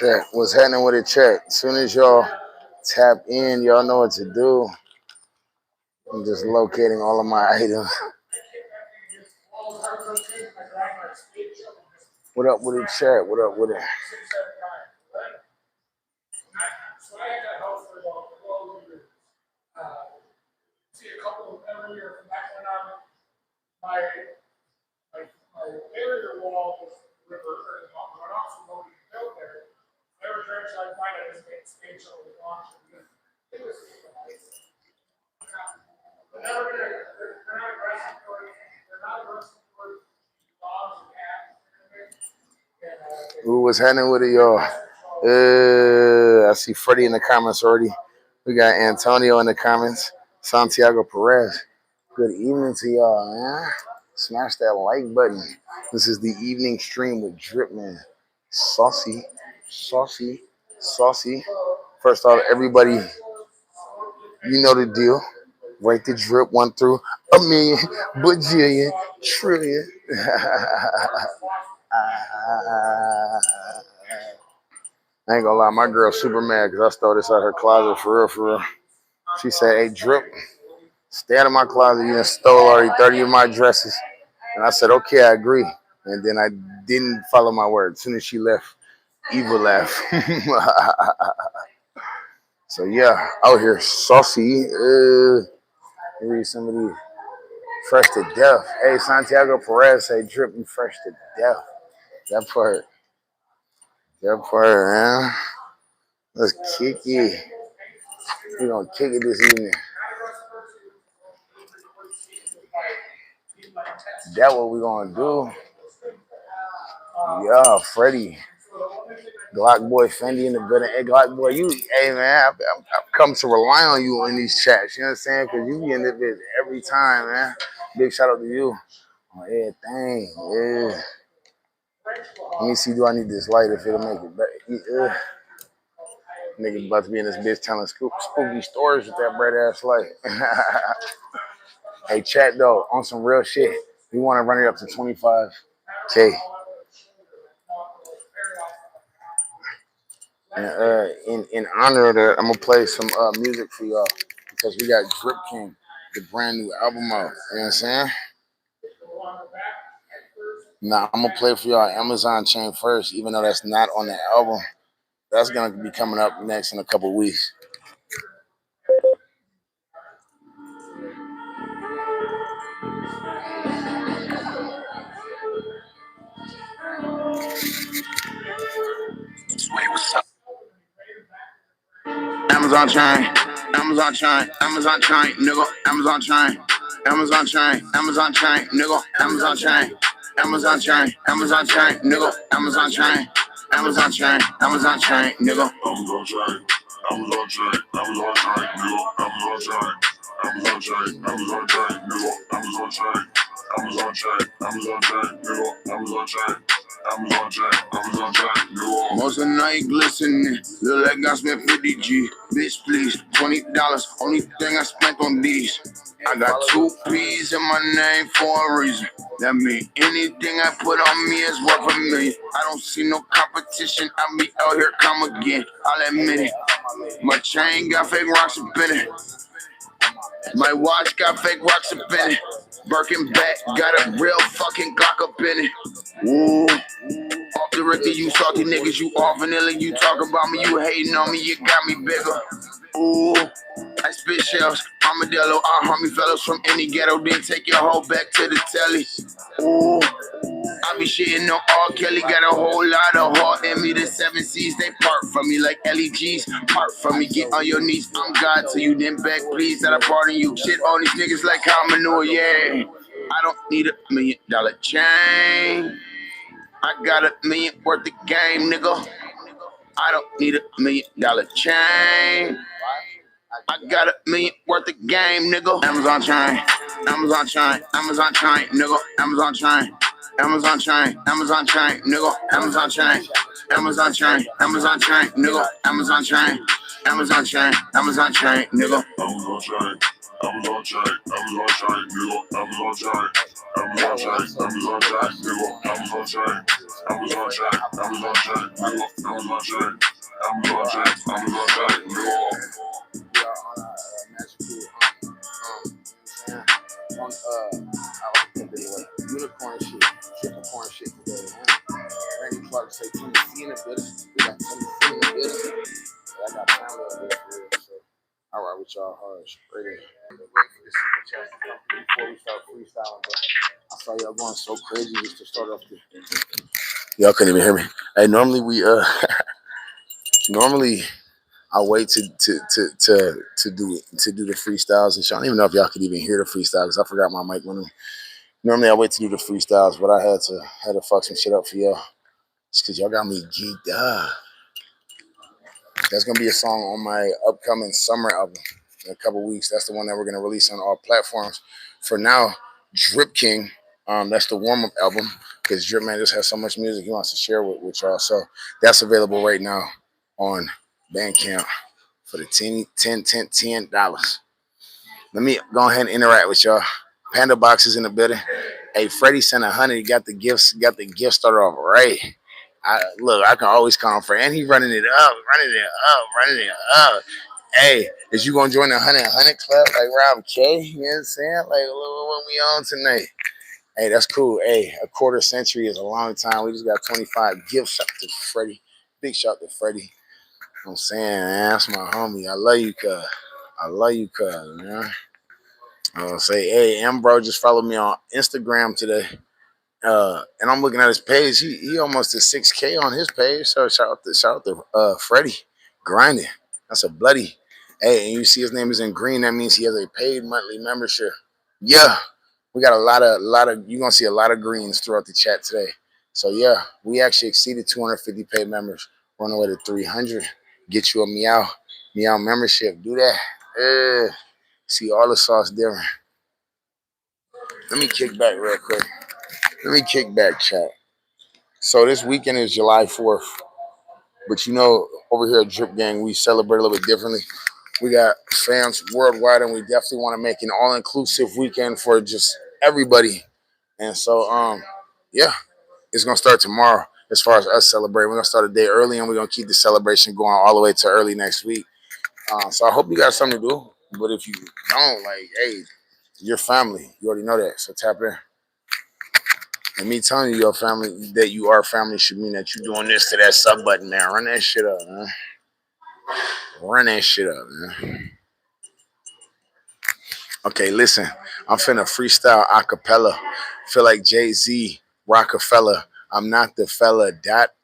Check. What's happening with it? Check. As soon as y'all tap in, y'all know what to do. I'm just locating all of my items. What up with it? Check. What up with it? Ooh, what's happening with it, y'all? I see Freddie in the comments already. We got Antonio in the comments. Santiago Perez. Good evening to y'all, man. Smash that like button. This is the evening stream with Drip Man. Saucy, saucy, saucy. First off, everybody, you know the deal. Rate the drip 1 through a million, bajillion, trillion. I ain't gonna lie, my girl's super mad because I stole this out her closet for real, for real. She said, "Hey, Drip, stay out of my closet. You done stole already 30 of my dresses." And I said, "Okay, I agree." And then I didn't follow my word. As soon as she left, evil laugh. So yeah, out here saucy. Read some of these. Fresh to death. Hey, Santiago Perez say Drip, you fresh to death. That part. That part, man. Let's kick it. We're gonna kick it this evening. That what we gonna do. Yeah, Freddie. Glock Boy Fendi in the building. Hey, Glock Boy, hey man, I've come to rely on you in these chats. You know what I'm saying? Because you be in this bitch every time, man. Big shout out to you on everything. Yeah. Let me see, do I need this light if it'll make it better? Nigga about to be in this bitch telling spooky stories with that bright ass light. Hey, chat though, on some real shit, we want to run it up to 25K. And in honor of that, I'm gonna play some music for y'all because we got Drip King, the brand new album out. You know what I'm saying? Now I'm gonna play for y'all Amazon chain first, even though that's not on the album. That's gonna be coming up next in a couple weeks. Wait, what's up? Amazon chain, Amazon chain, Amazon chain, nigga, Amazon chain, Amazon chain, Amazon chain, nigga, Amazon chain, Amazon chain, Amazon chain, nigga, Amazon chain, Amazon chain, Amazon chain, nigga, Amazon chain, Amazon chain, Amazon chain, nigga, Amazon chain, Amazon chain, Amazon chain, nigga, Amazon chain, Amazon chain, Amazon chain, nigga, Amazon chain. Most of the night glistening, look like I spent 50G. Bitch, please, $20, only thing I spent on these. I got 2 P's in my name for a reason. That mean anything I put on me is worth a million. I don't see no competition, I be out here come again, I'll admit it. My chain got fake rocks up in it. My watch got fake rocks up in it. Birkin back got a real fucking Cloqq up in it. Ooh. Off the record, you salty niggas, you all vanilla, you talk about me, you hating on me, you got me bigger. Ooh, I spit shells, armadillo, our homie fellows from any ghetto, then take your hoe back to the telly. Ooh, I be shitting on R. Kelly, got a whole lot of heart in me, the 7 C's, they part from me like LEGs, part from me, get on your knees, I'm God to you, then back please, that I pardon you, shit on these niggas like cow manure, yeah. I don't need $1 million chain. I got $1 million worth of game, nigga. I don't need $1 million chain. I got $1 million worth of game, nigga. Amazon chain, Amazon chain, Amazon chain, nigga. Amazon chain, Amazon chain, Amazon chain, nigga. Amazon chain, Amazon chain, Amazon chain, nigga. Amazon chain, Amazon chain, Amazon chain, nigga. Amazon chain, Amazon chain, Amazon chain, nigga. Amazon chain. Unicorn shit, triple corn shit today, man. Randy Clark say Tennessee in the business. We got Tennessee in the business. I got family up there for real, so I ride with y'all hard, straight in. Wait for the super chat to come through before we start freestyling, but I saw y'all going so crazy just to start off the. Y'all couldn't even hear me. Hey, normally normally I wait to do the freestyles and shit. I don't even know if y'all could even hear the freestyles. I forgot my mic went on. Normally I wait to do the freestyles, but I had to fuck some shit up for y'all. It's because y'all got me geeked up. That's gonna be a song on my upcoming summer album in a couple weeks. That's the one that we're gonna release on all platforms. For now, Drip King. That's the warm-up album because Drip Man just has so much music he wants to share with y'all. So that's available right now on Bandcamp for the $10. Let me go ahead and interact with y'all. Panda Box is in the building. Hey, Freddie sent 100. He got the gift started off right. I can always count on Freddie, and he running it up. Hey, is you gonna join the 100 club like Rob K? You know what I'm saying? Like what we on tonight? Hey, that's cool. Hey, a quarter century is a long time. We just got 25 gifts. Shout to Freddie. Big shout to Freddie. I'm saying, man, that's my homie. I love you, cuz. I love you, cuz, man. I'll say, hey, Bro just followed me on Instagram today. And I'm looking at his page. He almost did 6K on his page. So shout out to Freddie grinding. That's a bloody. Hey, and you see his name is in green. That means he has a paid monthly membership. Yeah, we got a lot of. You're gonna see a lot of greens throughout the chat today. So yeah, we actually exceeded 250 paid members. We're on the way to 300. Get you a meow membership. Do that. See all the sauce different. Let me kick back real quick. Let me kick back, chat. So this weekend is July 4th. But you know, over here at Drip Gang, we celebrate a little bit differently. We got fans worldwide, and we definitely want to make an all-inclusive weekend for just everybody. And so, yeah, it's gonna start tomorrow. As far as us celebrating, we're gonna start a day early, and we're gonna keep the celebration going all the way to early next week. So I hope you got something to do. But if you don't, like, hey, your family, you already know that. So tap in. And me telling you your family that you are family should mean that you're doing this to that sub button, man. Run that shit up, man. Run that shit up, man. Okay, listen. I'm finna freestyle a cappella. Feel like Jay-Z, Rockefeller. I'm not the fella that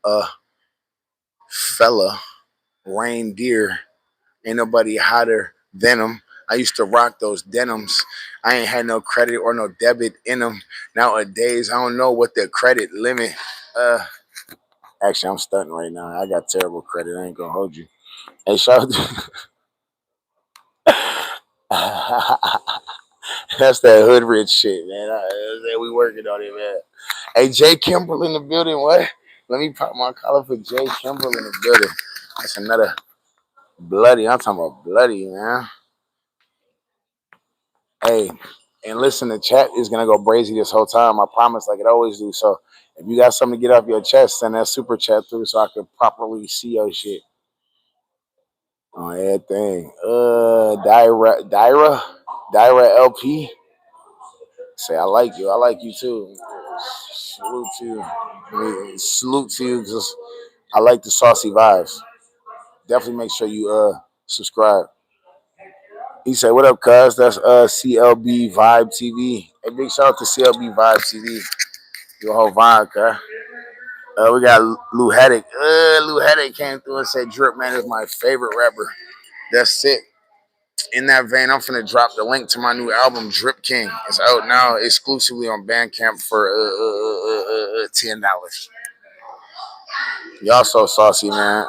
fella. Reindeer. Ain't nobody hotter than them. I used to rock those denims. I ain't had no credit or no debit in them. Nowadays, I don't know what the credit limit. Actually, I'm stunting right now. I got terrible credit. I ain't gonna hold you. Hey, shout out to that's that hood rich shit, man. We working on it, man. Hey, Jay Kimbrell in the building. What? Let me pop my collar for Jay Kimbrell in the building. That's another bloody. I'm talking about bloody, man. Hey, and listen, the chat is gonna go brazy this whole time. I promise, like it always do. So if you got something to get off your chest, send that super chat through so I can properly see your shit on everything. Dyra LP. Say I like you. I like you too. Salute to you. Salute to you. Just I like the saucy vibes. Definitely make sure you subscribe. He said, "What up, cuz? That's CLB Vibe TV. Hey, big shout out to CLB Vibe TV. Your whole vibe, cuz. We got Lou Haddock. Lou Haddock came through and said, Drip Man is my favorite rapper. That's it. In that vein, I'm finna drop the link to my new album, Drip King. It's out now exclusively on Bandcamp for $10. Y'all so saucy, man.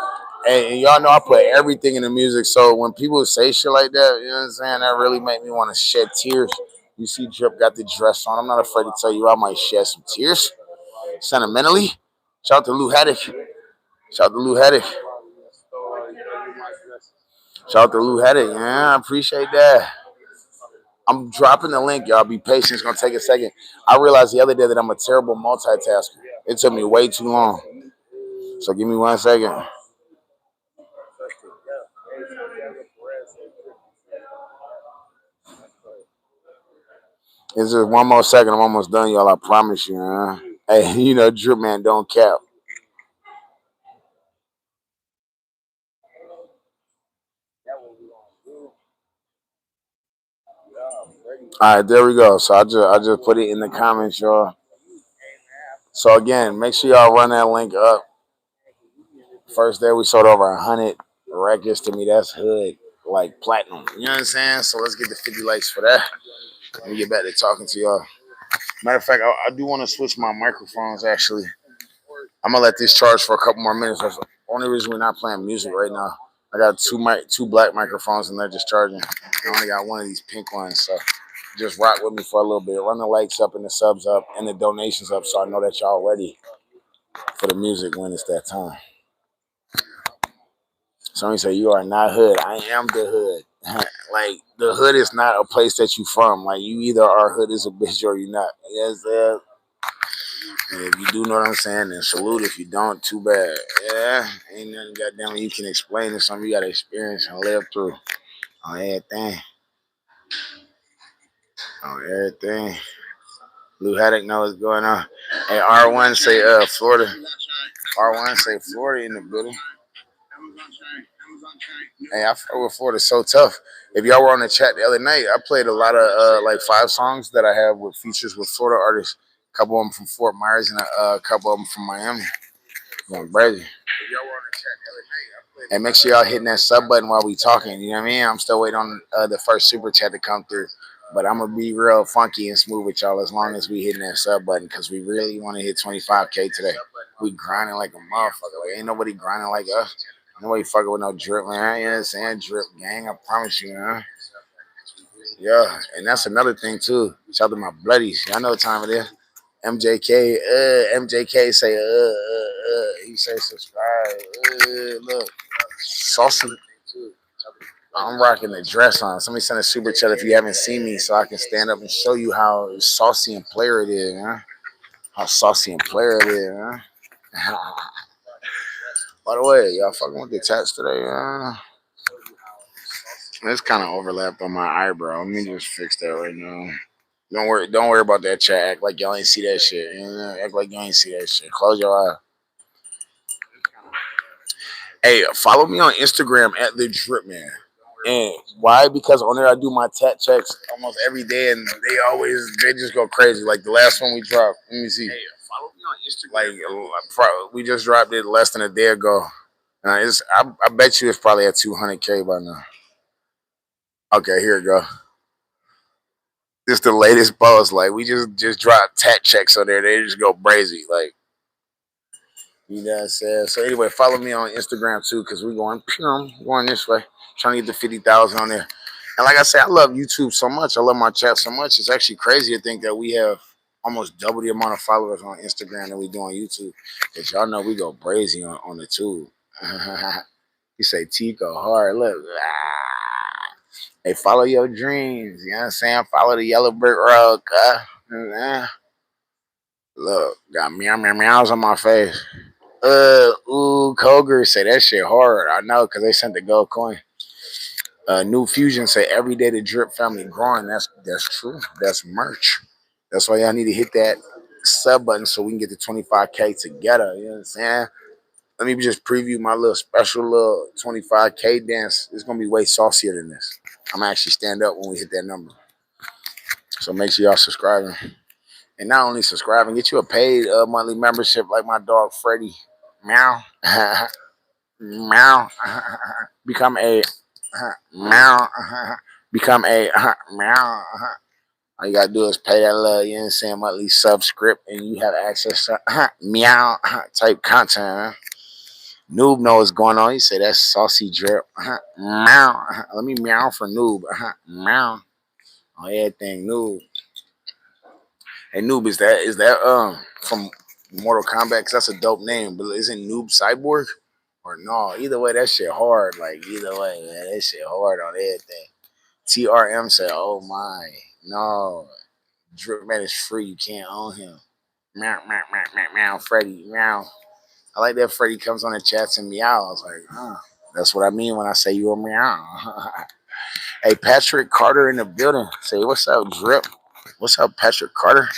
Hey, and y'all know I put everything in the music, so when people say shit like that, you know what I'm saying, that really make me want to shed tears. You see Drip got the dress on. I'm not afraid to tell you I might shed some tears. Sentimentally. Shout out to Lou Haddock. Shout out to Lou Haddock. Shout out to Lou Haddock, man. I appreciate that. I'm dropping the link, y'all. Be patient. It's gonna take a second. I realized the other day that I'm a terrible multitasker. It took me way too long. So give me 1 second. It's just one more second. I'm almost done, y'all. I promise you, man. Hey, you know, Drip Man don't cap. All right, there we go. So I just put it in the comments, y'all. So again, make sure y'all run that link up. First day we sold over 100 records. To me, that's hood like platinum. You know what I'm saying? So let's get the 50 likes for that. Let me get back to talking to y'all. Matter of fact, I do want to switch my microphones. Actually, I'm gonna let this charge for a couple more minutes. That's the only reason we're not playing music right now. I got two black microphones and they're just charging. I only got one of these pink ones, so just rock with me for a little bit. Run the likes up and the subs up and the donations up, so I know that y'all ready for the music when it's that time. Somebody say you are not hood. I am the hood. Like the hood is not a place that you from. Like you either are hood as a bitch or you not. Yes, and if you do know what I'm saying, then salute. If you don't, too bad. Yeah, ain't nothing goddamn you can explain to something you gotta experience and live through on everything. On everything. Lou Haddock knows what's going on. Hey, R1 say Florida. R1 say Florida in the building. Hey, I fuck with Florida so tough. If y'all were on the chat the other night, I played a lot of like 5 songs that I have with features with Florida artists. A couple of them from Fort Myers and a couple of them from Miami. Going crazy. And make sure y'all hitting that sub button while we talking. You know what I mean? I'm still waiting on the first super chat to come through. But I'm gonna be real funky and smooth with y'all as long as we hitting that sub button because we really want to hit 25K today. We grinding like a motherfucker. Like ain't nobody grinding like us. Nobody fucking with no drip, man. You know what I'm saying? Drip gang, I promise you, man. Yeah, and that's another thing too. Shout out to my bloodies. Y'all know what time it is. MJK say, he say subscribe. Look, saucy. I'm rocking the dress on. Somebody send a super chat if you haven't seen me so I can stand up and show you how saucy and player it is, man. How saucy and player it is, man. By the way, y'all fucking with the tats today, man. It's kind of overlapped on my eyebrow. Let me just fix that right now. Don't worry about that chat. Act like y'all ain't see that shit. You know, act like you ain't see that shit. Close your eye. Hey, follow me on Instagram at the Drip Man. And why? Because on there I do my tat checks almost every day, and they just go crazy. Like the last one we dropped. Let me see. Hey, follow me on Instagram. Like we just dropped it less than a day ago. I bet you it's probably at 200K by now. Okay, here we go. This the latest post. Like we just dropped tat checks on there. They just go crazy. Like you know what I'm saying? So anyway, follow me on Instagram too, because we're going this way. Trying to get to 50,000 on there. And like I said, I love YouTube so much. I love my chat so much. It's actually crazy to think that we have almost double the amount of followers on Instagram than we do on YouTube. Because y'all know we go crazy on the tube. You say Tico hard. Look. Hey, follow your dreams. You know what I'm saying? Follow the yellow brick road. Look, got meows on my face. Koger say that shit hard. I know because they sent the gold coin. New Fusion say every day the Drip family growing. That's true. That's merch. That's why y'all need to hit that sub button so we can get to 25K together. You know what I'm saying? Let me just preview my little special little 25K dance. It's gonna be way saucier than this. I'm gonna actually stand up when we hit that number. So make sure y'all subscribing. And not only subscribing, get you a paid monthly membership like my dog Freddie. Meow. Meow. Become a meow. Become a meow. All you gotta do is pay that little, you know what I'm saying, monthly subscript, and you have access to meow type content. Noob knows what's going on. He say that's saucy drip. Meow. Let me meow for Noob. Meow. On everything, Noob. Hey, Noob, is that from Mortal Kombat? Cause that's a dope name. But isn't Noob Cyborg? Or no? Either way, that shit hard. Like either way, man, that shit hard on everything. TRM said, "Oh my, no, Drip Man is free. You can't own him." Meow, meow, meow, meow, meow, Freddie, meow. I like that Freddie comes on the chats and meow. I was like, huh. That's what I mean when I say you a meow. Hey, Patrick Carter in the building. Say, what's up, Drip? What's up, Patrick Carter?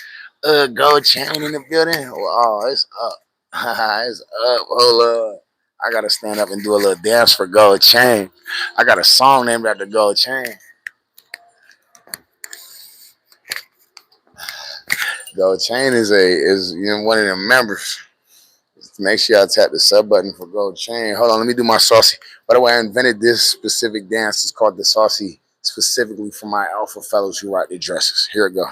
Gold Chain in the building. Oh, it's up. It's up. Hold up. I gotta stand up and do a little dance for Gold Chain. I got a song named after Gold Chain. Gold Chain is one of the members. Make sure y'all tap the sub button for Gold Chain. Hold on, let me do my saucy. By the way, I invented this specific dance. It's called the saucy, specifically for my alpha fellows who rock the dresses. Here it go.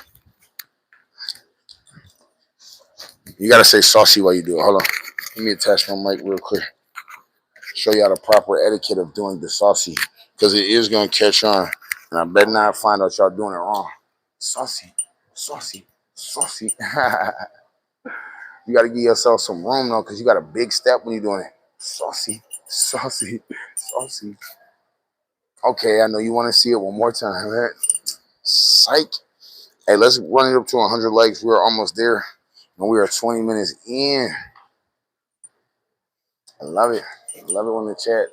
You gotta say saucy while you do it. Hold on. Let me attach my mic real quick. Show y'all the proper etiquette of doing the saucy. Because it is gonna catch on. And I better not find out y'all doing it wrong. Saucy, saucy, saucy. You gotta give yourself some room though, because you got a big step when you're doing it. Saucy, saucy, saucy. Okay, I know you want to see it one more time, right? Psych. Hey, let's run it up to 100 likes. We're almost there. And we are 20 minutes in. I love it. I love it when the chat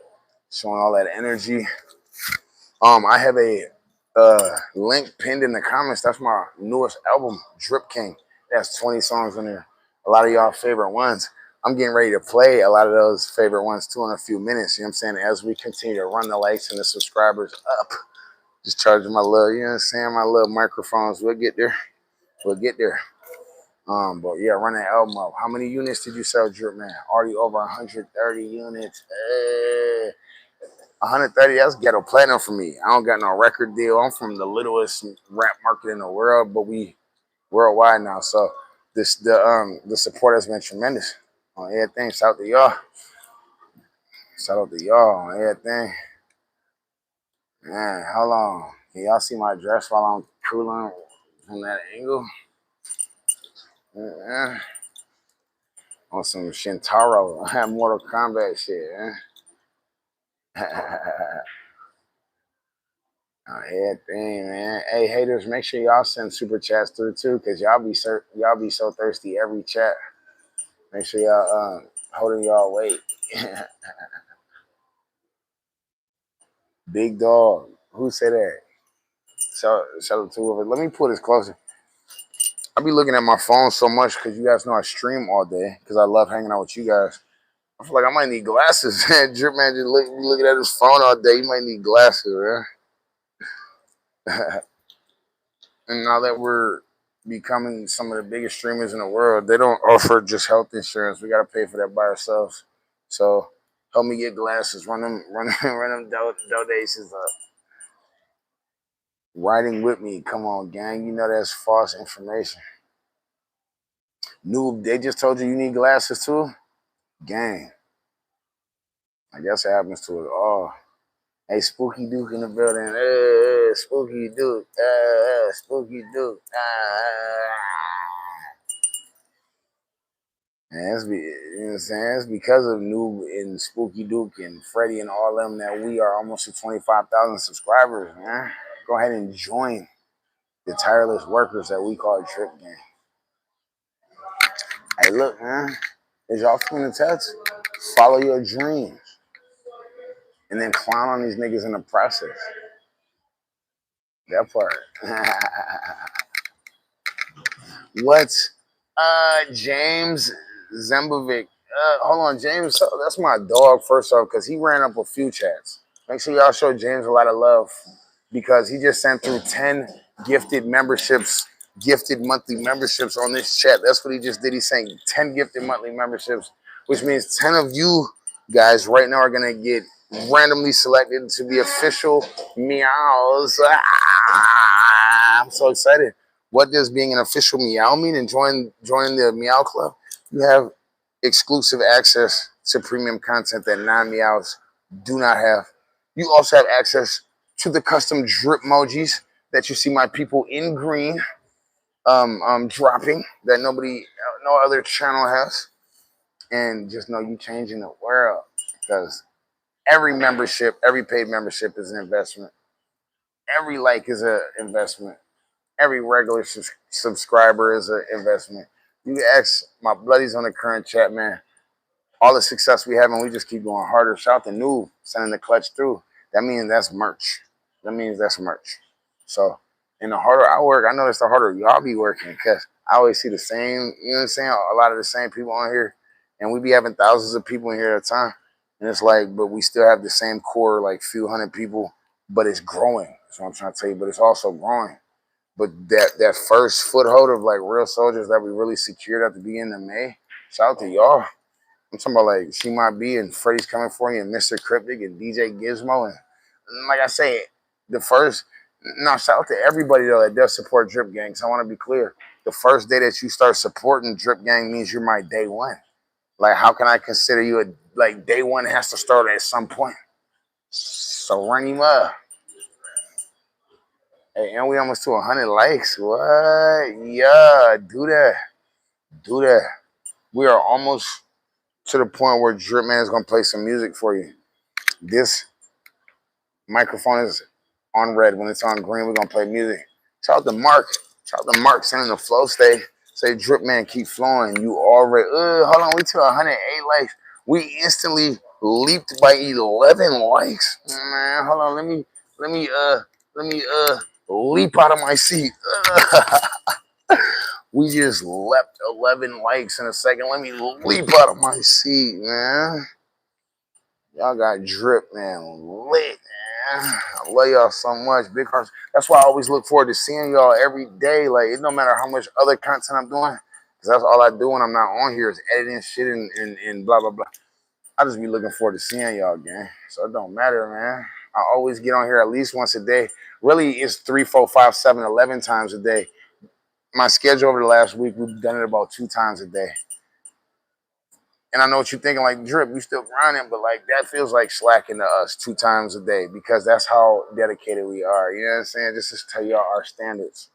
showing all that energy. I have a link pinned in the comments. That's my newest album, Drip King. That's 20 songs in there. A lot of y'all favorite ones. I'm getting ready to play a lot of those favorite ones too in a few minutes. You know what I'm saying? As we continue to run the likes and the subscribers up. Just charging my little, you know what I'm saying? My little microphones. We'll get there. We'll get there. But yeah, run that album up. How many units did you sell, Drip Man? Already over 130 units. 130, that's ghetto platinum for me. I don't got no record deal. I'm from the littlest rap market in the world, but we worldwide now. So the support has been tremendous on everything. Shout out to y'all. Shout out to y'all on everything. Man, how long? Can y'all see my dress while I'm cooling from that angle? On some Shintaro, Mortal Kombat shit, everything, man. Hey, haters, make sure y'all send super chats through too, cause y'all be so thirsty every chat. Make sure y'all holding y'all weight. Big dog, who said that? Shout out to whoever. Let me put this closer. I be looking at my phone so much because you guys know I stream all day because I love hanging out with you guys. I feel like I might need glasses. Drip Man just looking at his phone all day. You might need glasses, man. And now that we're becoming some of the biggest streamers in the world, they don't offer just health insurance. We got to pay for that by ourselves. So help me get glasses. Run them donations up. Riding with me. Come on, gang. You know that's false information. Noob, they just told you need glasses too? Gang. I guess it happens to us all. Hey, Spooky Duke in the building. Hey, Spooky Duke. Spooky Duke. And you know what I'm saying? It's because of Noob and Spooky Duke and Freddie and all them that we are almost at 25,000 subscribers, man. Go ahead and join the tireless workers that we call Drip Gang. Hey, look, man. Is y'all feeling the text? Follow your dreams. And then clown on these niggas in the process. That part. What? James Zembovic. Hold on, James. That's my dog, first off, because he ran up a few chats. Make sure y'all show James a lot of love because he just sent through 10 gifted memberships, gifted monthly memberships on this chat. That's what he just did. He's saying 10 gifted monthly memberships, which means 10 of you guys right now are going to get randomly selected to be official meows. I'm so excited. What does being an official meow mean? And joining the meow club, you have exclusive access to premium content that non-meows do not have. You also have access to the custom drip emojis that you see my people in green dropping that no other channel has. And just know you changing the world because every membership, every paid membership is an investment. Every like is an investment. Every regular subscriber is an investment. You ask my buddies on the current chat, man. All the success we have, and we just keep going harder. Shout out to New sending the clutch through. That means that's merch. That means that's merch. So, and the harder I work, I notice the harder y'all be working because I always see the same, you know what I'm saying? A lot of the same people on here, and we be having thousands of people in here at a time. And it's like, but we still have the same core, like few hundred people, but it's growing. That's what I'm trying to tell you. But it's also growing. But that first foothold of like real soldiers that we really secured at the beginning of May, shout out to y'all. I'm talking about like She Might Be and Freddie's Coming For You and Mr. Cryptic and DJ Gizmo. And like I say, the first, no, shout out to everybody though that does support Drip Gang. So I want to be clear. The first day that you start supporting Drip Gang means you're my day one. Like, how can I consider you like day one has to start at some point? So run him up. Hey, and we almost to 100 likes. What? Yeah, do that. Do that. We are almost to the point where Drip Man is going to play some music for you. This microphone is on red. When it's on green, we're going to play music. Shout out to Mark. Shout out to Mark sending the flow state. Say, Drip Man, keep flowing. You already, hold on, we to 108 likes. We instantly leaped by 11 likes. Man, hold on, let me leap out of my seat. We just leapt 11 likes in a second. Let me leap out of my seat, man. Y'all got Drip, man, lit, man. I love y'all so much. Big hearts. That's why I always look forward to seeing y'all every day. Like, it don't matter how much other content I'm doing, because that's all I do when I'm not on here is editing shit and blah, blah, blah. I just be looking forward to seeing y'all, gang. So it don't matter, man. I always get on here at least once a day. Really, it's 3, 4, 5, 7, 11 times a day. My schedule over the last week, we've done it about 2 times a day. And I know what you're thinking, like, Drip, you still grinding, but like that feels like slacking to us 2 times a day because that's how dedicated we are. You know what I'm saying? Just to tell y'all our standards.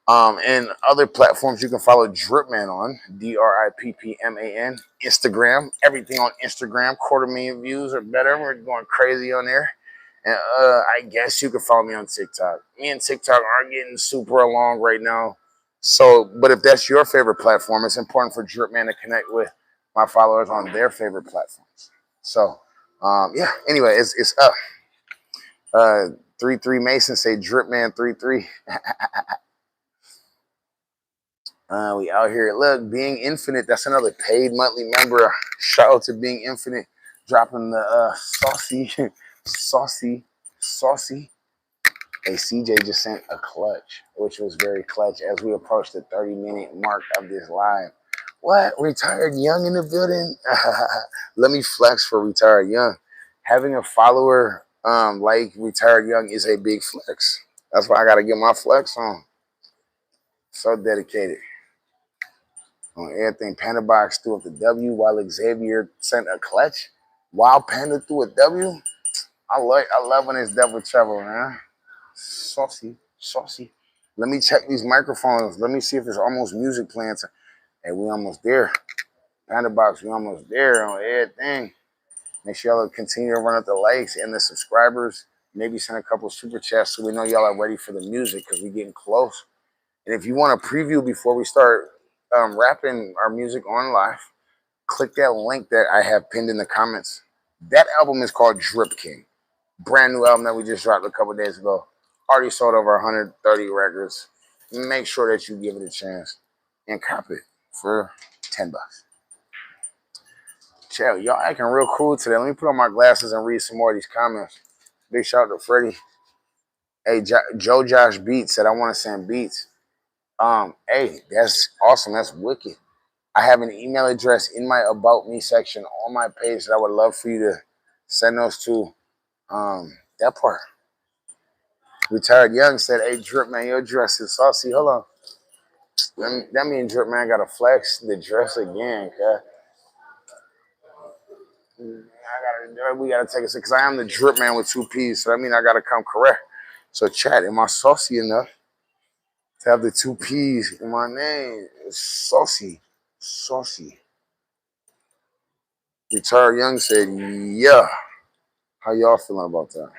And other platforms you can follow Dripman on, DRIPPMAN, Instagram, everything on Instagram, 250,000 views or better. We're going crazy on there. And I guess you can follow me on TikTok. Me and TikTok aren't getting super along right now. So, but if that's your favorite platform, it's important for Dripman to connect with my followers on their favorite platforms. So, yeah. Anyway, it's up. 33 Mason say Dripman 33. We out here. Look, Being Infinite. That's another paid monthly member. Shout out to Being Infinite, dropping the saucy. Hey, CJ just sent a clutch, which was very clutch as we approached the 30-minute mark of this live. What? Retired Young in the building? Let me flex for Retired Young. Having a follower like Retired Young is a big flex. That's why I got to get my flex on. So dedicated. On everything. Panda Box threw up the W while Xavier sent a clutch. While Panda threw a W. I love when it's double trouble, man. Saucy. Let me check these microphones. Let me see if there's almost music playing. Hey, we almost there. Panda Box, we almost there on everything. Make sure y'all continue to run up the likes and the subscribers. Maybe send a couple super chats so we know y'all are ready for the music because we're getting close. And if you want a preview before we start rapping our music on live, click that link that I have pinned in the comments. That album is called Drip King. Brand new album that we just dropped a couple days ago. Already sold over 130 records. Make sure that you give it a chance and cop it for $10. Chill, y'all acting real cool today. Let me put on my glasses and read some more of these comments. Big shout out to Freddie. Hey, Joe Josh Beats said, I want to send beats. Hey, that's awesome. That's wicked. I have an email address in my About Me section on my page that I would love for you to send those to. That part. Retired Young said, hey, Drip Man, your dress is saucy. Hold on. That means Drip Man got to flex the dress again, okay? We gotta take it because I am the Drip Man with 2 P's, so that means I gotta come correct. So chat, am I saucy enough to have the 2 P's in my name? It's saucy. Retired Young said, yeah. How y'all feeling about that?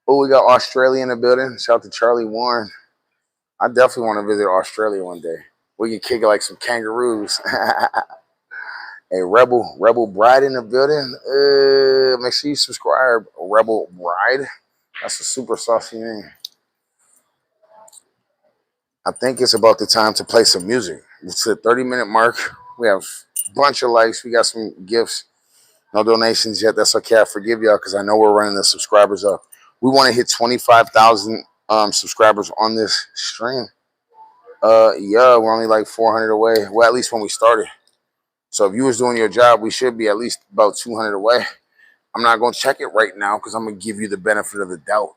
Oh, we got Australia in the building. Shout out to Charlie Warren. I definitely want to visit Australia one day. We can kick it like some kangaroos. A Rebel Bride in the building. Make sure you subscribe. Rebel Bride. That's a super saucy name. I think it's about the time to play some music. It's the 30-minute mark. We have a bunch of likes. We got some gifts. No donations yet. That's okay. I forgive y'all because I know we're running the subscribers up. We want to hit 25,000 subscribers on this stream. Yeah, we're only like 400 away. Well, at least when we started. So if you was doing your job, we should be at least about 200 away. I'm not going to check it right now because I'm going to give you the benefit of the doubt.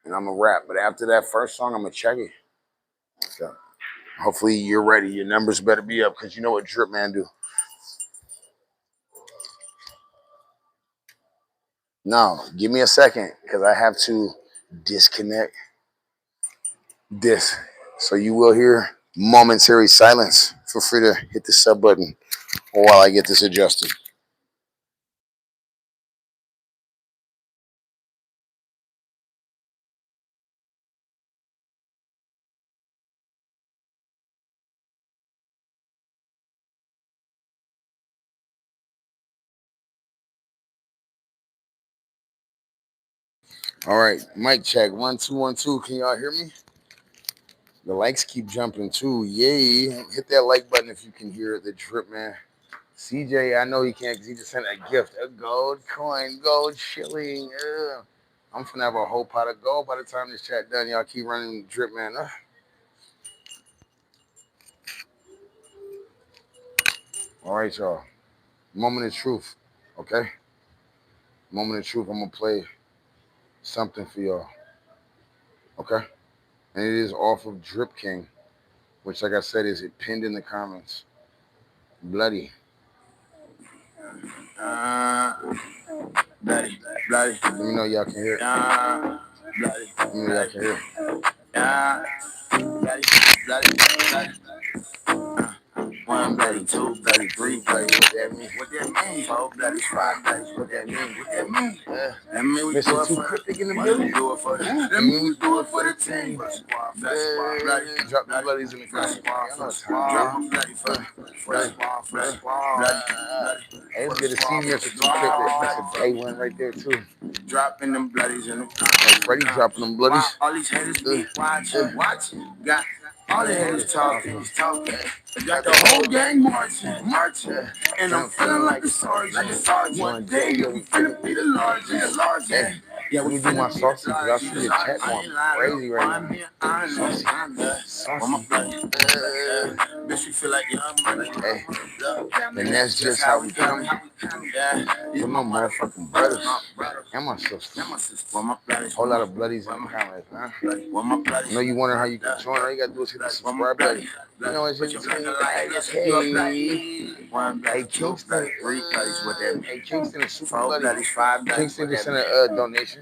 And I'm going to rap. But after that first song, I'm going to check it. So hopefully you're ready. Your numbers better be up because you know what Drip Man do. No, give me a second because I have to disconnect this. So you will hear momentary silence. Feel free to hit the sub button while I get this adjusted. All right, mic check. 1 2 1 2. Can y'all hear me? The likes keep jumping too. Yay. Hit that like button if you can hear the Drip Man. CJ, I know he can't because he just sent a gift. A gold coin, gold shilling. I'm finna have a whole pot of gold by the time this chat done. Y'all keep running Drip Man. All right, y'all. Moment of truth. Okay? Moment of truth. I'm going to play something for y'all. Okay? And it is off of Drip King, which, like I said, is it pinned in the comments. Bloody. Bloody, bloody. Let me know y'all can hear it. Bloody, Let me know y'all can hear it. bloody, bloody, bloody. One bloody, two bloody, three bloody. What that mean? What that mean? Four bloody, five bloody. What that mean? What that mean? That mean we do Mr. it Too for Cryptic in the building. do it for the. That mean we do it for the team. Drop the bloodies in the comments. Drop them bloody for the bloody. Hey, it's good to see you, Mr. Too Cryptic. That's a A1 right there, too. Dropping them bloodies in the Hey, Freddie dropping them bloodies. All these haters be watching. Got all the haters talking. Got the whole gang marching. And I'm feeling like a sergeant. One day we finna be the largest. Hey, Yeah, let me do my saucy because I see the chat going crazy right now. Saucy. Bitch, we feel like young money. Hey, and that's just how we come. With my motherfucking brothers and my sisters. Whole lot of bloodies in the comments, man. I know you wondering how you can join. All you gotta do is hit the subscribe button. You know, it's just hey, Kingston. Hey, Kingston is super bloody. Kingston just sent a donation.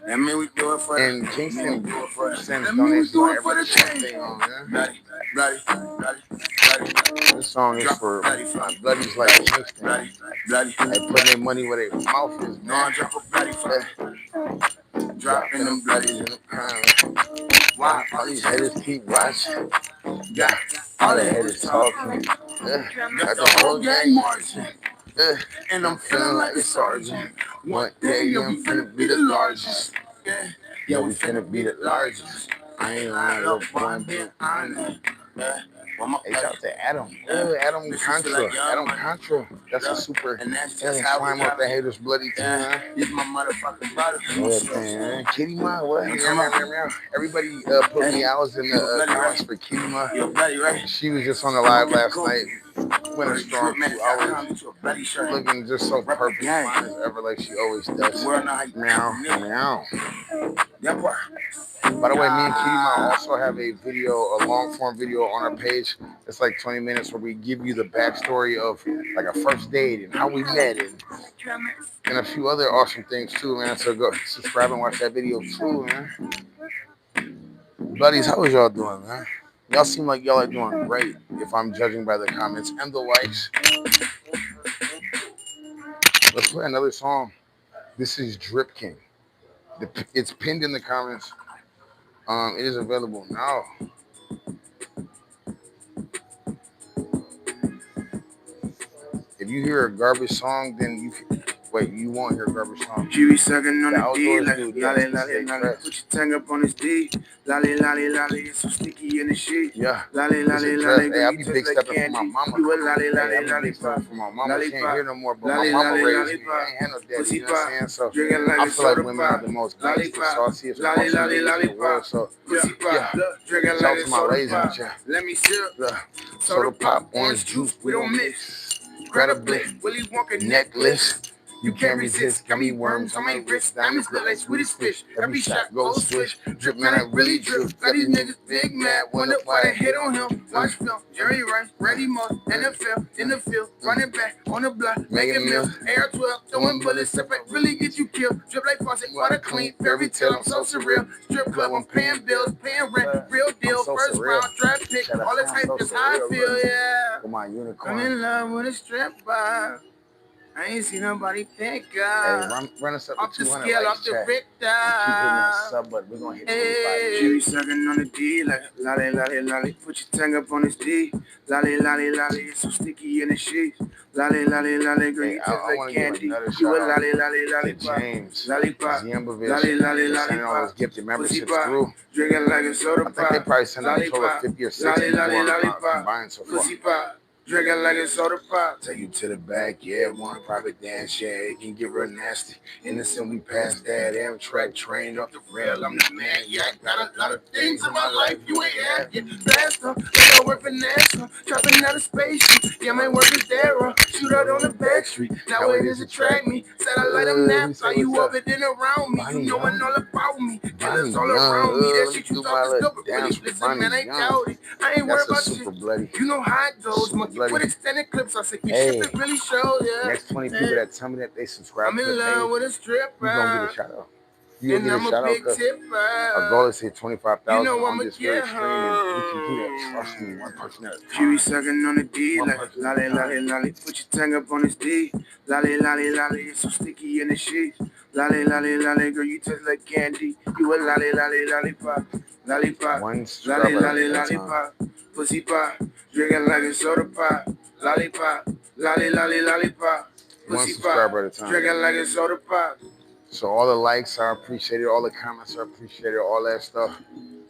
And Kingston sends donations on every thing on, man. This song is for my bloodies like Kingston. They putting their money where their mouth is, man. Dropping them bloodies in the comments. Why all these haters keep watching? Got all the haters talking. Got the whole gang marching. And I'm feeling like a sergeant. One day I'm finna be the largest. Yeah, we finna be the largest. I ain't lying, little boy, I'm being honest. Hey, shout out to Adam. Adam Contra. Adam Contra. That's a super. And slime up the haters bloody too, man. He's my motherfucking brother. Yeah, man. Kitty Ma, what? Everybody put me out in the comments for Kitty Ma. She was just on the live last night. Went a strong 2 hours. Looking just so perfect, fine as ever, like she always does. Meow, meow. By the way, me and Kitty Ma also have a video, a long form video on our page. It's like 20 minutes where we give you the backstory of like a first date and how we met and a few other awesome things too, man. So go subscribe and watch that video too, man. Buddies, how is y'all doing, man? Y'all seem like y'all are doing great if I'm judging by the comments and the likes. Let's play another song. This is Drip King. It's pinned in the comments. It is available now. If you hear a garbage song, then you won't hear a garbage song. She be sucking on The the D outdoors like dude, lolly, this lolly, is lolly. fresh. Put your tongue up on his D. Lolly, lolly, lolly. It's so sticky in the sheet. Yeah. Lolly, It's lolly, a lolly. dress. Girl, Hey, I you be taste big like stepping for my candy. mama. You a lolly, Hey, lolly, I be big lollipop. stepping for my mama. She ain't Lollipop. here no more, but my Lolly, mama lolly, raised me. I lollipop. ain't had no daddy, Pussy you know what I'm pop. saying? So Drinking like I a feel like soda women are pop. the most gangster, Lollipop. sauciest, Lolly, awesome lolly, ladies in the world. lollipop. So Pussy yeah, pop. Drinking shout like out a to my soda ladies in the pop. chat. Let me sip. The Soda pop, orange orange juice, juice, we we don't don't mix. mix. Grab Grab a a blick, blick, Willy Wonka necklace. necklace. You You can't can't resist. resist. Gummy Gummy worms worms on on my my wrist. wrist. Diamonds Diamonds look look like like Swedish Swedish fish. fish. Every Every shot shot goes goes swish. swish. Drip Drip man, man, I I really really drip. drip. Got Got these these niggas niggas big big mad. mad. Wonder Wonder why why they they hit hit on on him. him. Watch film. Jerry Rice, Ready Mud, NFL, in the field, running back on the block, making meals. AR-12, throwing bullets, separate, really get you killed. Drip like faucet, water clean, fairy tale. I'm so surreal. Strip club, I'm paying bills, paying rent, real deal. so First surreal. round draft pick. Shout out All to this I'm hype so is how I surreal. feel, Look, yeah. with my I'm unicorn. in love with a strip bar. I ain't seen nobody pick Hey, up. run us up Off to the 200 scale, likes, off the chat. Richter. And keep hitting that sub button. We're gonna hit 25. She be sucking on the D like lolly, lolly, lolly. Put your tongue up on this D. Lolly, lolly, lolly. It's so sticky in the sheets. Lolly, lolly, lolly. Girl, you taste I like want to give candy. another You shout a out lolly, lolly, to lollipop. James Lollipop. Zambovich Lolly, lolly, for sending all those lollipop. gifted Pussy memberships pop. through. Drinking like a soda I think they pop. probably sent out a total of Lollipop. 50 or 60 Lolly, lolly, for lollipop. combined so far. Pussy pop. Drinking like a soda pop. Take you to the back, yeah, one private dance, yeah, it can get real nasty. Innocent, we passed that Amtrak train off the rail. I'm the man, yeah, I got a lot of things in my life you ain't had. Get faster, I work for NASA, dropping out of spaceship. Yeah, my work is there, shoot out on the back street. Now it is attract me. Satellite, I'm napped, are you orbiting around me? You knowing all about me. Killers all around me. That shit you talk is dope, but really, listen, man, I doubt it. I ain't worried about shit. You know how it goes, monkey. With extended clips, I say we ship it really shows, yeah. Next 20 people that tell me that they subscribe I'm to the in love page, with a stripper. you gonna get a shout out. You And gonna I'm get a shout a out big because tipper. our goal is to hit 25,000 You know on I'ma this very get stream, and we can do her. that. Trust me, one person at a She be time. sucking on the D One like person at a lolly, time. lolly, lolly. Put your tongue up on this D. Lolly, lolly, lolly. It's so sticky in the sheets. Lolly, lolly, lolly. Girl, you taste like candy. You a lolly, lolly, lollipop. Lollipop. One Lolly, subscriber lolly, at a time. lollipop. Pussy pop. Drinking like a soda pop. Lollipop. Lolly, lolly, lollipop. One Pussy pop. subscriber at a time. Drinking like a soda pop. So all the likes are appreciated, all the comments are appreciated, all that stuff.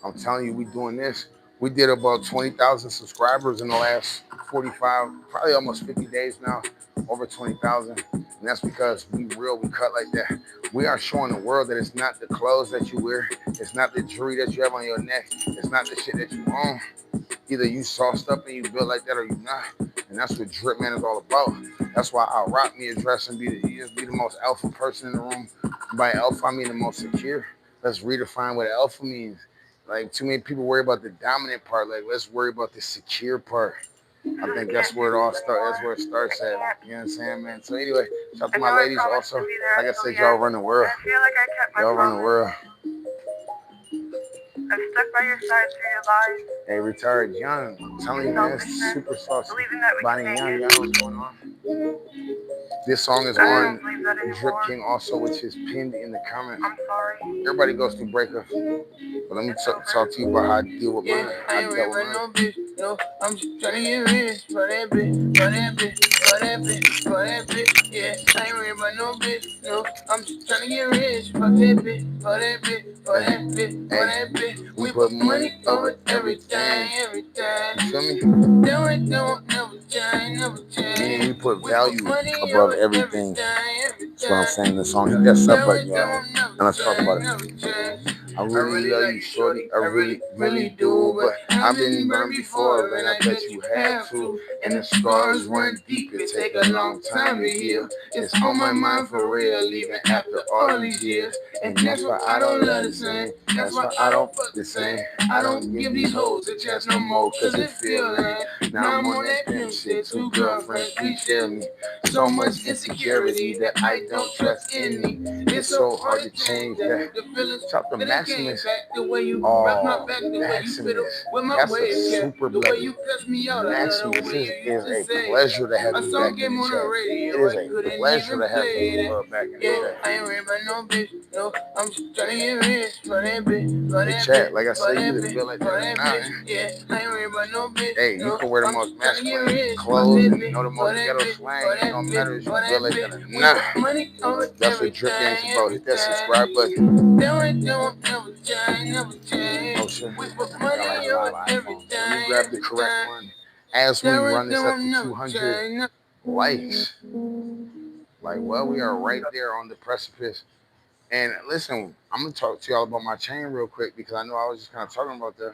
I'm telling you, we doing this. We did about 20,000 subscribers in the last 45, probably almost 50 days now, over 20,000. And that's because we real, we cut like that. We are showing the world that it's not the clothes that you wear, it's not the jewelry that you have on your neck, it's not the shit that you own. Either you sauced up and you built like that or you not. And that's what Drip Man is all about. That's why I rock me a dress and be the most alpha person in the room. By alpha, I mean the most secure. Let's redefine what alpha means. Like, too many people worry about the dominant part. Like, let's worry about the secure part. I think that's where it all starts. That's where it starts at. You know what I'm saying, man? So anyway, shout out to my ladies also. Like I said, y'all run the world. Y'all run the world. I've stuck by your side through your lies. Hey, retired young. I'm telling you, man, it's super saucy. Bonnie Young, y'all know what's going on. This song is on Drip King also, which is pinned in the comments. I'm sorry. Everybody goes through breakups. But let me talk to you about how I deal with mine. I ain't worried about no bitch, no. I'm just trying to get rich for that bitch, for that bitch, for that bitch, for that bitch. Yeah, I ain't worried about no bitch, no. I'm just trying to get rich for that bitch, for that bitch, for that bitch, for that bitch. We put money over everything, everything. You feel me? Don't never change, never change. Meaning we put value above everything. That's what I'm saying in the song. Hit that sub button, y'all. And let's talk about it. I really love you, shorty. I really do. But I've been burned before, and I bet you have too. And the scars run deep. It take a long time to heal. It's on my mind for real, even after all these years. And that's why I don't love the same. That's why I don't fuck the same. I don't give these hoes a chance no more, cause it feel like now I'm on that pimp shit. 2 girlfriends, please share me. so much insecurity that I don't trust any. It's so hard to change that. Chop the Maximus. Oh, Maximus. That's a super blessing. Maximus, is a pleasure to have you back in the chat. It is a pleasure to have you back in the chat. I ain't worried about no bitch, no, I'm just trying to get rich, run that bitch, run The that chat, bitch, like I said, run you that just feel like bitch, run that. that bitch, yeah, I ain't worried about no bitch, Hey, you no, can wear the I'm most just trying to get masculine rich, clothes run and that you bitch, know the run most that ghetto bitch, slang. run It that don't bitch, matter if you run feel that like bitch, that or we not. put money over That's what Drip Dance everything, about. Hit that everything. subscribe button. Don't never change, never change. Oh shit. We put I money got like a over lot of iPhones. Let me everything, grab the correct everything. one. As we run this up to 200 Change. likes. Like, well, we are right there on the precipice. And listen, I'm gonna talk to y'all about my chain real quick because I know I was just kind of talking about that.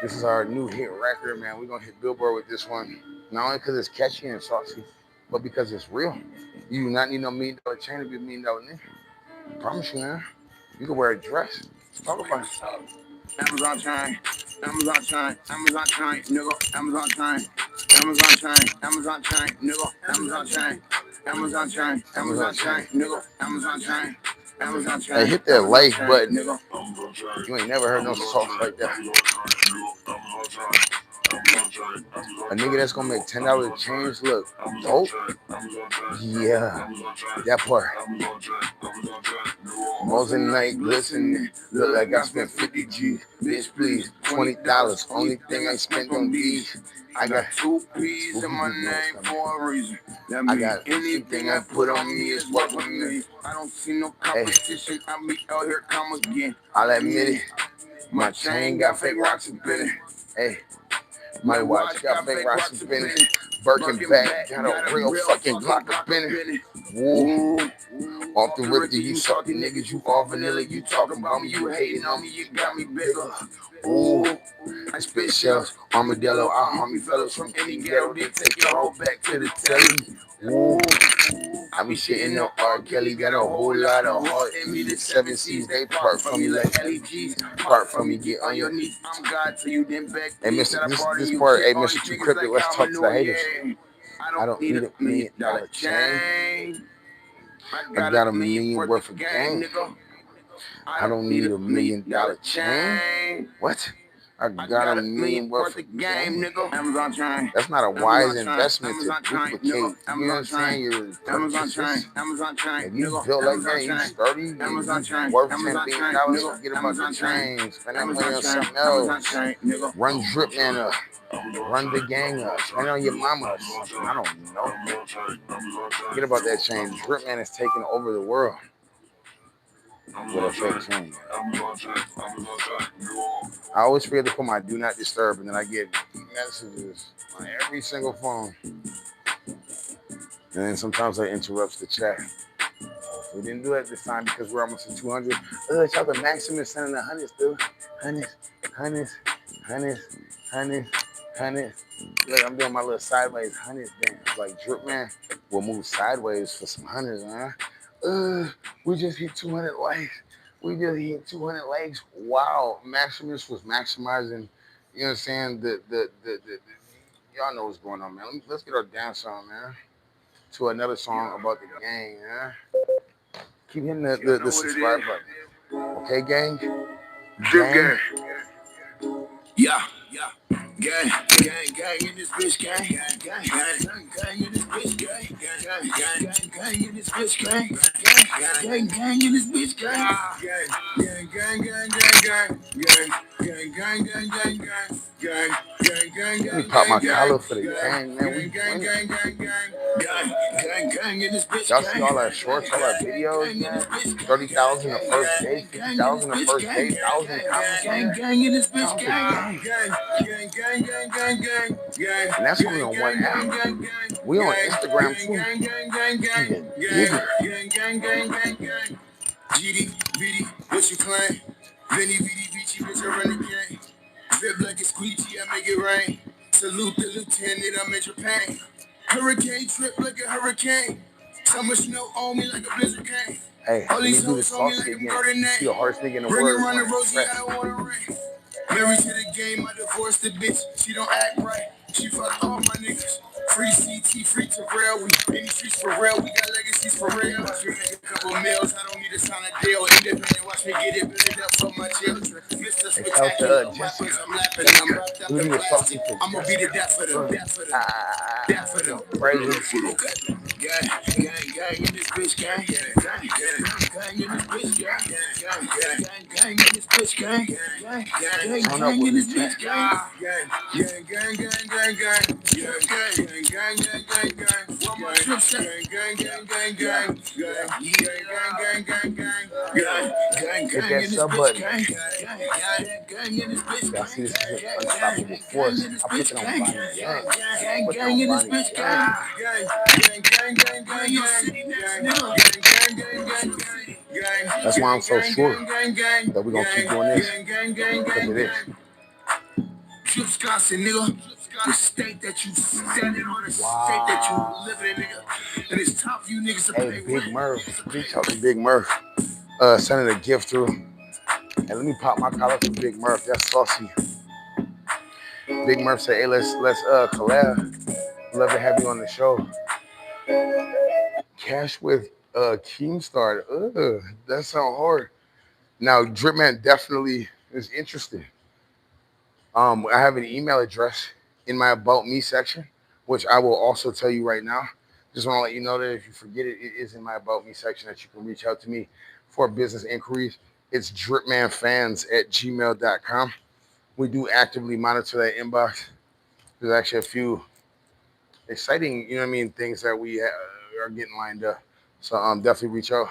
This is our new hit record, man. We're gonna hit Billboard with this one. Not only because it's catchy and saucy, but because it's real. You do not need no $1,000,000 chain to be $1,000,000 nigga. I promise you, man. You can wear a dress. Talk about it. Amazon chain, Amazon chain, Amazon chain, nigga, Amazon chain, Amazon chain, Amazon chain, nigga, Amazon chain, Amazon chain, Amazon chain, nigga, Amazon chain, Amazon chain. Hey, hit that like button. You ain't never heard no sauce like that. A nigga that's gonna make $10 chains look dope. Yeah, that part. Mosin night glistening, look like I spent 50 G. Bitch, please, $20. Only thing I spent on these. I got 2 P's in my name for a reason. I got anything I put on me is what with me. I don't see no competition. I be out here, come again. I'll admit it. My chain got fake rocks up in it. Hey, my watch got fake rocks up in it. Birkin back got a real fucking Cloqq up in it. Woo. Off the rip, you salty niggas, you all vanilla, you talking about me, you hating on me, you got me bigger. Ooh, I spit shells, armadillo, I harm you fellas from any ghetto, they take your hoe back to the telly. Ooh, I be shitting on R. Kelly, got a whole lot of heart in me, the 7 C's, they part from me like LEGs, part from me, get on your knees, I'm God to you, then back to you, this part, hey, Mr. Too Cryptic, let's talk to the haters. I don't need a $1,000,000 chain. I got $1,000,000 worth of game. I don't need a $1,000,000 chain. What? I got $1,000,000 worth of game, nigga. Amazon chain. That's not a wise investment to duplicate. You know what I'm saying? Your purchases. If you built like that, you sturdy, you worth $10,000,000,000. Forget about the chain. Spend that money on something else. Run Drip Man up. Run the gang up. Spend on your mama. I don't know. Forget about that chain. Drip Man is taking over the world with a fake chain. I always forget to put my do not disturb, and then I get messages on every single phone. And then sometimes I interrupt the chat. We didn't do it this time because we're almost at 200. Shout out to Maximus sending the hundreds, dude. Hundreds. Look, I'm doing my little sideways hundreds dance. Like Drip Man will move sideways for some hundreds, man. We just hit 200 likes. We just hit 200 likes. Wow, Maximus was maximizing. You know what I'm saying? Y'all know what's going on, man. Let's get our dance on, man. To another song about the gang, man. Keep hitting the subscribe button. Okay, gang? Gang. Yeah. Gang in this bitch, gang in this bitch, gang in this bitch, gang in this bitch, Let me pop my collar for the gang, man. We y'all see all our shorts, all our videos, man. 30,000 the first day, 50,000 the first day, 1,000 comments. gang in this bitch, gang. And that's only on one app. We on Instagram too. GD, BD, what you claim? Vinny, VD, Vici, bitch, I run the game. Flip like a squeegee, I make it rain. Salute the lieutenant, I'm in Japan. Hurricane trip like a hurricane. So much snow on me like a blizzard came. Hey, let me do the saucy again. You see the hardest nigga in the world. Run the Rosie, I don't wanna rain. Married to the game, I divorced the bitch. She don't act right. She fuck all my niggas. Free CT, free Terrell. We in these streets for real. We got legacies for real. Watch me make a couple meals. I don't need to sign a deal. Independent, watch me get it built up for my children. Mr. Spectacular. Rappers, I'm laughing. I'm wrapped up in plastic. I'm gonna be the death for them. Death for them. Death for them. Okay. Gang in this bitch, gang. Gang in this bitch, gang. Gang in this bitch, gang. Gang in this bitch, gang. Hit that sub button. Y'all see this is an unstoppable force. I put it on Bonnie Young. That's why I'm so sure that we're gonna keep doing this. Because it is. Wisconsin, nigga. The state that you standing on, the state that you live in, nigga. And it's tough for you niggas to pay Hey, Big Murph. Reach out to Big Murph. Sending a gift through. And let me pop my collar for Big Murph. That's saucy. Big Murph said, hey, let's collab. Love to have you on the show. Cash with Keemstar. That sounds hard. Now, Dripman definitely is interested. I have an email address in my About Me section, which I will also tell you right now. Just want to let you know that if you forget it, it is in my About Me section that you can reach out to me for business inquiries. It's dripmanfans@gmail.com. We do actively monitor that inbox. There's actually a few exciting, things that we are getting lined up. So definitely reach out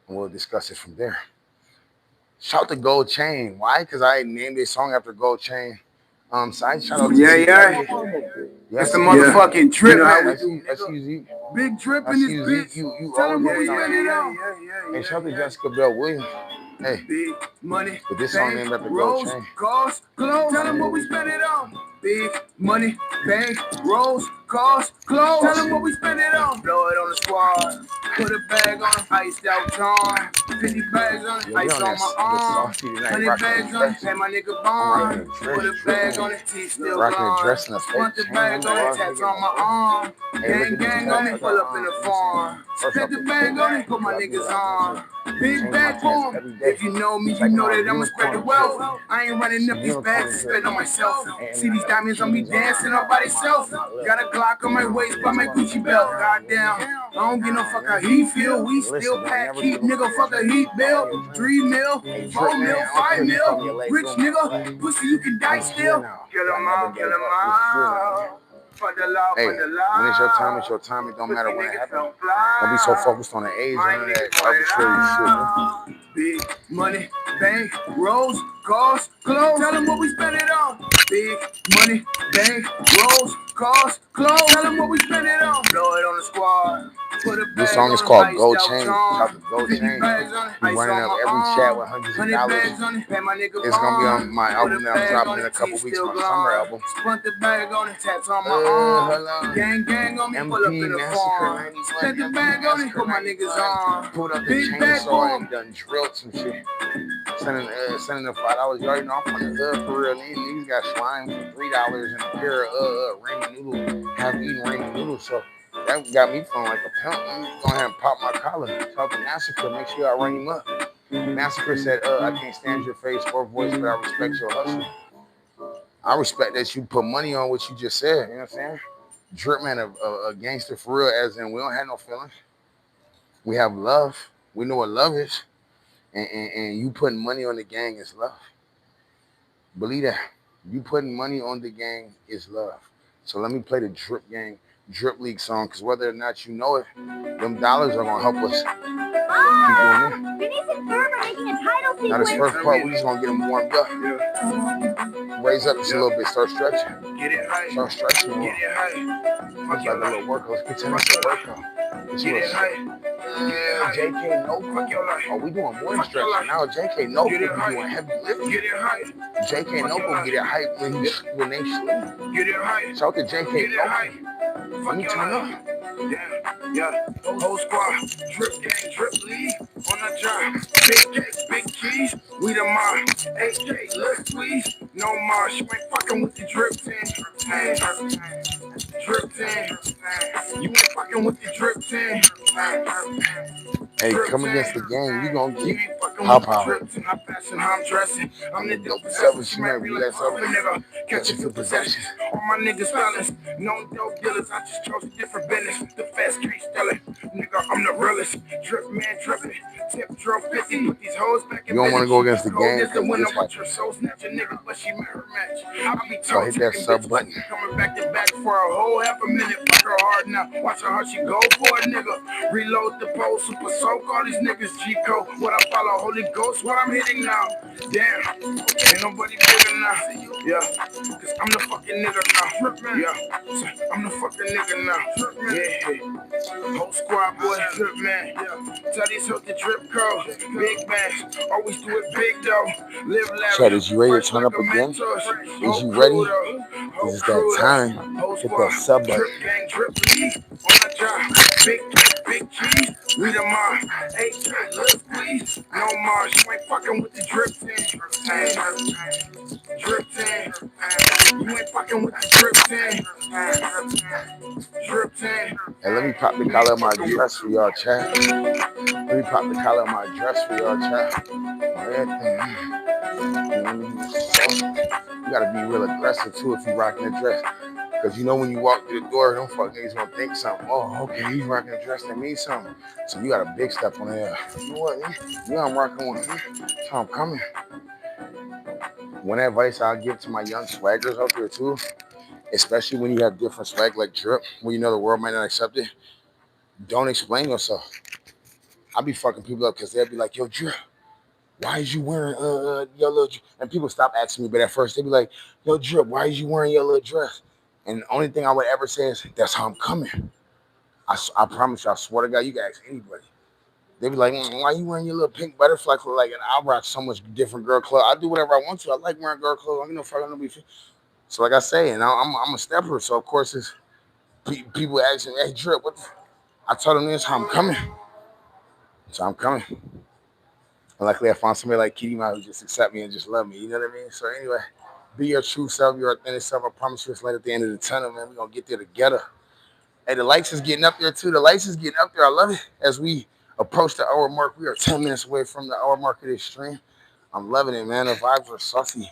and we'll discuss it from there. Shout to Gold Chain. Why? Because I named a song after Gold Chain. Side shout out to yeah. That's the motherfucking drip. SUZ. Big drip in this bitch. You Tell them what we already spend it on. Hey, shout out to Jessica Bell Williams. Hey, big money. But this song named after Gold Chain. Cars, clothes. Tell them what we spend it on. Big money, bank, rolls, cars, clothes. Tell them what we spend it on. Blow it on the squad. Put a bag on it, iced out John. 50 bags on it, ice on my arm. 100 bags on it, pay my nigga bond. Put a bag on it, teeth still gone. Put the bag on it, tats on my arm. Gang on it, pull up in the farm. Spent the bag on it, put my niggas on. Big bag for 'em. If you know me, you know that I'ma spread the wealth. I ain't running up these bags to spend on myself. See these diamonds on me dancing all by themselves. Got a Glock on my waist by my Gucci belt. Goddamn, I don't get no fuck how he feel. We still pack heat, nigga. Fuck a heat bill. 3 mil, 4 mil, 5 mil. Rich nigga, pussy you can die still. Kill 'em out, kill 'em out. Hey, when it's your time, it's your time. It don't matter when it happens. Don't be so focused on the age and that arbitrary shit. Big money, bank, rolls, cars, clothes. Tell them what we spend it on. Big money, bank, rolls, cars, clothes. Tell them what we spend it on. Blow it on the squad. This song is called Gold Chain. Shout to Gold Chain. We're running up every chat with hundreds of dollars. It's gonna be on my album that I'm dropping in a couple weeks, my summer album. Spent the bag on it, tats on my arm. Gang on me, pull up in the farm. Spent the bag on it, put my niggas on. Pulled up the chainsaw and done drilled some shit. Sending the $5. You already know I'm from the hood for real. These got slime for $3 and a pair of ramen noodles. Have eaten ramen noodles, so that got me feeling like a pimp. I'm going to go ahead and pop my collar. Talk to Massacre, make sure I run him up. Massacre said, I can't stand your face or voice, but I respect your hustle. I respect that you put money on what you just said. You know what I'm saying? Dripman, a gangster for real, as in we don't have no feelings. We have love. We know what love is. And you putting money on the gang is love. Believe that. You putting money on the gang is love. So let me play the Drip Gang Drip League song, because whether or not you know it, them dollars are going to help us keep doing it. Now this first part, we just going to get them warmed up. Raise up just a little bit, start stretching. Start stretching more. It's like a little workout. Let's pretend it's a workout. JK Notebook. Oh, we doing more stretching now. JK Notebook be doing heavy lifting. JK Notebook get it hype when they sleep. Shout out to JK Notebook. Let me turn up. Yeah, whole squad, drip gang, drip league, on the job, big cakes, big keys, we the mob, AK, let's squeeze, no more, she ain't fucking with the drip team, drip team, team. You ain't fucking with the drip team. Hey, come against the game, you gonna You get ain't fucking pow with the pow. drip team. I'm passing how I'm dressing. I'm the dope Seven, possessor. she She might might be be like less of a a nigga. Catch a few possessions. All my niggas fellas. No dope dealers. I just chose a different business. The fast street stealing. Nigga, I'm the realest. Drip man dripping. Tip drove 50. Put these hoes back in You don't want to go against the Cold game as the because winter. this Watch her happens. soul snatch a nigga, but she met her match. I be So toe hit that taking sub bitch button. coming back to back for a whole half a minute. Fuck her hard now. Watch her how she go for a nigga. Reload the pole. Super soak all these niggas G code. What I follow, Holy Ghost. What I'm hitting now. Damn, ain't nobody bigger now. Yeah, cause I'm the fucking nigga now. Yeah, I'm the fucking nigga now. Yeah, whole squad boy, drip man. Tell these hoes the drip code. Big bands, always do it big though. Live Chad, lavish, is you ready to fresh turn like up a again? mentor. Is Whole you crew ready? though. Because Whole it's that crew time. though. Whole Hit that squad, sub button. drip gang, drip lead. On the job, big keys. We the mob, 8 little squeeze. No more, you ain't fucking with the drip team. Drip team. You ain't fucking with the drip team. Drip team. Hey, let me pop the collar of my dress for y'all, chat. Let me pop the collar of my dress for y'all, chat. Everything. You gotta be real aggressive too if you rocking a dress. Because you know when you walk through the door, them fuck niggas gonna think something. Oh, okay, he's rocking a dress that means something. So you got a big step on there. You know what? Yeah, I'm rocking one. So I'm coming. One advice I'll give to my young swaggers out there too, especially when you have different swag like drip, when you know the world might not accept it, don't explain yourself. I be fucking people up because they'll be like, yo, drip, why is you wearing your little and people stop asking me, but at first they be like, yo, drip, why is you wearing your little dress? And the only thing I would ever say is, that's how I'm coming. I promise you, I swear to God, you can ask anybody. They be like, why you wearing your little pink butterfly clothes? Like, and I rock so much different girl clothes. I do whatever I want to. I like wearing girl clothes. I don't know if I'm gonna be. So like I say, and I'm a stepper. So of course, it's people asking, hey, drip, what? I told them this, how I'm coming. So I'm coming. And luckily, I found somebody like Kitty Mouse who just accept me and just love me. You know what I mean? So anyway, be your true self, your authentic self. I promise you, it's light at the end of the tunnel, man. We're gonna get there together. Hey, the lights is getting up there too. The lights is getting up there. I love it. As we approach the hour mark, we are 10 minutes away from the hour mark of this stream. I'm loving it, man. The vibes are saucy.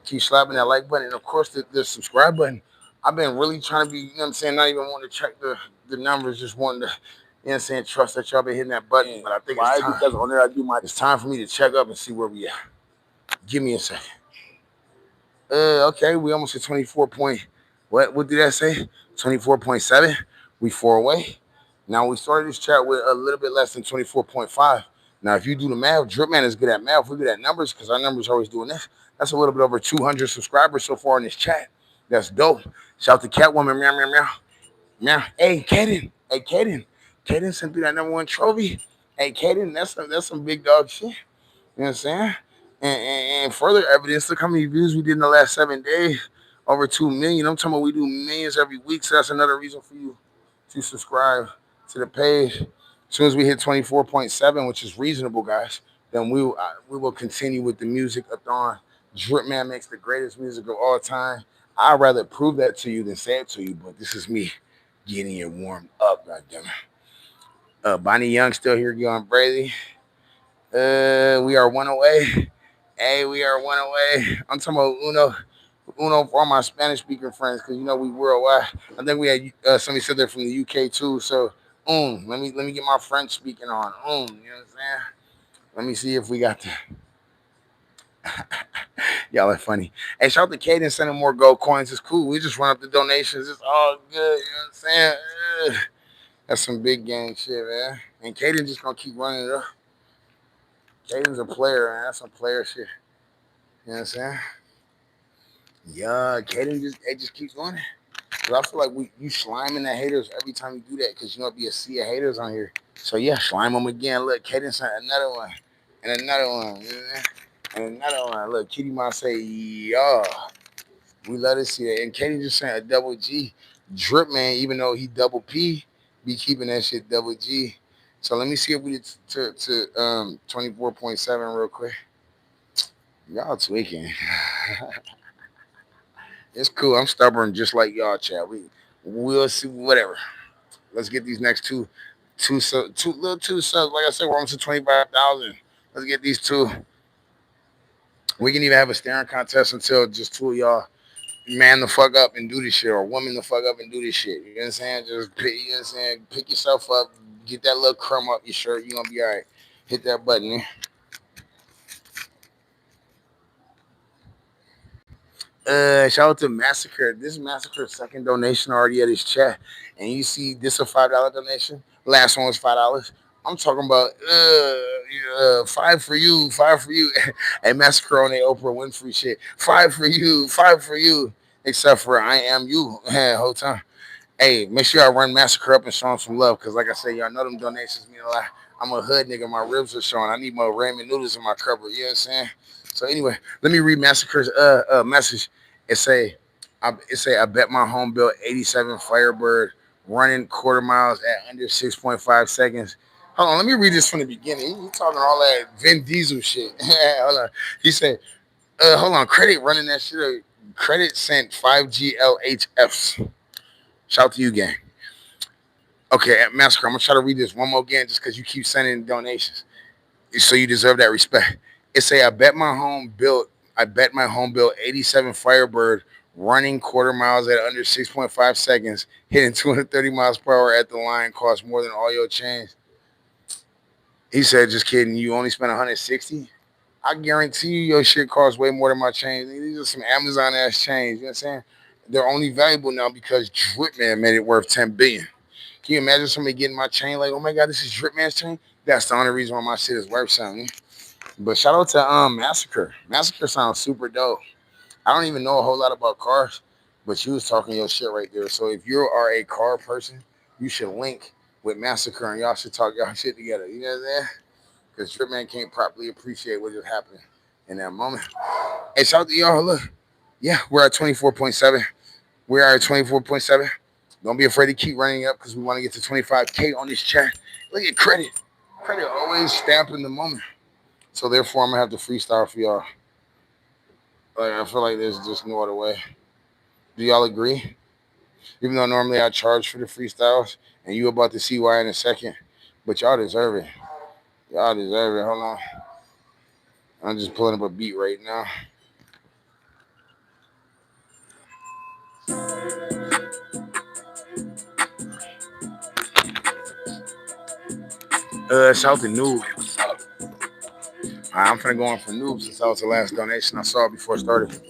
Keep slapping that like button. And of course, the subscribe button. I've been really trying to be, you know what I'm saying, not even wanting to check the numbers, just wanting to, you know what I'm saying, trust that y'all been hitting that button. But I think it's time. Because on there I do it's time for me to check up and see where we at. Give me a second. Okay, we almost at 24 point. What did that say? 24.7. We 4 away. Now we started this chat with a little bit less than 24.5. Now, if you do the math, Dripman is good at math. We're good at numbers because our numbers are always doing this. That's a little bit over 200 subscribers so far in this chat. That's dope. Shout out to Catwoman, meow, meow, meow. Meow. Hey, Kaden. Hey, Kaden. Kaden sent through that #1 trophy. Hey, Kaden, that's some big dog shit. You know what I'm saying? And further evidence, look how many views we did in the last 7 days. Over 2 million. I'm talking about we do millions every week. So that's another reason for you to subscribe to the page. As soon as we hit 24.7, which is reasonable, guys, then we will continue with the music-a-thon. Drip Man makes the greatest music of all time. I'd rather prove that to you than say it to you, but this is me getting you warmed up, goddammit. Bonnie Young still here, going Brady. We are 1 away. Hey, we are 1 away. I'm talking about Uno for all my Spanish speaking friends, because you know we worldwide. I think we had somebody said they're from the UK too. So let me get my French speaking on. You know what I'm saying? Let me see if we got the y'all are funny. Hey, shout out to Kaden sending more gold coins. It's cool. We just run up the donations. It's all good. You know what I'm saying? That's some big gang shit, man. And Kaden just gonna keep running it up. Caden's a player, man. That's some player shit. You know what I'm saying? Yeah, Kaden just keeps going. Cause I feel like you sliming the haters every time you do that, because you know be a sea of haters on here. So yeah, slime them again. Look, Kaden sent another one, and another one, and another one. Look, Kitty Mouse say, yeah, we let us see that. And Kaden just sent a double G. Drip Man, even though he double P, be keeping that shit double G. So let me see if we did to 24.7 real quick. Y'all tweaking. It's cool. I'm stubborn just like y'all, chat. We'll see. Whatever. Let's get these next two subs. Like I said, we're almost to 25,000. Let's get these two. We can even have a staring contest until just two of y'all man the fuck up and do this shit, or woman the fuck up and do this shit. You know what I'm saying? Just pick, you know what I'm saying? Pick yourself up, get that little crumb up your shirt. You gonna be all right. Hit that button. Eh? Shout out to Massacre. This is Massacre's second donation already at his chat, and you see this a $5 donation. Last one was $5. I'm talking about five for you, five for you. And Massacre on the Oprah Winfrey shit. Five for you, five for you. Except for I am you. Whole time. Hey, make sure y'all run Massacre up and show him some love, because like I said, y'all know them donations mean a lot. I'm a hood nigga. My ribs are showing. I need more ramen noodles in my cupboard. You know what I'm saying? So anyway, let me read Massacre's message. I bet my home built 87 Firebird running quarter miles at under 6.5 seconds. Hold on, let me read this from the beginning. He talking all that Vin Diesel shit. Hold on. He said, hold on, credit running that shit. Credit sent 5GLHFs. Shout out to you, gang. Okay, at Massacre, I'm gonna try to read this one more again just because you keep sending donations. So you deserve that respect. It say I bet my home built 87 Firebird running quarter miles at under 6.5 seconds, hitting 230 miles per hour at the line cost more than all your chains. He said, just kidding, you only spent 160? I guarantee you your shit costs way more than my chains. These are some Amazon ass chains, you know what I'm saying? They're only valuable now because Drip Man made it worth 10 billion. Can you imagine somebody getting my chain like, oh my god, this is Drip Man's chain? That's the only reason why my shit is worth something. But shout out to Massacre. Massacre sounds super dope. I don't even know a whole lot about cars, but you was talking your shit right there. So if you are a car person, you should link with Massacre and y'all should talk y'all shit together. You know what I'm saying? Because Drip Man can't properly appreciate what just happened in that moment. Hey, shout out to y'all. Look, yeah, we're at 24.7. We are at 24.7. Don't be afraid to keep running up because we want to get to 25K on this chat. Look at credit. Credit always stamping the moment. So therefore, I'm gonna have to freestyle for y'all. Like I feel like there's just no other way. Do y'all agree? Even though normally I charge for the freestyles, and you about to see why in a second, but y'all deserve it. Y'all deserve it. Hold on, I'm just pulling up a beat right now. Shout out to Noob. I'm finna go on for Noob since that was the last donation I saw before it started.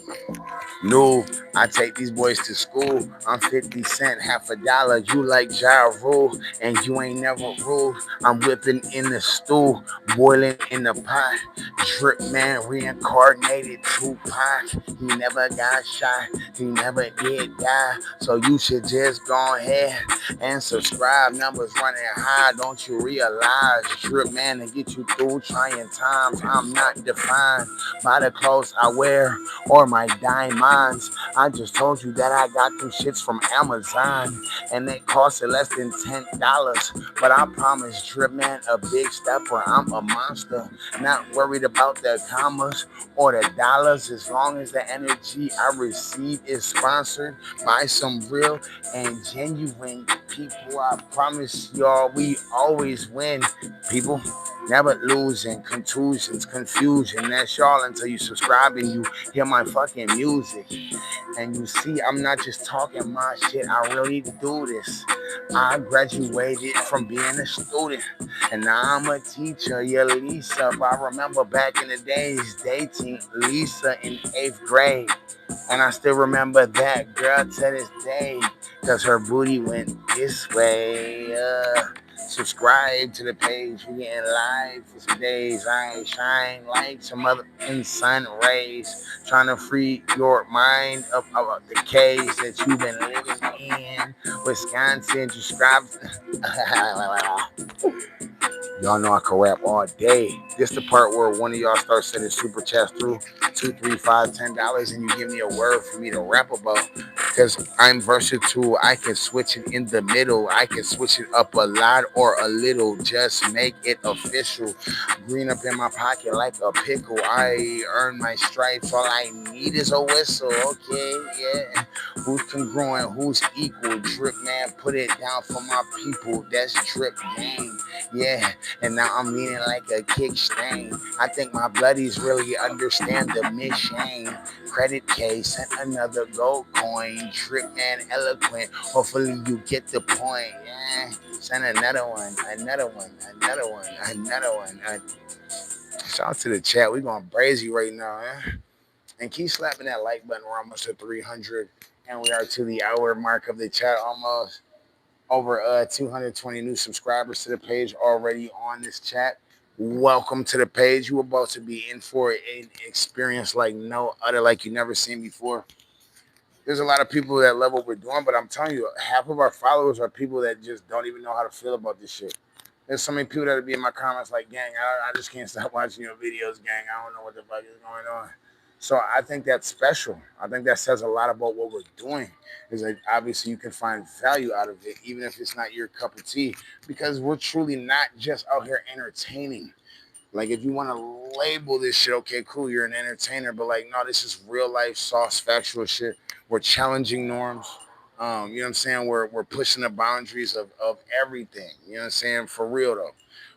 No, I take these boys to school. I'm 50 cent, half a dollar. You like Ja Rule, and you ain't never ruled. I'm whipping in the stool, boiling in the pot. Drip Man reincarnated Tupac. He never got shot, he never did die. So you should just go ahead and subscribe. Numbers running high, don't you realize? Drip Man to get you through trying times. I'm not defined by the clothes I wear or my diamonds. I just told you that I got them shits from Amazon and they costed less than $10. But I promise Drip Man a big stepper. I'm a monster, not worried about the commas or the dollars, as long as the energy I receive is sponsored by some real and genuine people. I promise y'all we always win, people. Never losing, contusions, confusion. That's y'all until you subscribe and you hear my fucking music. And you see, I'm not just talking my shit. I really do this. I graduated from being a student, and now I'm a teacher. Yeah, Lisa. I remember back in the days dating Lisa in 8th grade. And I still remember that girl to this day, because her booty went this way. Subscribe to the page. We getting live for some days. I shine like some other in sun rays. Trying to free your mind up about the cage that you've been living in. Wisconsin, subscribe. Y'all know I can rap all day. This the part where one of y'all starts sending super chats through $2, $3, $5, $10, and you give me a word for me to rap about. Cause I'm versatile. I can switch it in the middle. I can switch it up a lot or a little. Just make it official. Green up in my pocket like a pickle. I earn my stripes. All I need is a whistle. Okay, yeah. Who's congruent? Who's equal? Drip man, put it down for my people. That's drip game. Yeah. And now I'm leaning like a kickstand. I think my bloodies really understand the mission. Credit case, sent another gold coin. Drip man eloquent. Hopefully you get the point. Yeah. Send another one, another one, another one, another one. Shout out to the chat. We going brazy right now, eh? And keep slapping that like button. We're almost to 300. And we are to the hour mark of the chat almost. Over 220 new subscribers to the page already on this chat. Welcome to the page. You about to be in for an experience like no other, like you never seen before. There's a lot of people that love what we're doing, but I'm telling you, half of our followers are people that just don't even know how to feel about this shit. There's so many people that'll be in my comments like, gang, I just can't stop watching your videos, gang. I don't know what the fuck is going on. So I think that's special. I think that says a lot about what we're doing. Is that obviously you can find value out of it, even if it's not your cup of tea, because we're truly not just out here entertaining. Like, if you want to label this shit, okay, cool, you're an entertainer, but like, no, this is real life, sauce, factual shit. We're challenging norms. You know what I'm saying? We're pushing the boundaries of everything. You know what I'm saying? For real though.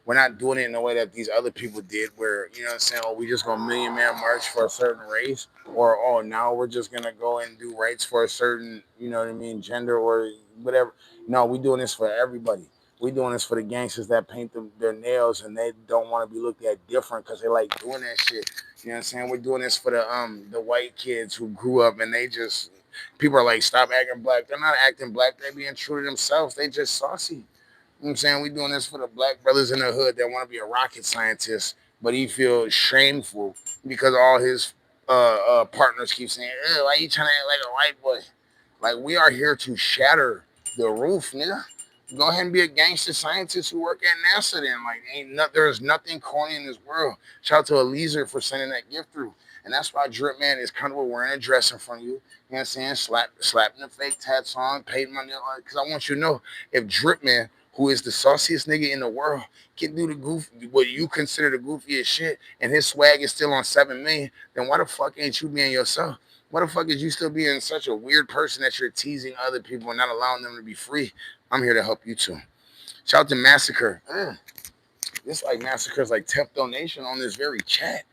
We're not doing it in the way that these other people did, where, you know what I'm saying, oh, we just go Million Man March for a certain race, or oh, now we're just gonna go and do rights for a certain, you know what I mean, gender or whatever. No, we doing this for everybody. We doing this for the gangsters that paint their nails and they don't want to be looked at different because they like doing that shit. You know what I'm saying? We're doing this for the white kids who grew up and they just, people are like, stop acting black. They're not acting black. They're being true to themselves. They just saucy. You know what I'm saying? We doing this for the black brothers in the hood that want to be a rocket scientist, but he feels shameful because all his partners keep saying, why you trying to act like a white boy? Like, we are here to shatter the roof, nigga. Go ahead and be a gangster scientist who work at NASA then. Like, there's nothing corny in this world. Shout out to Eliezer for sending that gift through. And that's why Drip Man is comfortable wearing a dress in front of you. You know what I'm saying? Slapping the fake tats on, painting my nail. Because I want you to know, if Drip Man, who is the sauciest nigga in the world, can do the goof, what you consider the goofiest shit, and his swag is still on 7 million, then why the fuck ain't you being yourself? Why the fuck is you still being such a weird person that you're teasing other people and not allowing them to be free? I'm here to help you too. Shout out to Massacre. This like Massacre's like 10th donation on this very chat.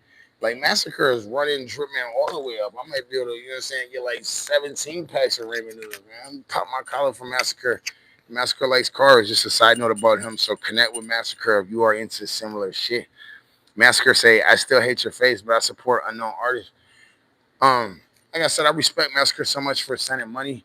Like, Massacre is running Drip Man all the way up. I might be able to, you know what I'm saying, get like 17 packs of ramen noodles, man. Pop my collar for Massacre. Massacre likes cars. Just a side note about him. So connect with Massacre if you are into similar shit. Massacre say, I still hate your face, but I support unknown artists. Like I said, I respect Massacre so much for sending money.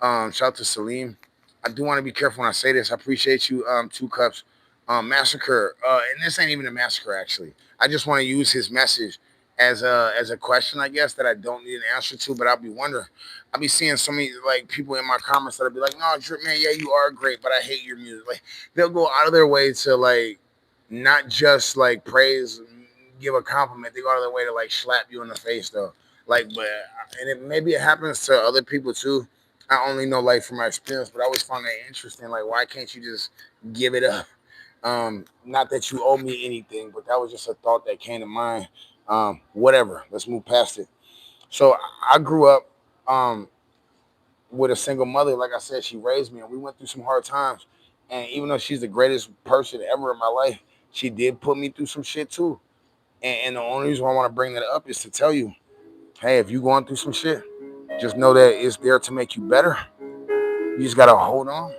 Shout out to Salim. I do want to be careful when I say this. I appreciate you, Two Cups. Massacre. And this ain't even a massacre, actually. I just want to use his message as a question, I guess, that I don't need an answer to, but I'll be wondering. I'll be seeing so many like people in my comments that'll be like, no, Drip Man, yeah, you are great, but I hate your music. Like, they'll go out of their way to like not just like praise, give a compliment. They go out of their way to like slap you in the face though. Like, but and maybe it happens to other people too. I only know like from my experience, but I always found that interesting. Like, why can't you just give it up? Not that you owe me anything, but that was just a thought that came to mind. Whatever. Let's move past it. So I grew up with a single mother. Like I said, she raised me, and we went through some hard times. And even though she's the greatest person ever in my life, she did put me through some shit too. And the only reason why I want to bring that up is to tell you, hey, if you're going through some shit, just know that it's there to make you better. You just gotta hold on.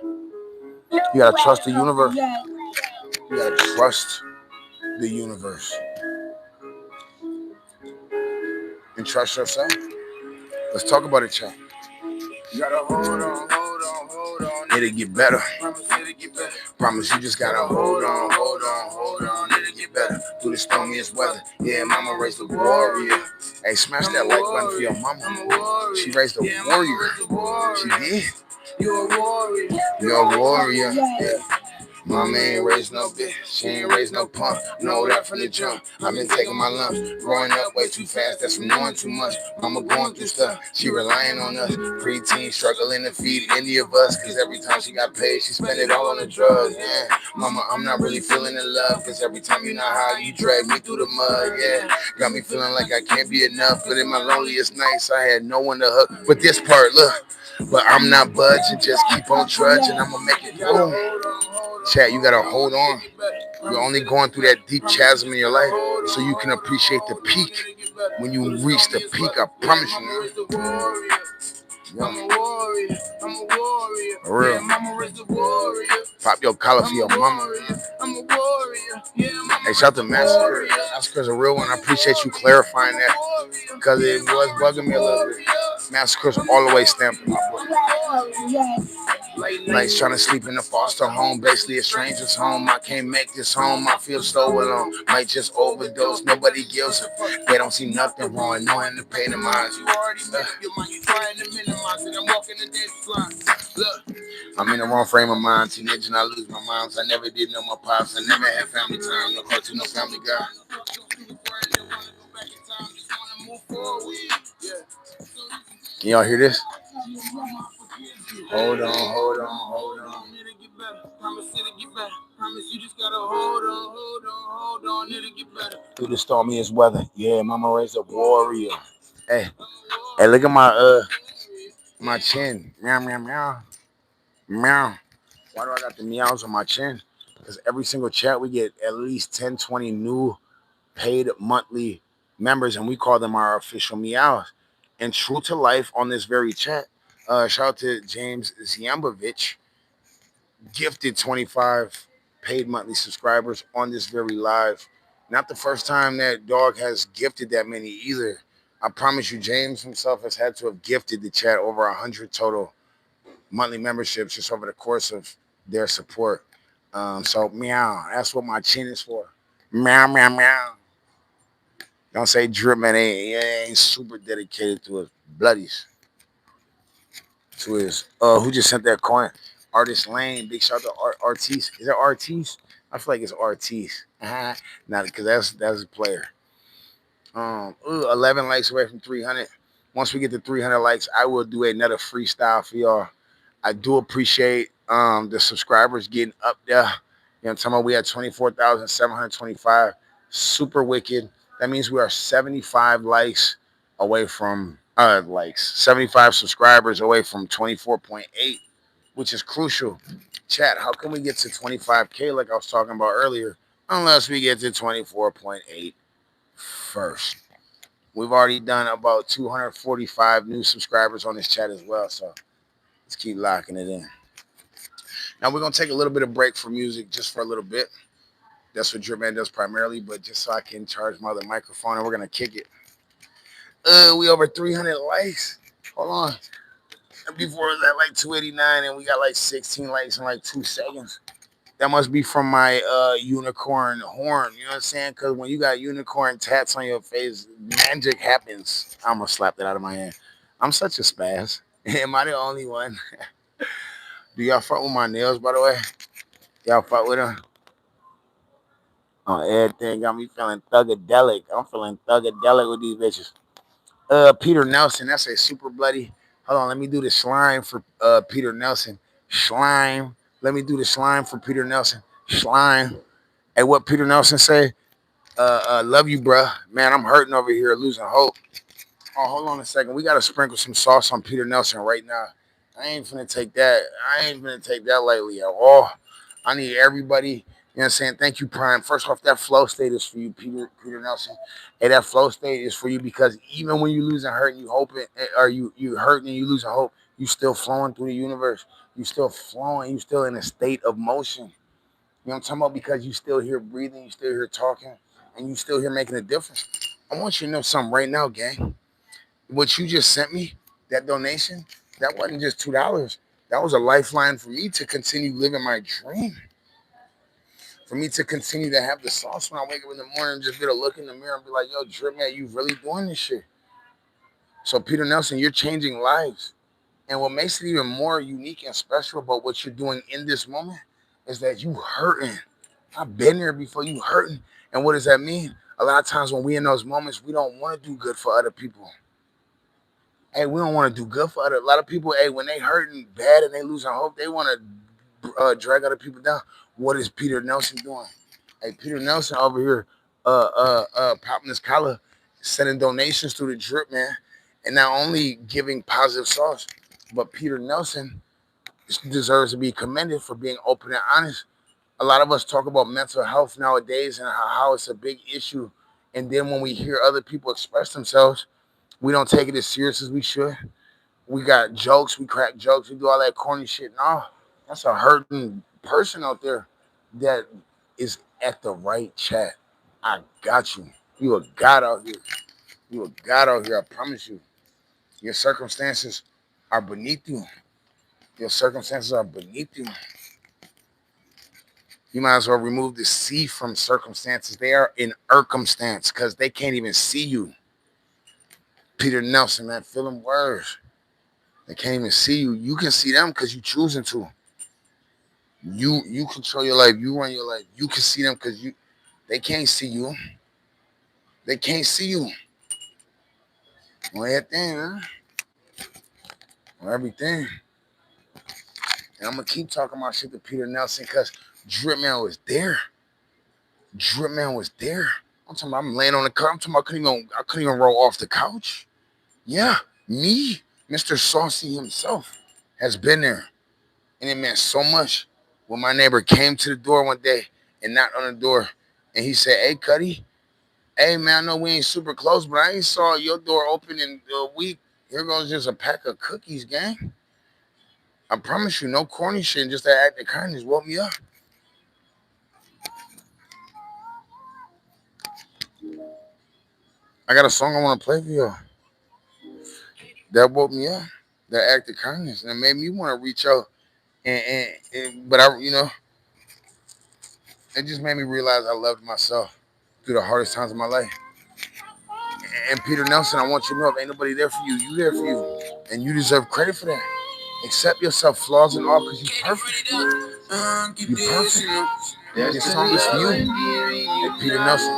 You gotta trust the universe. You gotta trust the universe and trust yourself. Let's talk about it, chat. You gotta hold on, hold on, hold on. It'll get better. Promise you just gotta hold on, hold on, hold on. It'll get better through the stormiest weather. Yeah, mama raised a warrior. Hey, smash that like button for your mama. She raised a warrior. She did. You're a warrior. You're a warrior. Yeah. Mama ain't raised no bitch, she ain't raised no punk. Know that from the jump. I've been taking my lumps, growing up way too fast. That's from knowing too much. Mama going through stuff, she relying on us. Preteen struggling to feed any of us, cause every time she got paid, she spent it all on the drugs. Yeah, mama, I'm not really feeling in love, cause every time you know how you drag me through the mud. Yeah, got me feeling like I can't be enough. But in my loneliest nights, I had no one to hug. But this part, look. But I'm not budging, just keep on trudging. I'ma make it through. Chat, you gotta hold on. You're only going through that deep chasm in your life so you can appreciate the peak. When you reach the peak, I promise you. I'm a warrior. I'm a warrior. For real. Yeah, mama raised a warrior. Pop your collar for your mama. I'm a warrior. Yeah, mama. Hey, shout out to Massacre. Massacre's a real one. I appreciate you clarifying that because it was bugging me a little bit. Massacre's all the way stamped in my book. Nights trying to sleep in the foster home, basically a stranger's home. I can't make this home, I feel so alone. Might just overdose, nobody gives a fuck. They don't see nothing wrong, knowing the pain of mine. You already made up your mind, you trying to minimize it. I'm walking the dead line. Look, I'm in the wrong frame of mind. Teenage and I lose my moms. I never did know my pops. I never had family time. No cartoon, no family guy. Can y'all hear this? Hold on, hold on, hold on. Promise you just gotta hold on, it'll get better. Through the stormiest weather. Yeah, mama raised a warrior. Hey, hey, look at my chin. Meow, meow, meow. Meow. Why do I got the meows on my chin? Because every single chat we get at least 10, 20 new paid monthly members, and we call them our official meows. And true to life on this very chat, shout out to James Ziambovich, gifted 25 paid monthly subscribers on this very live. Not the first time that dog has gifted that many either. I promise you, James himself has had to have gifted the chat over 100 total monthly memberships just over the course of their support. So meow, that's what my chin is for. Meow, meow, meow. Don't say drip man ain't super dedicated to his bloodies. To his who just sent that coin? Artist Lane, big shout out to Artis. Is that Artis? I feel like it's Artis. Not because that's a player. 11 likes away from 300. Once we get to 300 likes, I will do another freestyle for y'all. I do appreciate the subscribers getting up there. You know what I'm talking about? We had 24,725. Super wicked. That means we are 75 likes away from 75 subscribers away from 24.8, which is crucial. Chat, how can we get to 25K like I was talking about earlier? Unless we get to 24.8 first. We've already done about 245 new subscribers on this chat as well. So let's keep locking it in. Now we're gonna take a little bit of break for music just for a little bit. That's what Drip Man does primarily, but just so I can charge my other microphone, and we're gonna kick it. We over 300 likes. Hold on. Before it was at like 289, and we got like 16 likes in like 2 seconds. That must be from my unicorn horn. You know what I'm saying? Because when you got unicorn tats on your face, magic happens. I'm gonna slap that out of my hand. I'm such a spaz. Am I the only one? Do y'all fuck with my nails, by the way? Y'all fuck with them? On everything got me feeling thugadelic. I'm feeling thugadelic with these bitches. Peter Nelson, that's a super bloody. Hold on, let me do the slime for Peter Nelson. Slime. Let me do the slime for Peter Nelson. Slime. Hey, what Peter Nelson say? Love you, bruh. Man, I'm hurting over here, losing hope. Oh, hold on a second. We gotta sprinkle some sauce on Peter Nelson right now. I ain't finna take that. I ain't finna take that lightly at all. I need everybody. You know what I'm saying? Thank you, Prime. First off, that flow state is for you, Peter Nelson. Hey, that flow state is for you because even when you losing hurt and you hoping, or you hurting and you losing hope, you still flowing through the universe. You still flowing. You still in a state of motion. You know what I'm talking about? Because you still here breathing, you still here talking, and you still here making a difference. I want you to know something right now, gang. What you just sent me, that donation, that wasn't just $2. That was a lifeline for me to continue living my dream. For me to continue to have the sauce when I wake up in the morning and just be able to look in the mirror and be like, yo, Drip Man, you really doing this shit. So Peter Nelson, you're changing lives. And what makes it even more unique and special about what you're doing in this moment is that you hurting. I've been there before. You hurting. And what does that mean? A lot of times when we in those moments, we don't want to do good for other people. Hey, we don't want to do good for other. A lot of people, hey, when they hurting bad and they losing hope, they want to drag other people down. What is Peter Nelson doing? Hey, Peter Nelson over here, popping his collar, sending donations through the drip, man, and not only giving positive sauce, but Peter Nelson deserves to be commended for being open and honest. A lot of us talk about mental health nowadays and how it's a big issue, and then when we hear other people express themselves, we don't take it as serious as we should. We got jokes, we crack jokes, we do all that corny shit. No, that's a hurting person out there that is at the right chat. I got you. You a god out here. You a god out here. I promise you. Your circumstances are beneath you. Your circumstances are beneath you. You might as well remove the C from circumstances. They are in circumstance because they can't even see you. Peter Nelson, man, feeling words. They can't even see you. You can see them because you choosing to. You control your life. You run your life. You can see them because they can't see you. They can't see you. On everything, man. On everything. And I'm gonna keep talking about shit to Peter Nelson because Drip Man was there. Drip Man was there. I'm talking about I'm laying on the couch. I'm talking about I couldn't even roll off the couch. Yeah, me, Mr. Saucy himself, has been there. And it meant so much when my neighbor came to the door one day and knocked on the door and he said, "Hey, Cuddy, hey, man, I know we ain't super close, but I ain't saw your door open in a week. Here goes just a pack of cookies, gang. I promise you, no corny shit, just that act of kindness woke me up." I got a song I want to play for you that woke me up, that act of kindness, and it made me want to reach out. But it just made me realize I loved myself through the hardest times of my life. And Peter Nelson, I want you to know if ain't nobody there for you, you there for you. And you deserve credit for that. Accept yourself, flaws and all, because you're perfect. You're perfect. This song is for you. Hey, Peter Nelson.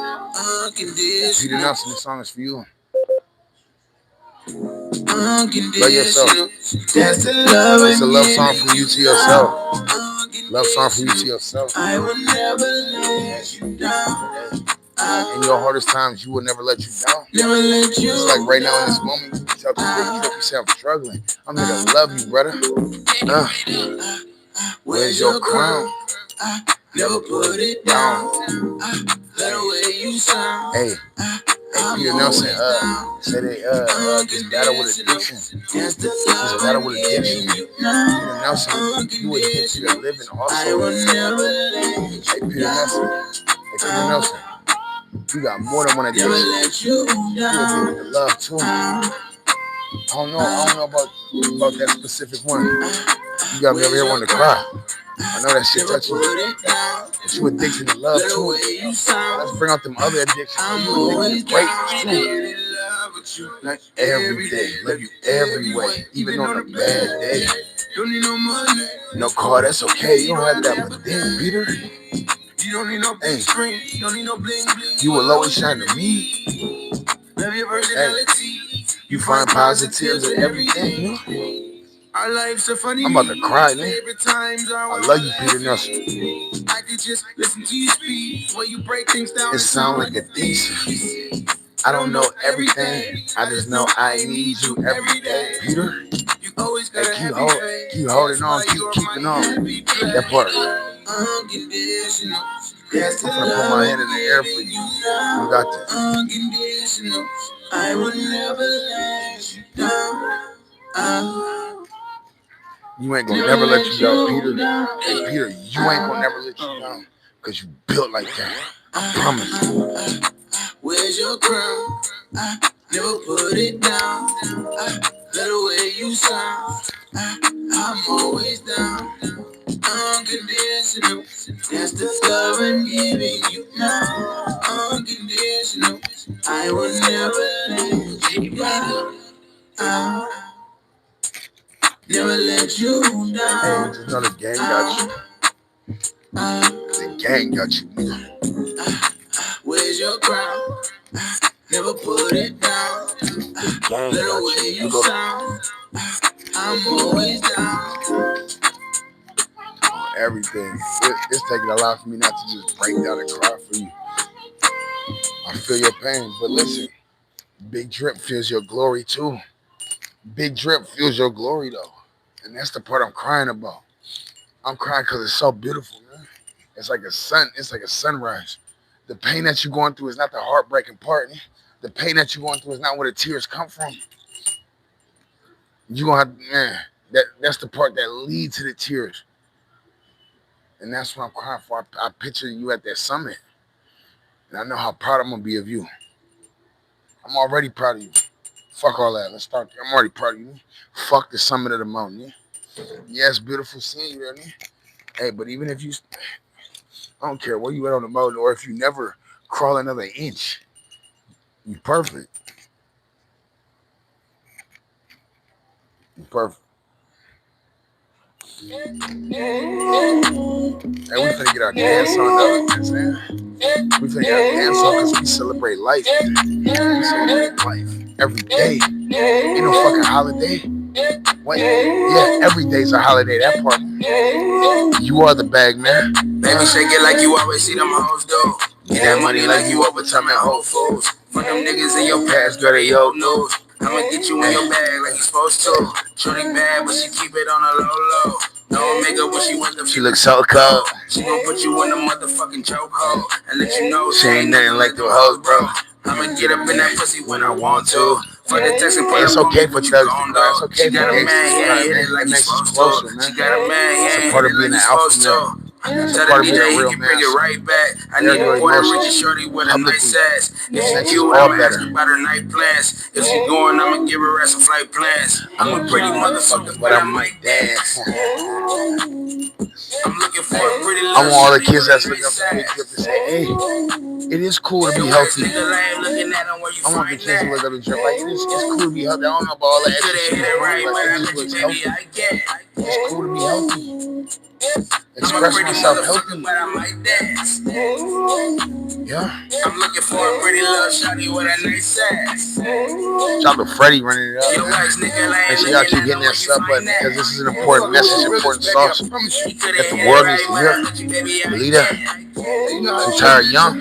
Hey, Peter Nelson, this song is for you. Love yourself. It's a love song from you to yourself. Love song from you to yourself. I will never let you down. In your hardest times, you will never let you down. Never let you. It's like right now in this moment, you tell the you say I'm struggling. I'm here to love you, brother. Where's your crown? Never put it down. The way you sound. Hey, Peter Nelson, said this battle with addiction. This battle with addiction. Peter Nelson, you addicted to living also. Hey, Peter Nelson. Hey, Peter Nelson. You got more than one addiction. You addicted to love too. I don't know about that specific one. You got me over here wanting to cry. I know that shit touches you. But you addicted to love too. Let's bring out them other addictions. You addicted to greatness too. Like every day, love you every way, even on a bad day. No car, that's okay. You don't have that, but damn, Peter. You don't need no big screen. You don't need no bling bling. You will always shine to me. Love your personality. You find positives in everything. Our lives are funny. I'm about to cry, man. I love you, Peter Nelson. I could just listen to you speak. When you break things down, it sounds like a thief. I don't know everything. I just know I need you every day, Peter. You always gotta keep holding on, keep keeping on. That part. Unconditional. I'm gonna put my hand in the air for you. You got this. Unconditional. I will never let you down. You ain't gonna never let you down, Peter. Hey, Peter, you ain't gonna never let you down because you built like that. I promise. Where's your crown? I never put it down. The way you sound, I'm always down. Unconditional. That's the love I'm giving you now. Unconditional. I will never let you down. Never let you down. Hey, just know the gang got you. The gang got you, nigga. Where's your crown? Never put it down. The gang got you, You sound. I'm always down. Everything. It's taking a lot for me not to just break down and cry for you. I feel your pain, but listen, Big Drip feels your glory too. Big Drip feels your glory though, and that's the part I'm crying about. I'm crying because it's so beautiful, man. It's like a sun. It's like a sunrise. The pain that you're going through is not the heartbreaking part. The pain that you're going through is not where the tears come from. You gonna have, man. That's the part that leads to the tears, and that's what I'm crying for. I picture you at that summit, and I know how proud I'm gonna be of you. I'm already proud of you. Fuck all that. Let's start. I'm already proud of you. Fuck the summit of the mountain. Yeah, it's beautiful seeing you there. Hey, but even if you, I don't care where you at on the mountain, or if you never crawl another inch, you perfect. You perfect. Hey, we finna get our dance on up, man. We finna get our dance on because we celebrate life. We celebrate life every day. Ain't no fucking holiday. Wait, yeah, every day's a holiday. That part. You are the bag, man. Baby, shake it like you always see them hoes do. Get that money like you overtime at Whole Foods. For them niggas in your past, girl, they old news. I'ma get you in your bag like you supposed to. Shorty bad, but she keep it on a low. Don't make her when she wake up, She looks so cold. She gon' put you in a motherfucking chokehold and let you know she ain't nothing like them hoes, bro. I'ma get up in that pussy when I want to. For the text and it's okay for thugs to cry. It's okay for gangsters to cry, man. It makes us closer, man. She got a man, it's a part of being an alpha male. It's a part of being a real man. Bring it right back. I need a Puerto Rican shorty with a nice ass. If she cute, I'ma ask her about her night plans. If she going, I'ma give her some flight plans. I'm a pretty motherfucker, but I might dance. I'm looking for a pretty little I want all the kids that's looking up to Big Drip to say, hey, it is cool to be healthy. I want the kids to look up to Drip like, it's cool to be healthy. I don't know about all the extra shit, but it just looks healthy. It's cool to be healthy. Express myself healthy. Yeah. I'm looking for a pretty little shawty with a nice ass. Shout out to Freddie running it up. Make sure y'all keep hitting that sub button because this is an important message, important sauce that the world needs to hear. Believe that. Retire young.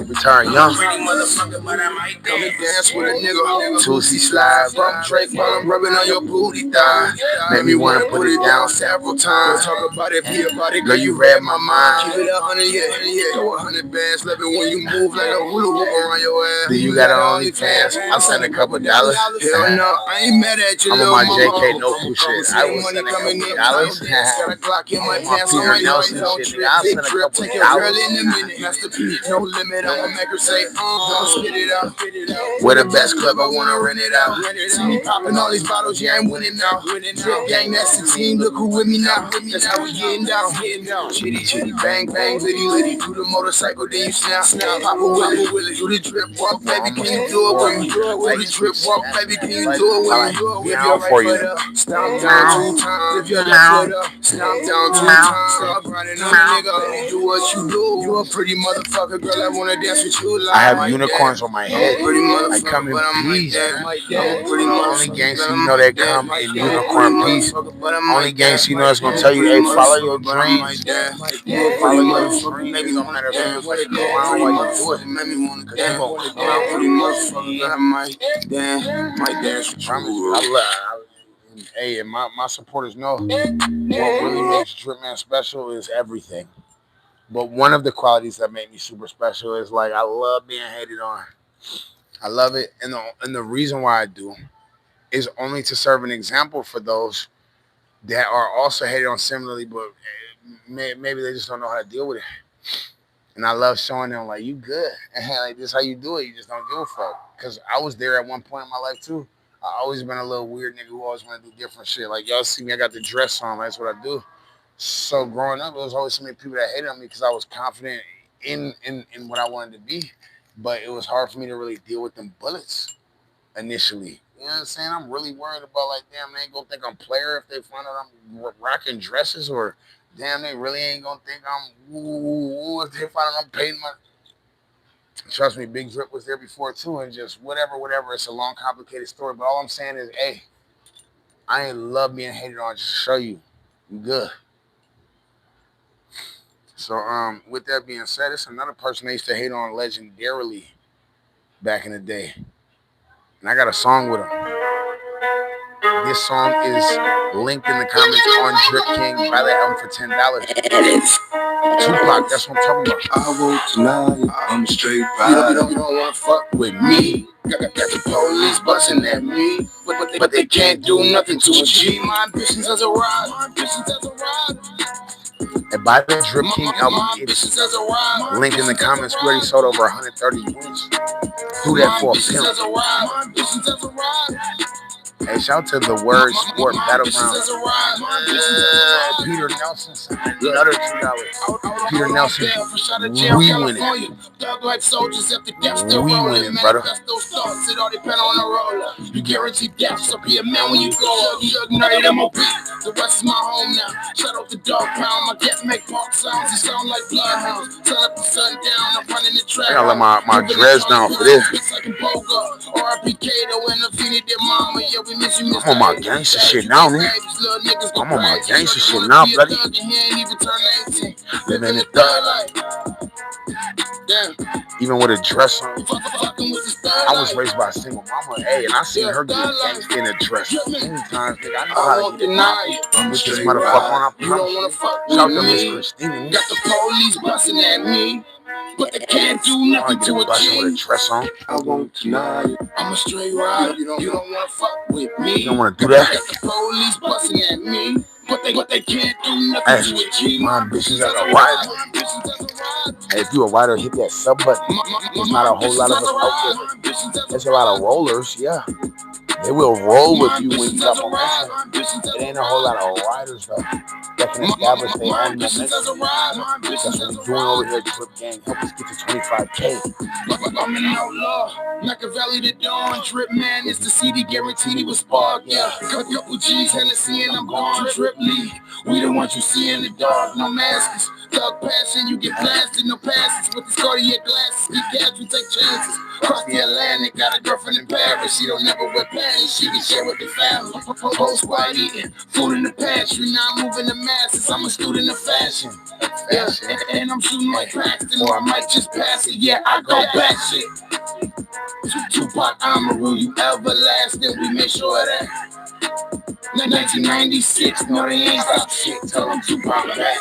Retire young. Come and dance with a nigga. Tootsie slide. Bump Drake while I'm rubbing on your booty thigh. Made me want to put it down several times. Talk about it, be about it. Girl, you read my mind. Keep it 100, yeah. Throw 100 bands. Love it when you move like a hula hoop around your ass. Then you got an OnlyFans. I'll send a couple dollars. Hell no, I ain't mad at you. I'm on my JK no cool shit. I will send a couple dollars. Got a Glock in my pants. Peter Nelson shit. I'll send a couple dollars. No limit, I'ma make her say, don't spit it out. We're the best club, I wanna rent it out. See me popping all these bottles, yeah, I'm winning now. Drip gang, that's the team, look who with me now. That's how we getting down. Chitty, chitty, bang, bang, litty, litty. Do the motorcycle, then you snap, snap. Pop a willy, do the drip walk, baby, can you do it with me? Do the drip walk, baby, can you do it with me? If you're right foot up, stomp down 2 times. If you're left foot up, stomp down 2 times. Stop running on a nigga, do what you do. You a pretty motherfucker, girl, I wanna dance with you like I have unicorns on my head. I come in peace. Only gangster you know that come in unicorn peace. Only gangster you know that's gonna tell you, hey, follow your dreams. Follow your dreams. No matter if you like a clown while you do it. Hey, and my supporters know what really makes Drip Man special is everything. But one of the qualities that make me super special is like I love being hated on. I love it, and the reason why I do is only to serve an example for those that are also hated on similarly, but maybe they just don't know how to deal with it. And I love showing them like you good, and like this is how you do it. You just don't give a fuck. Because I was there at one point in my life too. I always been a little weird nigga who always want to do different shit. Like y'all see me, I got the dress on. That's what I do. So growing up, there was always so many people that hated on me because I was confident in what I wanted to be. But it was hard for me to really deal with them bullets initially. You know what I'm saying? I'm really worried about like, damn, they ain't gonna think I'm player if they find out I'm rocking dresses or damn, they really ain't gonna think I'm ooh if they find out I'm paid my. Trust me, Big Drip was there before too, and just whatever. It's a long, complicated story. But all I'm saying is, hey, I ain't love being hated on just to show you good. So with that being said, it's another person they used to hate on legendarily back in the day, and I got a song with him. This song is linked in the comments on Drip King. Buy the album for $10. Tupac, that's what I'm talking about. I won't deny it, I'm a straight You rider. don't wanna fuck with me. Got the police busting at me, but they can't do nothing to achieve my ambitions as a rider. And buy the Drip King album. It's linked in the comments. We already sold over 130 units. Do that for a pimp. Hey, shout out to the Word Sport Battleground. Peter Nelson, another $2. Peter Nelson, we winning. We winning, brother. You guaranteed death, so be a man when you go up. You ignite MOP. The rest is my home now. Shout out the dog pound. My cat make park sounds. You sound like bloodhounds. Turn up the sun down. I'm running the track. I gotta let my dreads down for this. I'm on my gangster shit now, man. I'm on my gangster shit now, bloody. Living it thug life. Even with a dress on. I was raised by a single mama, hey, and I seen her get gangsta in a dress many times, nigga. I know how to get it. With this motherfucker on, I promise. Shout out to Miss Christina. Got the police busting at me, but they can't do nothing to achieve. With a dress on. I won't deny it. I'm a straight rider. You don't wanna fuck with me. You don't wanna do that. Got the police busting at me, but they can't do nothing to achieve my ambitions as a rider. Hey, if you a rider, hit that sub button. There's not a whole lot of us out there. There's a lot of rollers, yeah. They will roll with you when you got momentum. It ain't a whole lot of riders though that can establish their own momentum. That's what we're doing over here at Drip Gang. Help us get to 25K. I'm an outlaw, Machiavelli the Dawn. Drip man is the CD guaranteed he was sparked. Yeah, couple G's, Hennessy, and I'm gone. Drip Lee, we the ones you see in the dark. No masks, thug passion, you get blasted. No passes with the Cartier glasses. Be gas, we take chances. Cross the Atlantic, got a girlfriend in Paris. She don't never wear pants, she can share with the family. Whole squad eating food in the pantry. Now I'm moving the masses. I'm a student of fashion. Yeah, and I'm shooting like Paxton, or I might just pass it. Yeah, I go back shit. Tupac, I'm a rule you everlasting. We make sure of that. 1996, no they ain't stop shit. Tell them Tupac back.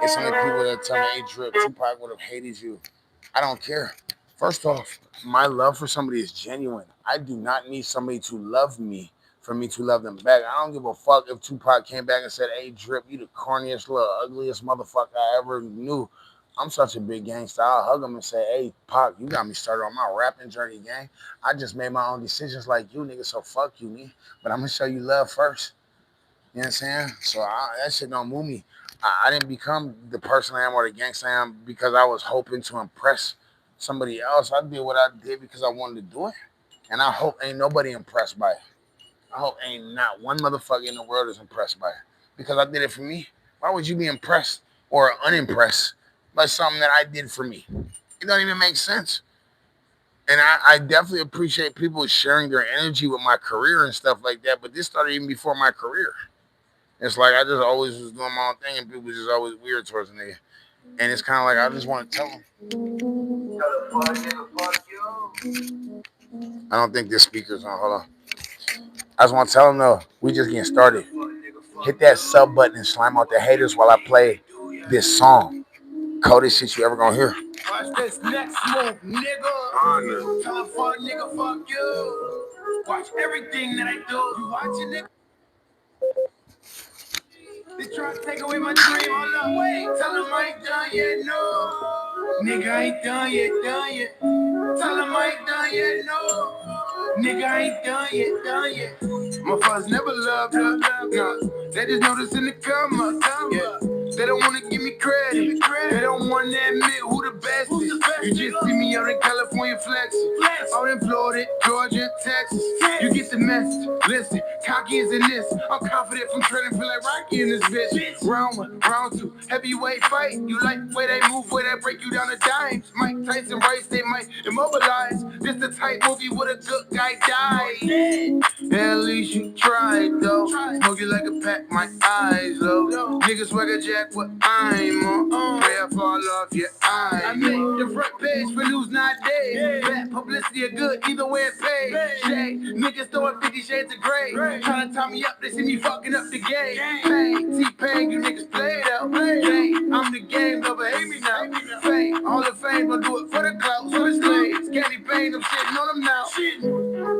It's so many people that tell me, hey Drip, Tupac would have hated you. I don't care. First off, my love for somebody is genuine. I do not need somebody to love me for me to love them back. I don't give a fuck if Tupac came back and said, hey Drip, you the corniest, little ugliest motherfucker I ever knew. I'm such a big gangster. I'll hug him and say, hey, Pac, you got me started on my rapping journey, gang. I just made my own decisions like you, nigga, so fuck you, me. But I'm going to show you love first. You know what I'm saying? So that shit don't move me. I didn't become the person I am or the gangster I am because I was hoping to impress somebody else. I did what I did because I wanted to do it. And I hope ain't nobody impressed by it. I hope ain't not one motherfucker in the world is impressed by it. Because I did it for me. Why would you be impressed or unimpressed by something that I did for me? It don't even make sense. And I definitely appreciate people sharing their energy with my career and stuff like that. But this started even before my career. It's like I just always was doing my own thing and people was just always weird towards me. And it's kind of like I just want to tell them. I don't think this speaker's on. Hold on. I just want to tell them, though, we just getting started. Hit that sub button and slime out the haters while I play this song. Coldest shit you ever gonna hear. Watch this next move, nigga. Tell a fuck nigga, fuck you. Watch everything that I do. You watching, nigga? They try to take away my dream. Hold up, wait. Tell them I ain't done yet, no. Nigga, I ain't done yet. Tell them I ain't done yet, no. Nigga, I ain't done yet. My fathers never loved her, no. They just notice in the come up, yeah. They don't want to give me credit. They don't want to admit who the best is. You just see me out in California flexing. Out in Florida, Georgia, Texas. You get the message. Listen, Cocky is in this. I'm confident from training, feel like Rocky in this bitch. Round one, round two, heavyweight fight. You like where they move, where they break you down to dimes. Mike Tyson race, they might immobilize. This the type movie where a good guy died. At least you tried though. Smoke you like a pack, my eyes low. Niggas swagger jack what I'm on. Hair fall off your eyes. I make the front page for news nowadays. Bad publicity or good, either way it's paid. Shade, niggas throwing 50 shades of gray. Trying to tie me up, they see me fucking up the game. Pain, T-Pain, you niggas played out. Game, I'm the game, never hate me now. Fame, all the fame, gon' do it for the clout. Switch lanes, candy pain, I'm shitting on them now.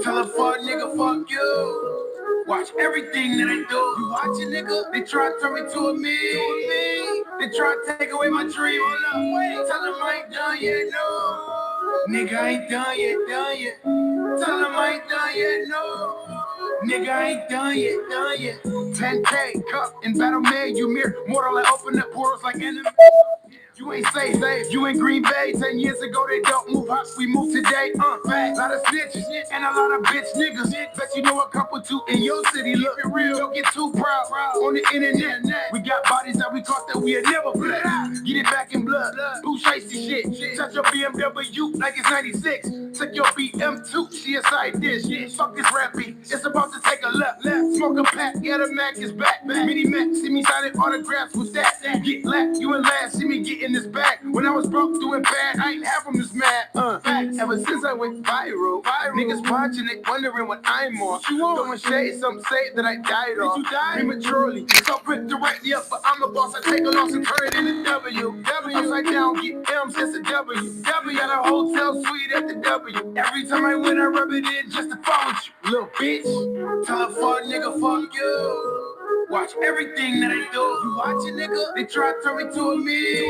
Tell a fuck nigga, fuck you. Watch everything that I do. You watch it, nigga? They try to turn me to a me. They try to take away my dream. Hold up, wait. Tell them I ain't done yet, no. Nigga, I ain't done yet. Tell them I ain't done yet, no. Nigga, I ain't done yet. 10K, cup, in battle man, you mere mortal. I open up portals like enemy. You ain't safe. You in Green Bay. 10 years ago, they don't move hot. We move today. Lot of snitches and a lot of bitch niggas. Bet you know a couple too in your city. Look it real. Don't get too proud. On the internet, we got bodies that we caught that we'll never play. Get it back in blood. Blue shiesty shit. Touch your BMW like it's 96. Took your BM2. She a side dish. Fuck this rap beat. It's about to take a left. Smoke a pack. Yeah, the Mac is back. Mini Mac. See me signing autographs with that. Get left. You and last. See me getting this back. When I was broke doing bad, I ain't have them this mad. Ever since I went viral, niggas watching it, wondering what I'm on. Throwing shade, some say that I died off. Prematurely, so quick to write me up, but I'm a boss. I take a loss and turn it into W. Upside down, get M's, it's a W. W at a hotel suite at the W. Every time I win, I rub it in just to follow you, little bitch. Tell a fuck nigga, fuck you. Watch everything that I do. You watch it, nigga? They try to turn me to a me.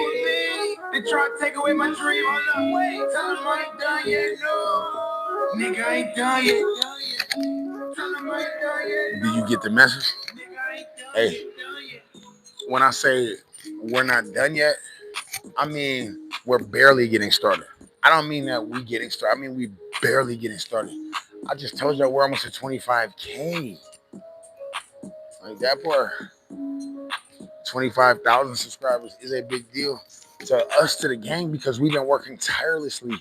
They try to take away my dream. Hold up, wait. Tell them I ain't done yet, no. Nigga, I ain't done yet. Tell them I ain't done yet. Do you get the message? Hey, when I say we're not done yet, I mean we're barely getting started. I don't mean that we getting started. I mean we barely getting started. I just told you we're almost at 25K. Like that part, 25,000 subscribers is a big deal to us, to the gang, because we've been working tirelessly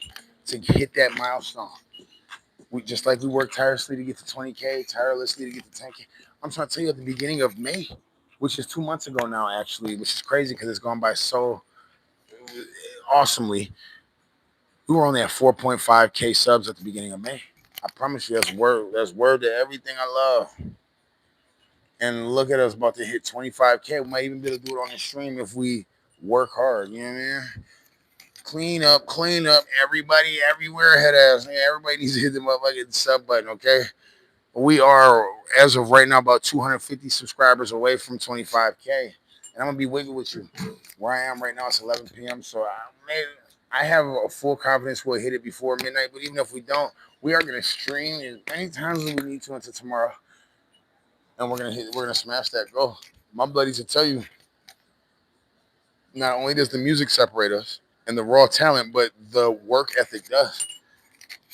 to hit that milestone. We just like we worked tirelessly to get to 20K, tirelessly to get to 10K. I'm trying to tell you at the beginning of May, which is 2 months ago now, actually, which is crazy because it's gone by so awesomely. We were only at 4.5K subs at the beginning of May. I promise you, that's word. That's word to everything I love. And look at us about to hit 25K. We might even be able to do it on the stream if we work hard. You know what I mean? Clean up. Everybody, everywhere, head ass. Yeah, everybody needs to hit the motherfucking sub button, okay? We are, as of right now, about 250 subscribers away from 25K. And I'm going to be wiggy with you. Where I am right now, it's 11 p.m. So I have a full confidence we'll hit it before midnight. But even if we don't, we are going to stream as many times as we need to until tomorrow. And we're gonna smash that goal. My buddies will tell you, not only does the music separate us and the raw talent, but the work ethic does.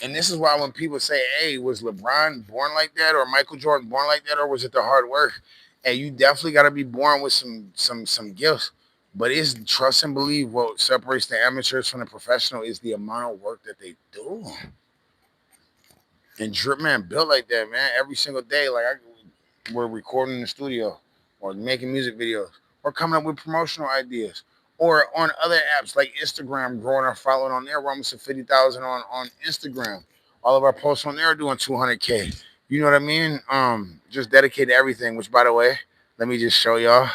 And this is why when people say, hey, was LeBron born like that, or Michael Jordan born like that, or was it the hard work? And you definitely gotta be born with some gifts. But it's trust and believe what separates the amateurs from the professional is the amount of work that they do. And Drip Man built like that, man, every single day. We're recording in the studio or making music videos or coming up with promotional ideas or on other apps like Instagram, growing our following on there. We're almost at 50,000 on Instagram. All of our posts on there are doing 200K. You know what I mean? Just dedicated to everything, which, by the way, let me just show y'all.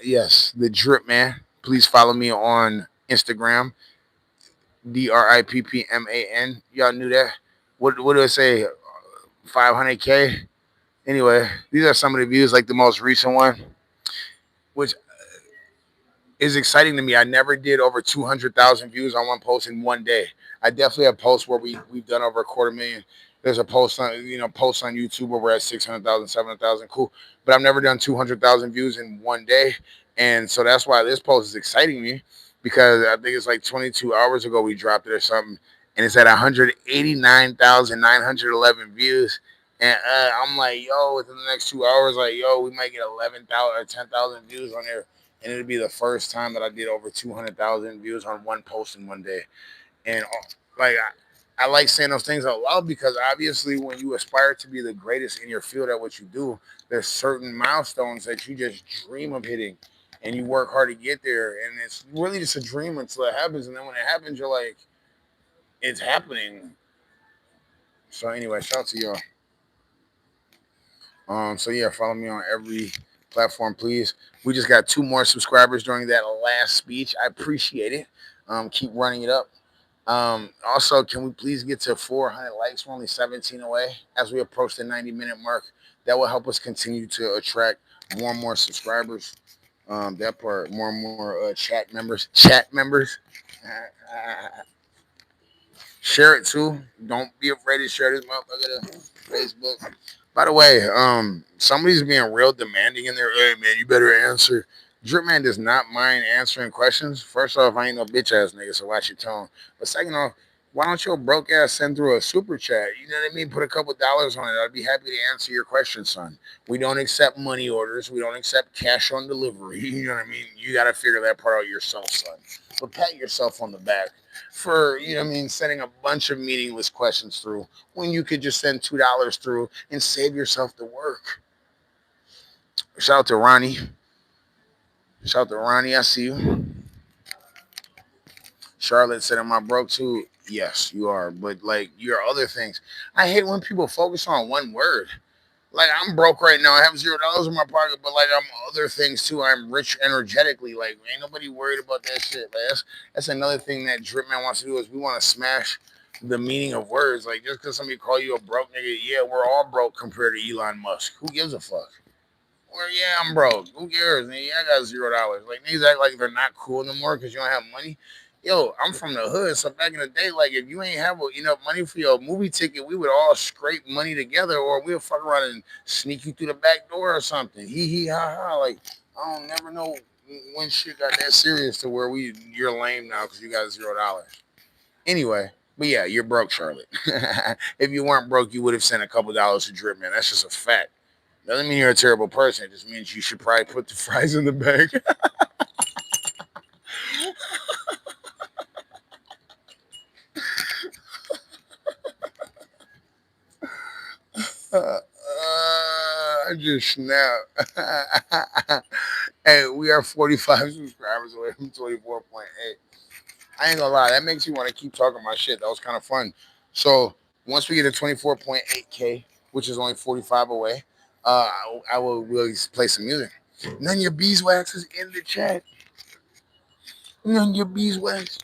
Yes, the Drip Man. Please follow me on Instagram, DRIPPMAN. Y'all knew that? What do I say? 500K? Anyway, these are some of the views, like the most recent one, which is exciting to me. I never did over 200,000 views on one post in one day. I definitely have posts where we've done over 250,000. There's a post on YouTube where we're at 600,000, 700,000. Cool, but I've never done 200,000 views in one day, and so that's why this post is exciting me, because I think it's like 22 hours ago we dropped it or something, and it's at 189,911 views. And I'm like, yo, within the next 2 hours, like, yo, we might get 11,000 or 10,000 views on there, and it'd be the first time that I did over 200,000 views on one post in one day. And like I like saying those things out loud because obviously when you aspire to be the greatest in your field at what you do, there's certain milestones that you just dream of hitting, and you work hard to get there. And it's really just a dream until it happens, and then when it happens, you're like, it's happening. So anyway, shout out to y'all. So yeah, follow me on every platform, please. We just got two more subscribers during that last speech. I appreciate it. Keep running it up. Also, can we please get to 400 likes? We're only 17 away as we approach the 90-minute mark. That will help us continue to attract more and more subscribers. That part, more and more chat members. Chat members. Share it too. Don't be afraid to share this motherfucker to Facebook. By the way, somebody's being real demanding in there. Hey man, you better answer. Drip Man does not mind answering questions. First off, I ain't no bitch ass nigga, so watch your tone. But second off, why don't your broke ass send through a super chat? You know what I mean? Put a couple dollars on it. I'd be happy to answer your question, son. We don't accept money orders. We don't accept cash on delivery. You know what I mean? You got to figure that part out yourself, son. But pat yourself on the back for, you know what I mean, sending a bunch of meaningless questions through when you could just send $2 through and save yourself the work. Shout out to Ronnie. Shout out to Ronnie. I see you. Charlotte said, am I broke too? Yes, you are. But like your other things. I hate when people focus on one word. Like I'm broke right now. I have $0 in my pocket, but like I'm other things too. I'm rich energetically. Like ain't nobody worried about that shit. Like that's another thing that Drip Man wants to do is we want to smash the meaning of words. Like just because somebody call you a broke nigga, yeah, we're all broke compared to Elon Musk. Who gives a fuck? Or yeah, I'm broke. Who cares? Nigga, yeah, I got $0. Like niggas act like they're not cool no more because you don't have money. Yo, I'm from the hood, so back in the day, like if you ain't have enough money for your movie ticket, we would all scrape money together, or we'll fuck around and sneak you through the back door or something. Hee hee ha ha. Like I don't never know when shit got that serious to where you're lame now because you got $0. Anyway, but yeah, you're broke, Charlotte. If you weren't broke, you would have sent a couple dollars to Drip Man. That's just a fact. Doesn't mean you're a terrible person. It just means you should probably put the fries in the bag. I just snapped. Hey, we are 45 subscribers away from 24.8. I ain't gonna lie, that makes you want to keep talking my shit. That was kind of fun. So once we get to 24.8K, which is only 45 away, I will really play some music. None of your beeswax is in the chat. None of your beeswax.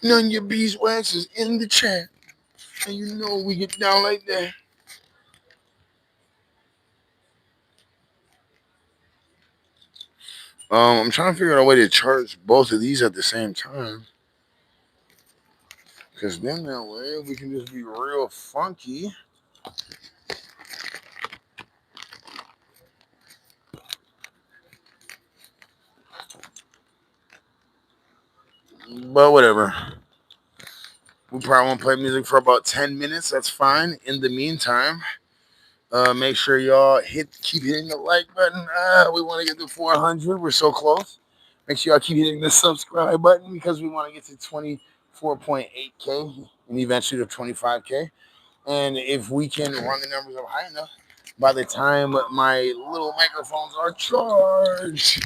None of your beeswax is in the chat. And you know we get down like that. I'm trying to figure out a way to charge both of these at the same time. Because then that way we can just be real funky. But whatever. We probably won't play music for about 10 minutes. That's fine. In the meantime, make sure y'all keep hitting the like button. We want to get to 400. We're so close. Make sure y'all keep hitting the subscribe button because we want to get to 24.8K and eventually to 25K. And if we can run the numbers up high enough, by the time my little microphones are charged,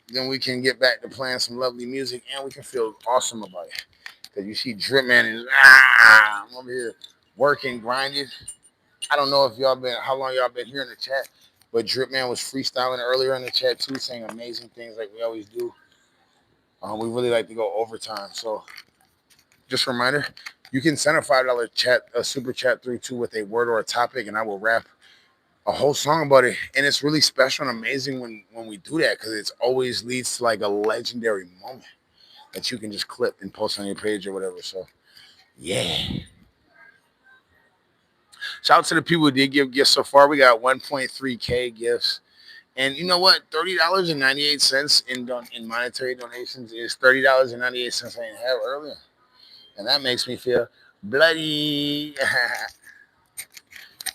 then we can get back to playing some lovely music and we can feel awesome about it. Because you see Drip Man is I'm over here working, grinding. I don't know if how long y'all been here in the chat, but Drip Man was freestyling earlier in the chat too, saying amazing things like we always do. We really like to go overtime. So just a reminder, you can send a $5 a super chat through too with a word or a topic, and I will rap a whole song about it. And it's really special and amazing when we do that because it always leads to like a legendary moment that you can just clip and post on your page or whatever. So yeah. Shout out to the people who did give gifts so far. We got 1.3K gifts. And you know what? $30.98 in monetary donations is $30.98 I didn't have earlier. And that makes me feel bloody.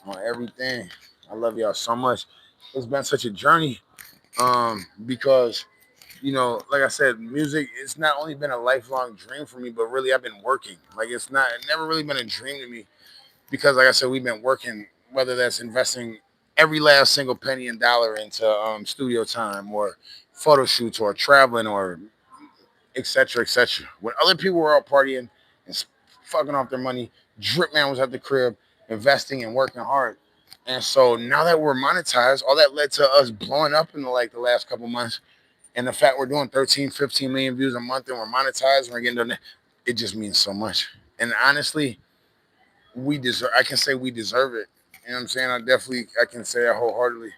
on everything. I love y'all so much. It's been such a journey. Because like I said, music, it's not only been a lifelong dream for me, but really I've been working. Like it never really been a dream to me because like I said, we've been working, whether that's investing every last single penny and dollar into studio time or photo shoots or traveling or etc. etc. When other people were out partying and fucking off their money, Drip Man was at the crib investing and working hard. And so now that we're monetized, all that led to us blowing up in the last couple months. And the fact we're doing 13, 15 million views a month and we're monetized and we're getting done, it just means so much. And honestly, I can say we deserve it. You know what I'm saying? I can say that wholeheartedly.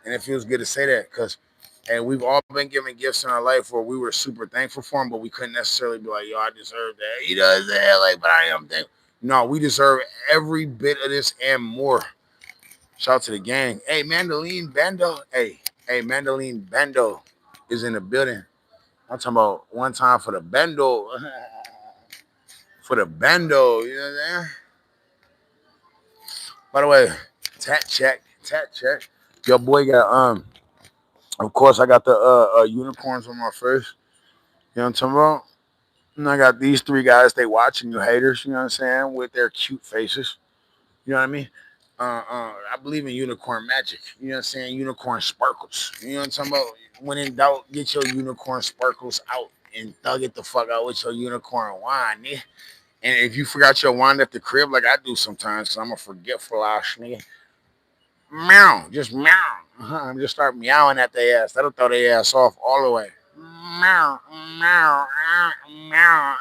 And it feels good to say that because, and we've all been given gifts in our life where we were super thankful for them, but we couldn't necessarily be like, yo, I deserve that. You know what I'm saying? Like, but I am thankful. No, we deserve every bit of this and more. Shout out to the gang. Hey, Mandoline Bando. Hey, Mandoline Bando is in the building. I'm talking about one time for the Bando. For the Bando, you know what I'm saying? By the way, tat check. Your boy got of course I got the unicorns on my face. You know what I'm talking about? And I got these three guys, they watching you haters, you know what I'm saying, with their cute faces. You know what I mean? I believe in unicorn magic. You know what I'm saying? Unicorn sparkles. You know what I'm talking about? When in doubt, get your unicorn sparkles out and thug it the fuck out with your unicorn wine, nigga. And if you forgot your wine at the crib, like I do sometimes, because I'm a forgetful ass nigga, meow, just meow. Just start meowing at their ass. That'll throw their ass off all the way. Meow, meow, meow.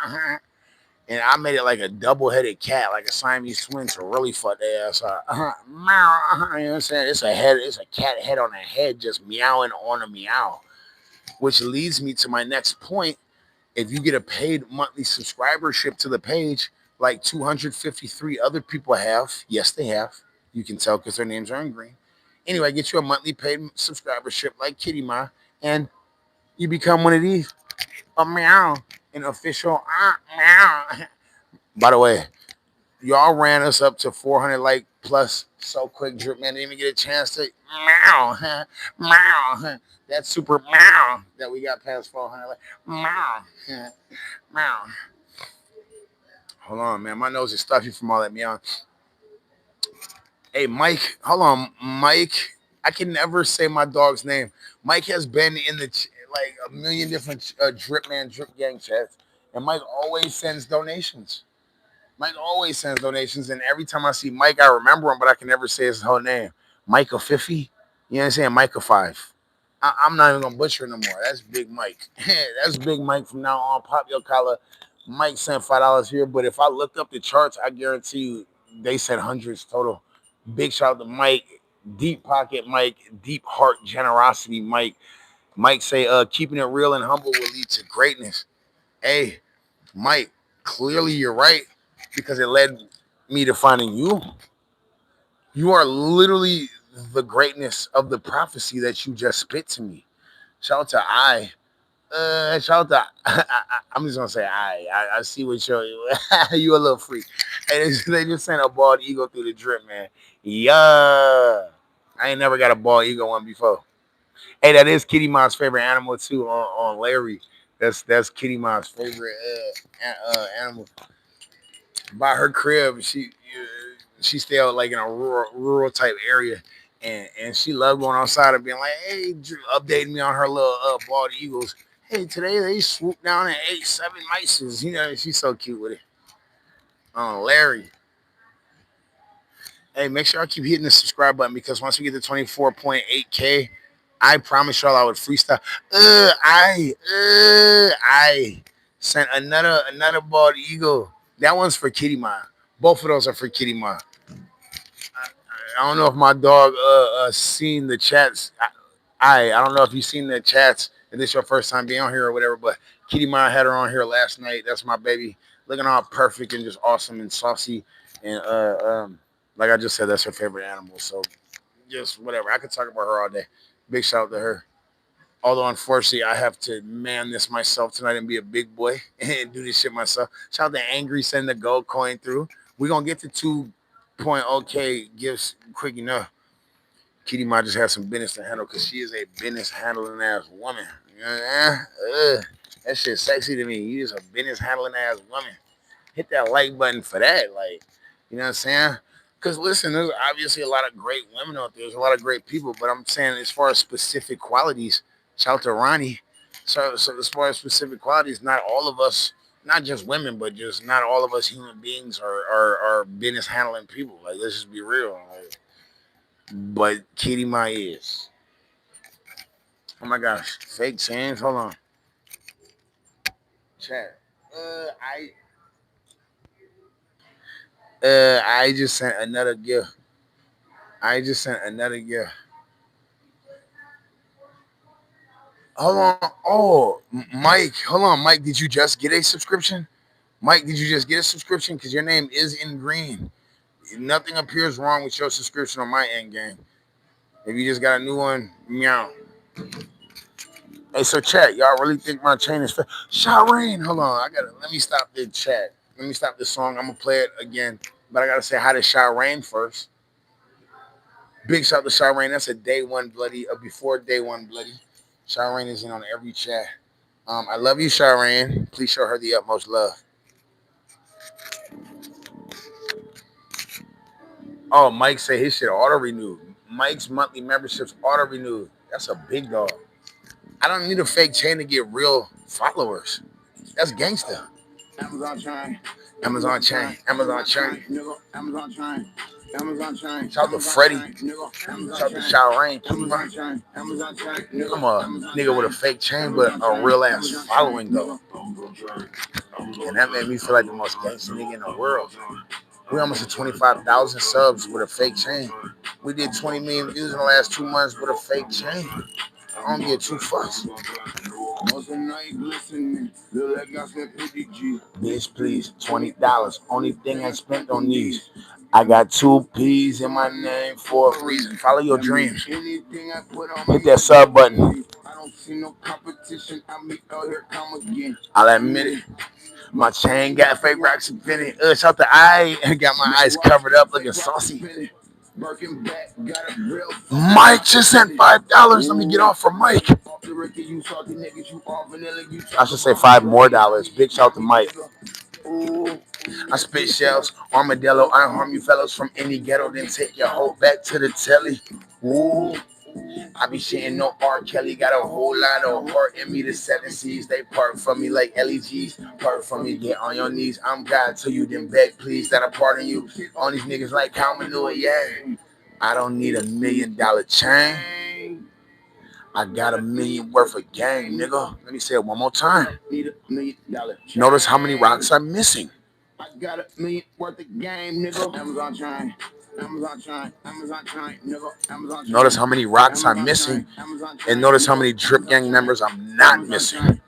And I made it like a double-headed cat, like a Siamese twin, to really fuck their ass up. Meow. You know what I'm saying? It's a cat head on a head, just meowing on a meow. Which leads me to my next point. If you get a paid monthly subscribership to the page, like 253 other people have, yes, they have. You can tell because their names are in green. Anyway, get you a monthly paid subscribership like Kitty Ma, and you become one of these. A meow, an official meow. By the way, y'all ran us up to 400 like plus so quick. Drip Man didn't even get a chance to meow, meow. That super meow that we got past 400 like meow, meow. Hold on, man. My nose is stuffy from all that meow. Hey, Mike. Hold on, Mike. I can never say my dog's name. Mike has been in like a million different Drip Man, Drip Gang chats, and Mike always sends donations. Mike always sends donations, and every time I see Mike, I remember him, but I can never say his whole name. Micah Fiffy, you know what I'm saying? Micah Five. I'm not even gonna butcher it no more. That's Big Mike. That's Big Mike from now on. Pop your collar. Mike sent $5 here, but if I looked up the charts, I guarantee you they said hundreds total. Big shout out to Mike, deep pocket Mike, deep heart generosity Mike. Mike say, keeping it real and humble will lead to greatness. Hey, Mike, clearly you're right because it led me to finding you. You are literally the greatness of the prophecy that you just spit to me. Shout out to I. Shout out to I'm just gonna say I see what you a little freak. And they just sent a bald eagle through the drip, man. Yeah, I ain't never got a bald eagle one before. Hey, that is Kitty Mom's favorite animal too. On Larry, that's Kitty Mom's favorite animal. By her crib, she stay out like in a rural type area, and she loved going outside and being like, hey, updating me on her little bald eagles. Hey, today they swooped down and ate 7 mices. You know, she's so cute with it. Larry. Hey, make sure I keep hitting the subscribe button because once we get to 24.8K, I promise y'all I would freestyle. I sent another bald eagle. That one's for Kitty Ma. Both of those are for Kitty Ma. I don't know if my dog seen the chats. I don't know if you've seen the chats. If this your first time being on here or whatever, but Kitty Ma had her on here last night. That's my baby, looking all perfect and just awesome and saucy. And like I just said, that's her favorite animal. So just whatever. I could talk about her all day. Big shout out to her. Although unfortunately I have to man this myself tonight and be a big boy and do this shit myself. Shout out to Angry sending the gold coin through. We're gonna get to Point okay gives quick enough. Kitty might just have some business to handle because she is a business handling ass woman. You know what I'm saying? That shit sexy to me. You just a business handling ass woman. Hit that like button for that. Like, you know what I'm saying? Because listen, there's obviously a lot of great women out there. There's a lot of great people, but I'm saying as far as specific qualities, shout out to Ronnie. So as far as specific qualities, not all of us, not just women, but just not all of us human beings are business handling people. Like, let's just be real. Like, but Kitty My is. Oh my gosh, fake change. Hold on, chat. I just sent another gift. I just sent another gift. Hold on. Oh, Mike. Hold on, Mike. Did you just get a subscription? Mike, did you just get a subscription? Because your name is in green. Nothing appears wrong with your subscription on my end game. If you just got a new one, meow. Hey, so chat, y'all really think my chain is fair? Shireen, hold on. Let me stop the chat. Let me stop this song. I'm gonna play it again. But I gotta say hi to Shireen first. Big shout to Shireen. That's a day one bloody, before day one bloody. Shireen is in on every chat. I love you, Shireen. Please show her the utmost love. Oh, Mike said his shit auto renewed. Mike's monthly memberships auto renewed. That's a big dog. I don't need a fake chain to get real followers. That's gangster. Amazon chain. Amazon chain. Amazon chain. Nigga. Amazon chain. Amazon chain. Shout out to Freddie. Nigga. Shout out to Shireen. Amazon chain. Amazon chain. I'm a nigga with a fake chain, but a real ass following though. And that made me feel like the most gangster nigga in the world. We almost at 25,000 subs with a fake chain. We did 20 million views in the last 2 months with a fake chain. I don't get 2 fucks. Most of the night glistening. Look like I spent 50G. Bitch, please, $20. Only thing I spent on these. I got 2 P's in my name for a reason. Follow your dreams. Anything I put on Hit that sub button. I don't see no competition. I meet out here, come again. I'll admit it. My chain got fake rocks and penny. Shout out to I got my eyes covered up looking saucy. Mike just sent $5. Let me get off for Mike. I should say $5 more. Big shout out to Mike. I spit shells, armadillo. I harm you fellows from any ghetto, then take your hoe back to the telly. Ooh. I be shitting no R. Kelly, got a whole lot of heart in me. The 7 C's, they part from me like LEGs. Part from me, get on your knees. I'm God to you, then beg please that I pardon you. On these niggas like cow manure, yeah. I don't need $1 million chain. I got $1 million worth of game, nigga. Let me say it one more time. Notice how many rocks I'm missing. I got $1 million worth of game, nigga. Amazon chain. Amazon chain. Amazon chain, nigga. Amazon chain. Notice how many rocks I'm missing, and notice how many Drip Gang members I'm not missing.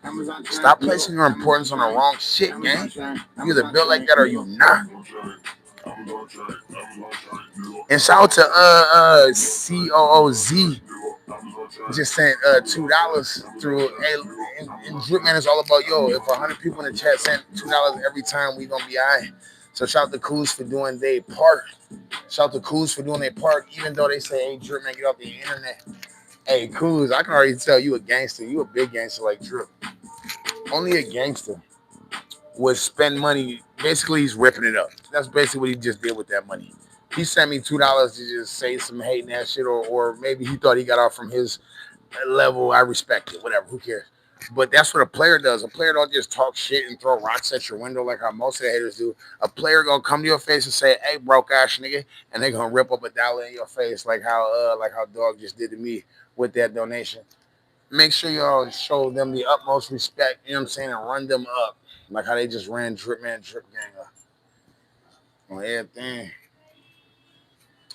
Stop placing your importance on the wrong shit, gang. You either built like that or you not. And shout out to COOZ. Just sent $2 through. And Drip Man is all about if 100 people in the chat send $2 every time, we gonna be alright. So shout out to Coos for doing their part. Shout out to Coos for doing their part, even though they say, "Hey, Drip Man, get off the internet." Hey, Coos, I can already tell you a gangster. You a big gangster like Drip. Only a gangster would spend money. Basically, he's ripping it up. That's basically what he just did with that money. He sent me $2 to just say some hating ass shit, or maybe he thought he got off from his level. I respect it. Whatever. Who cares? But that's what a player does. A player don't just talk shit and throw rocks at your window like how most of the haters do. A player gonna come to your face and say, "Hey, broke ass nigga," and they gonna rip up $1 in your face like how Dog just did to me with that donation. Make sure y'all show them the utmost respect. You know what I'm saying, and run them up like how they just ran Drip Man, Drip Gang up on everything.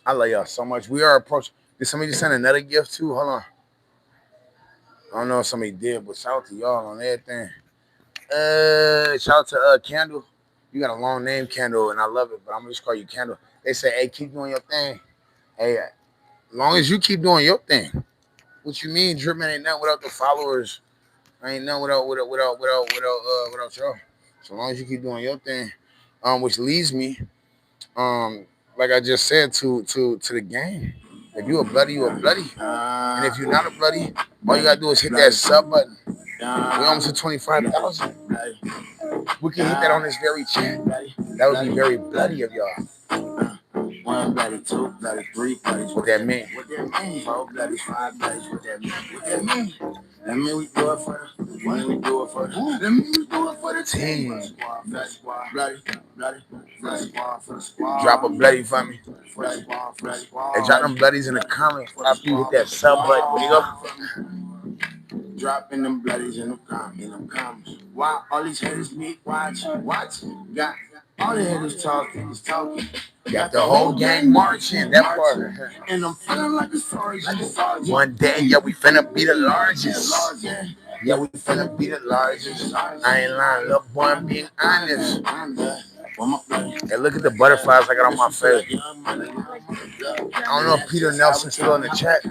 I love y'all so much. We are approaching. Did somebody just send another gift too? Hold on. I don't know if somebody did, but shout out to y'all on everything. Shout out to Candle. You got a long name, Candle, and I love it, but I'm gonna just call you Candle. They say, "Hey, keep doing your thing." Hey, as long as you keep doing your thing. What you mean, Drip Man ain't nothing without the followers. I ain't nothing without y'all. So long as you keep doing your thing, which leads me, like I just said to the game. If you a bloody, you a bloody. And if you're not a bloody, all you gotta do is hit that sub button. We almost at 25,000. We can hit that on this very chat. That would be very bloody of y'all. One bloody, two bloody, three bloody. What that mean? What that mean? Four bloody, five bloody. What that mean? What that mean? That mean we do it for the. That mean we do it for the. That mean we do it for the team. Bloody, bloody, bloody squad for the squad. Drop a bloody for me. Bloody squad, bloody squad. Hey, drop them bloodies in the comments after you hit that sub button, nigga. Dropping them bloodies in them comments. Why all these haters me watch? Got all the haters talking. Got the whole gang marching. That part. And I'm feeling like a sergeant. One day, yeah, we finna be the largest. Yeah, we finna be the largest. I ain't lying, little boy, I'm being honest. Hey, look at the butterflies I got on my face. I don't know if Peter Nelson's still in the chat.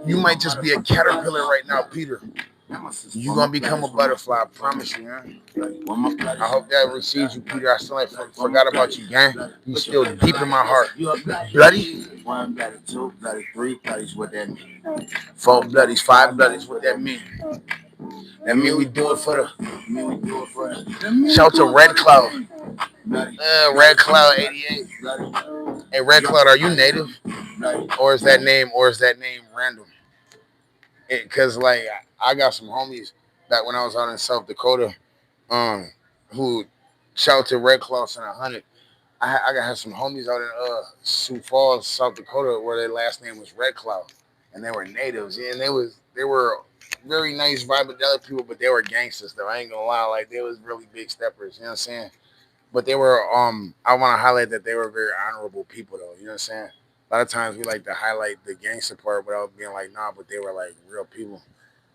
You might just be a caterpillar right now, Peter. You gonna become a butterfly, I promise you, man. I hope that receives you, Peter. I still ain't forgot about you, gang. You still deep in my heart. Bloody? One bloody, two bloody, three bloodies, what that mean? Four bloodies, five bloodies, what that mean? That mean we do it for the. Shout to Red Cloud. Red Cloud 88. Hey, Red Cloud, are you native? Or is that name random? Because like I got some homies back when I was out in South Dakota, who shout to Red Cloud and 100. I got some homies out in Sioux Falls, South Dakota, where their last name was Red Cloud, and they were natives. Yeah, and they were very nice, vibrant people, but they were gangsters though. I ain't gonna lie, like they was really big steppers. You know what I'm saying? But they were I want to highlight that they were very honorable people though. You know what I'm saying? A lot of times we like to highlight the gangster part without being like, nah, but they were like real people.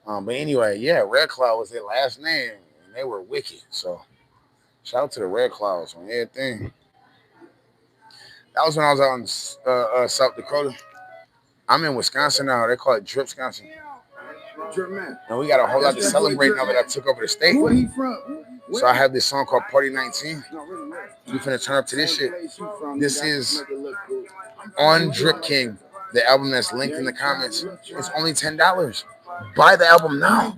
But anyway, yeah, Red Cloud was their last name, and they were wicked. So shout out to the Red Clouds on everything. That was when I was out in South Dakota. I'm in Wisconsin now. They call it Drip, Wisconsin. Drip man. And we got a whole lot to celebrate now that I took over the state. Where he from? So I have this song called Party 19. We finna turn up to this shit. This is on Drip King, the album that's linked in the comments. It's only $10. Buy the album now.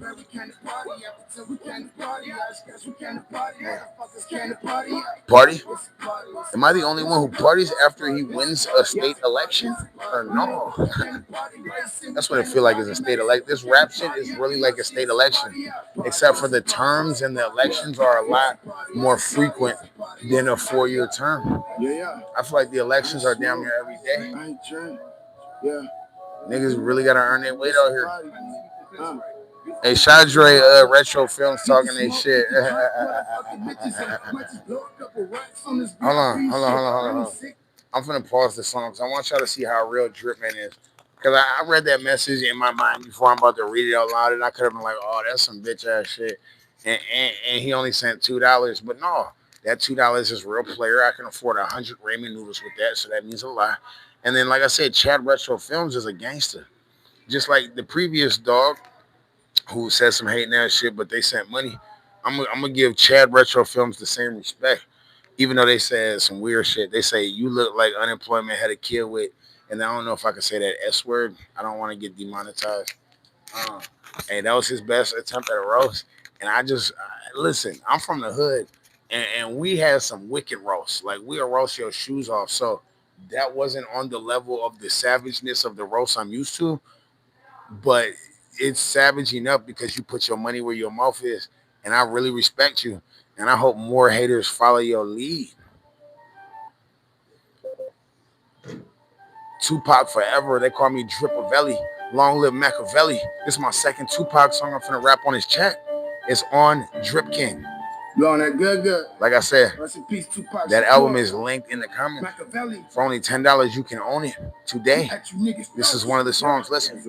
Party? Am I the only one who parties after he wins a state election? Or no? That's what it feels like is a state election. This rap shit is really like a state election, except for the terms and the elections are a lot more frequent than a 4-year term. I feel like the elections are damn near every day. Niggas really gotta earn their weight out here. Hey, Chandre, Retro Films talking their shit. Hold on. I'm finna pause the song because I want y'all to see how real Drip Man is. Because I read that message in my mind before I'm about to read it out loud, and I could have been like, oh, that's some bitch ass shit. And he only sent $2. But no, that $2 is real player. I can afford 100 ramen noodles with that, so that means a lot. And then, like I said, Chad Retro Films is a gangster. Just like the previous dog who said some hating ass shit, but they sent money. I'm gonna give Chad Retro Films the same respect, even though they said some weird shit. They say you look like unemployment had a kid with, and I don't know if I can say that S word. I don't want to get demonetized. And that was his best attempt at a roast. And listen. I'm from the hood, and we had some wicked roasts. Like we'll roast your shoes off. So that wasn't on the level of the savageness of the roast I'm used to, but it's savage enough because you put your money where your mouth is, and I really respect you, and I hope more haters follow your lead. Tupac forever. They call me Dripavelli. Long live Machiavelli. This is my second Tupac song. I'm finna rap on his chat. It's on Drip King. You on that good? Like I said, Rest in peace, Tupac. That album is linked in the comments. For only $10, you can own it today. This is one of the songs. Listen.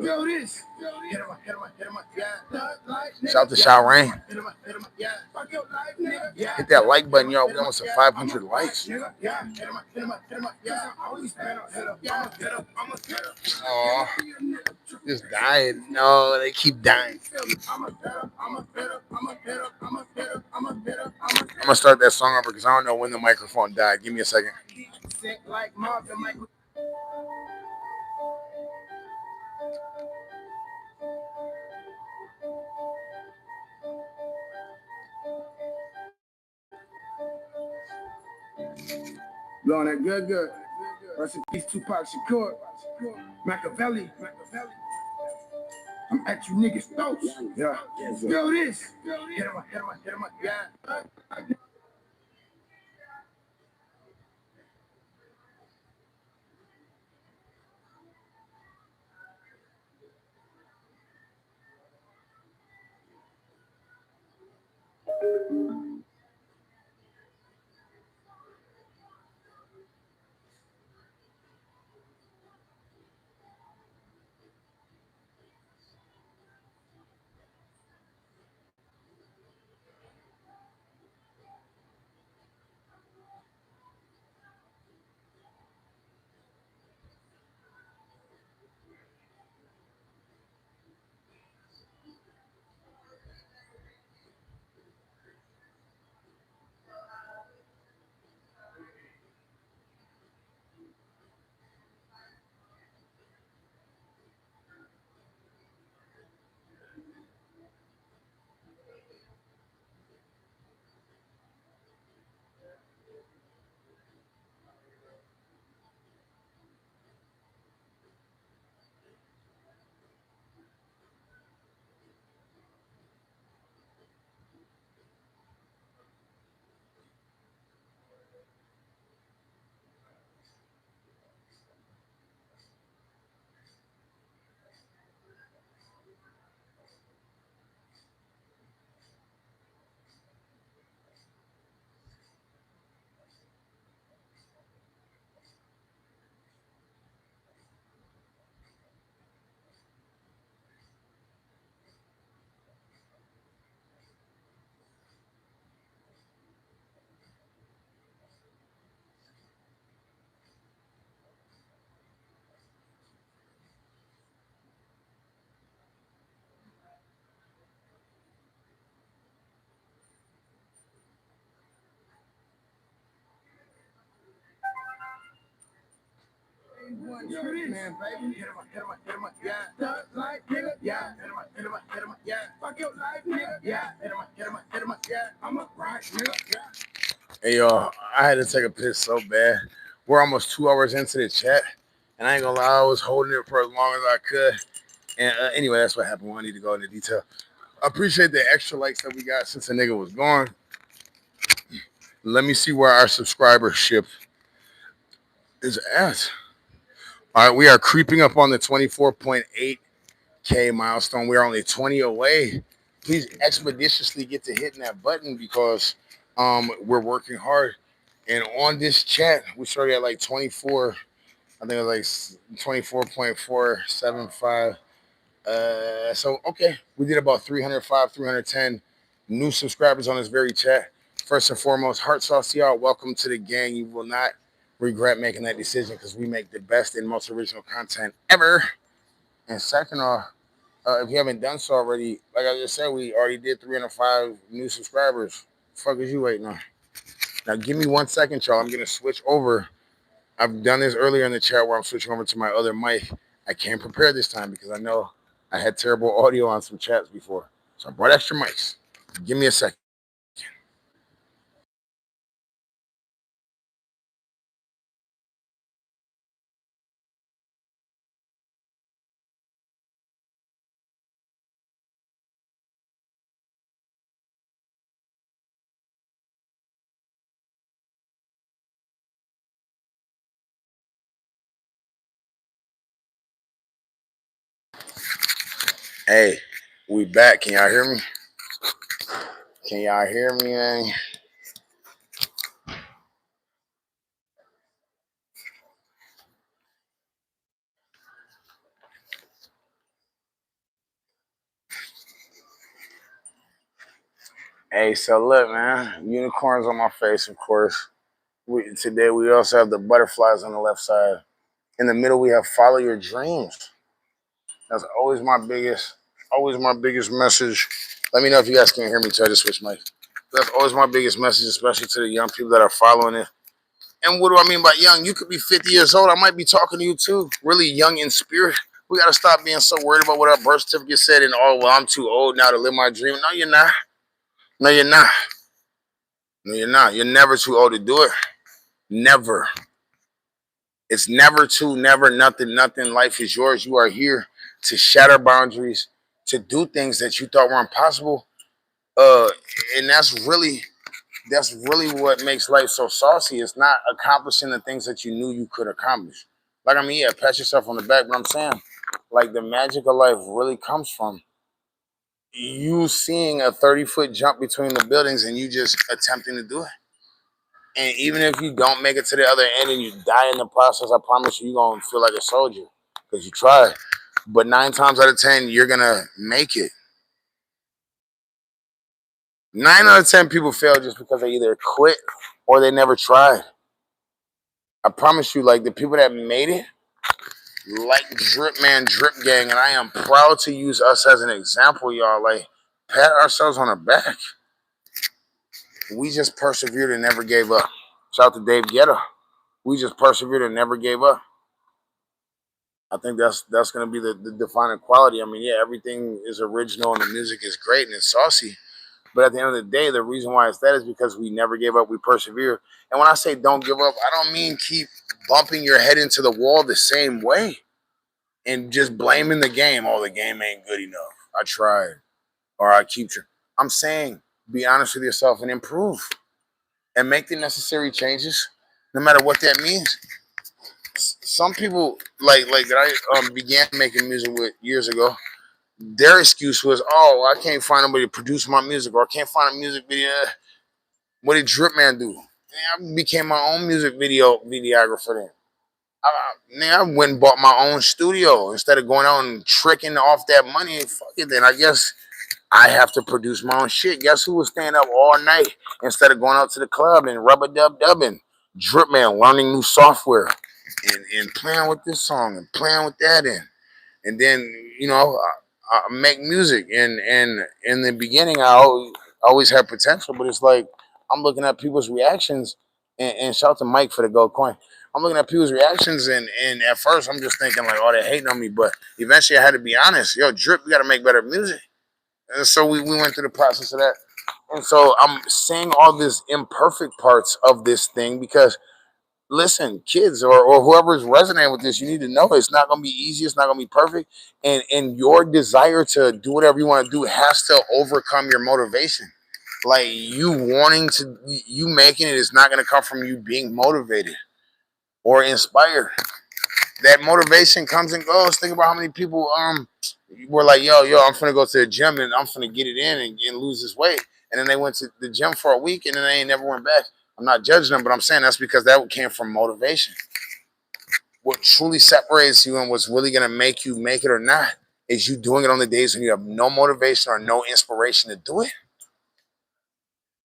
Shout to Shaw Rain. Hit that like button, y'all. We almost at 500 likes. Oh, just dying. No, they keep dying. I'm gonna start that song over because I don't know when the microphone died. Give me a second. Blowing that good. Rest in peace, Tupac Shakur. Machiavelli. I'm at you niggas' throats. Yeah. Feel this. Hit him up. Yeah. Man, baby, hit him up, yeah. Thug life, nigga, yeah. Hit him up, yeah. Fuck your life, nigga, yeah. Hit him up, yeah. I'm a right, nigga, yeah. Hey, y'all, I had to take a piss so bad. We're almost 2 hours into the chat, and I ain't gonna lie, I was holding it for as long as I could. And anyway, that's what happened. We don't need to go into detail. I appreciate the extra likes that we got since the nigga was gone. Let me see where our subscribership is at. All right, we are creeping up on the 24.8K milestone. We're only 20 away. Please expeditiously get to hitting that button because we're working hard. And on this chat, we started at like 24. I think it was like 24.475. So okay, we did about 305, 310 new subscribers on this very chat. First and foremost, heart sauce to y'all. Welcome to the gang. You will not regret making that decision because we make the best and most original content ever. And second off, if you haven't done so already, like I just said, we already did 305 new subscribers. Fuck is you waiting on? Now give me 1 second, y'all. I'm gonna switch over. I've done this earlier in the chat where I'm switching over to my other mic. I can't prepare this time because I know I had terrible audio on some chats before. So I brought extra mics. Give me a second. Hey, we back. Can y'all hear me? Can y'all hear me, man? Hey, so look, man. Unicorns on my face, of course. Today we also have the butterflies on the left side. In the middle, we have follow your dreams. That's always my biggest message. Let me know if you guys can't hear me. Try to switch mic. That's always my biggest message, especially to the young people that are following it. And what do I mean by young? You could be 50 years old. I might be talking to you too. Really young in spirit. We got to stop being so worried about what our birth certificate said and, oh, well, I'm too old now to live my dream. No, you're not. No, you're not. No, you're not. You're never too old to do it. Never. It's never too, never, nothing, nothing. Life is yours. You are here to shatter boundaries, to do things that you thought were impossible. And that's really what makes life so saucy. It's not accomplishing the things that you knew you could accomplish. Like, I mean, yeah, pat yourself on the back, but I'm saying, like, the magic of life really comes from you seeing a 30-foot jump between the buildings and you just attempting to do it. And even if you don't make it to the other end and you die in the process, I promise you're going to feel like a soldier because you tried. But 9 times out of 10, you're going to make it. 9 out of 10 people fail just because they either quit or they never tried. I promise you, like, the people that made it, like Drip Man, Drip Gang, and I am proud to use us as an example, y'all. Like, pat ourselves on the back. We just persevered and never gave up. Shout out to Dave Guetta. We just persevered and never gave up. I think that's going to be the defining quality. I mean, yeah, everything is original and the music is great and it's saucy. But at the end of the day, the reason why it's that is because we never gave up. We persevere. And when I say don't give up, I don't mean keep bumping your head into the wall the same way and just blaming the game. Oh, the game ain't good enough. I tried. Or I keep trying. I'm saying be honest with yourself and improve and make the necessary changes, no matter what that means. Some people like that I began making music with years ago. Their excuse was, "Oh, I can't find nobody to produce my music, or I can't find a music video." What did Drip Man do? Man, I became my own music videographer then. I went and bought my own studio instead of going out and tricking off that money. Fuck it, then I guess I have to produce my own shit. Guess who was staying up all night instead of going out to the club and rubber dubbing? Drip Man learning new software and playing with this song and playing with that and then I make music and in the beginning I always had potential, but it's like I'm looking at people's reactions and shout to Mike for the gold coin. I'm looking at people's reactions and at first I'm just thinking like, oh, they're hating on me, but eventually I had to be honest. Yo, Drip, you got to make better music. And so we went through the process of that. And so I'm saying all these imperfect parts of this thing because listen, kids or whoever's resonating with this, you need to know it's not going to be easy. It's not going to be perfect. And your desire to do whatever you want to do has to overcome your motivation. Like you making it is not going to come from you being motivated or inspired. That motivation comes and goes. Think about how many people were like, yo, I'm finna go to the gym and I'm finna get it in and lose this weight. And then they went to the gym for a week and then they ain't never went back. I'm not judging them, but I'm saying that's because that came from motivation. What truly separates you and what's really gonna make you make it or not is you doing it on the days when you have no motivation or no inspiration to do it.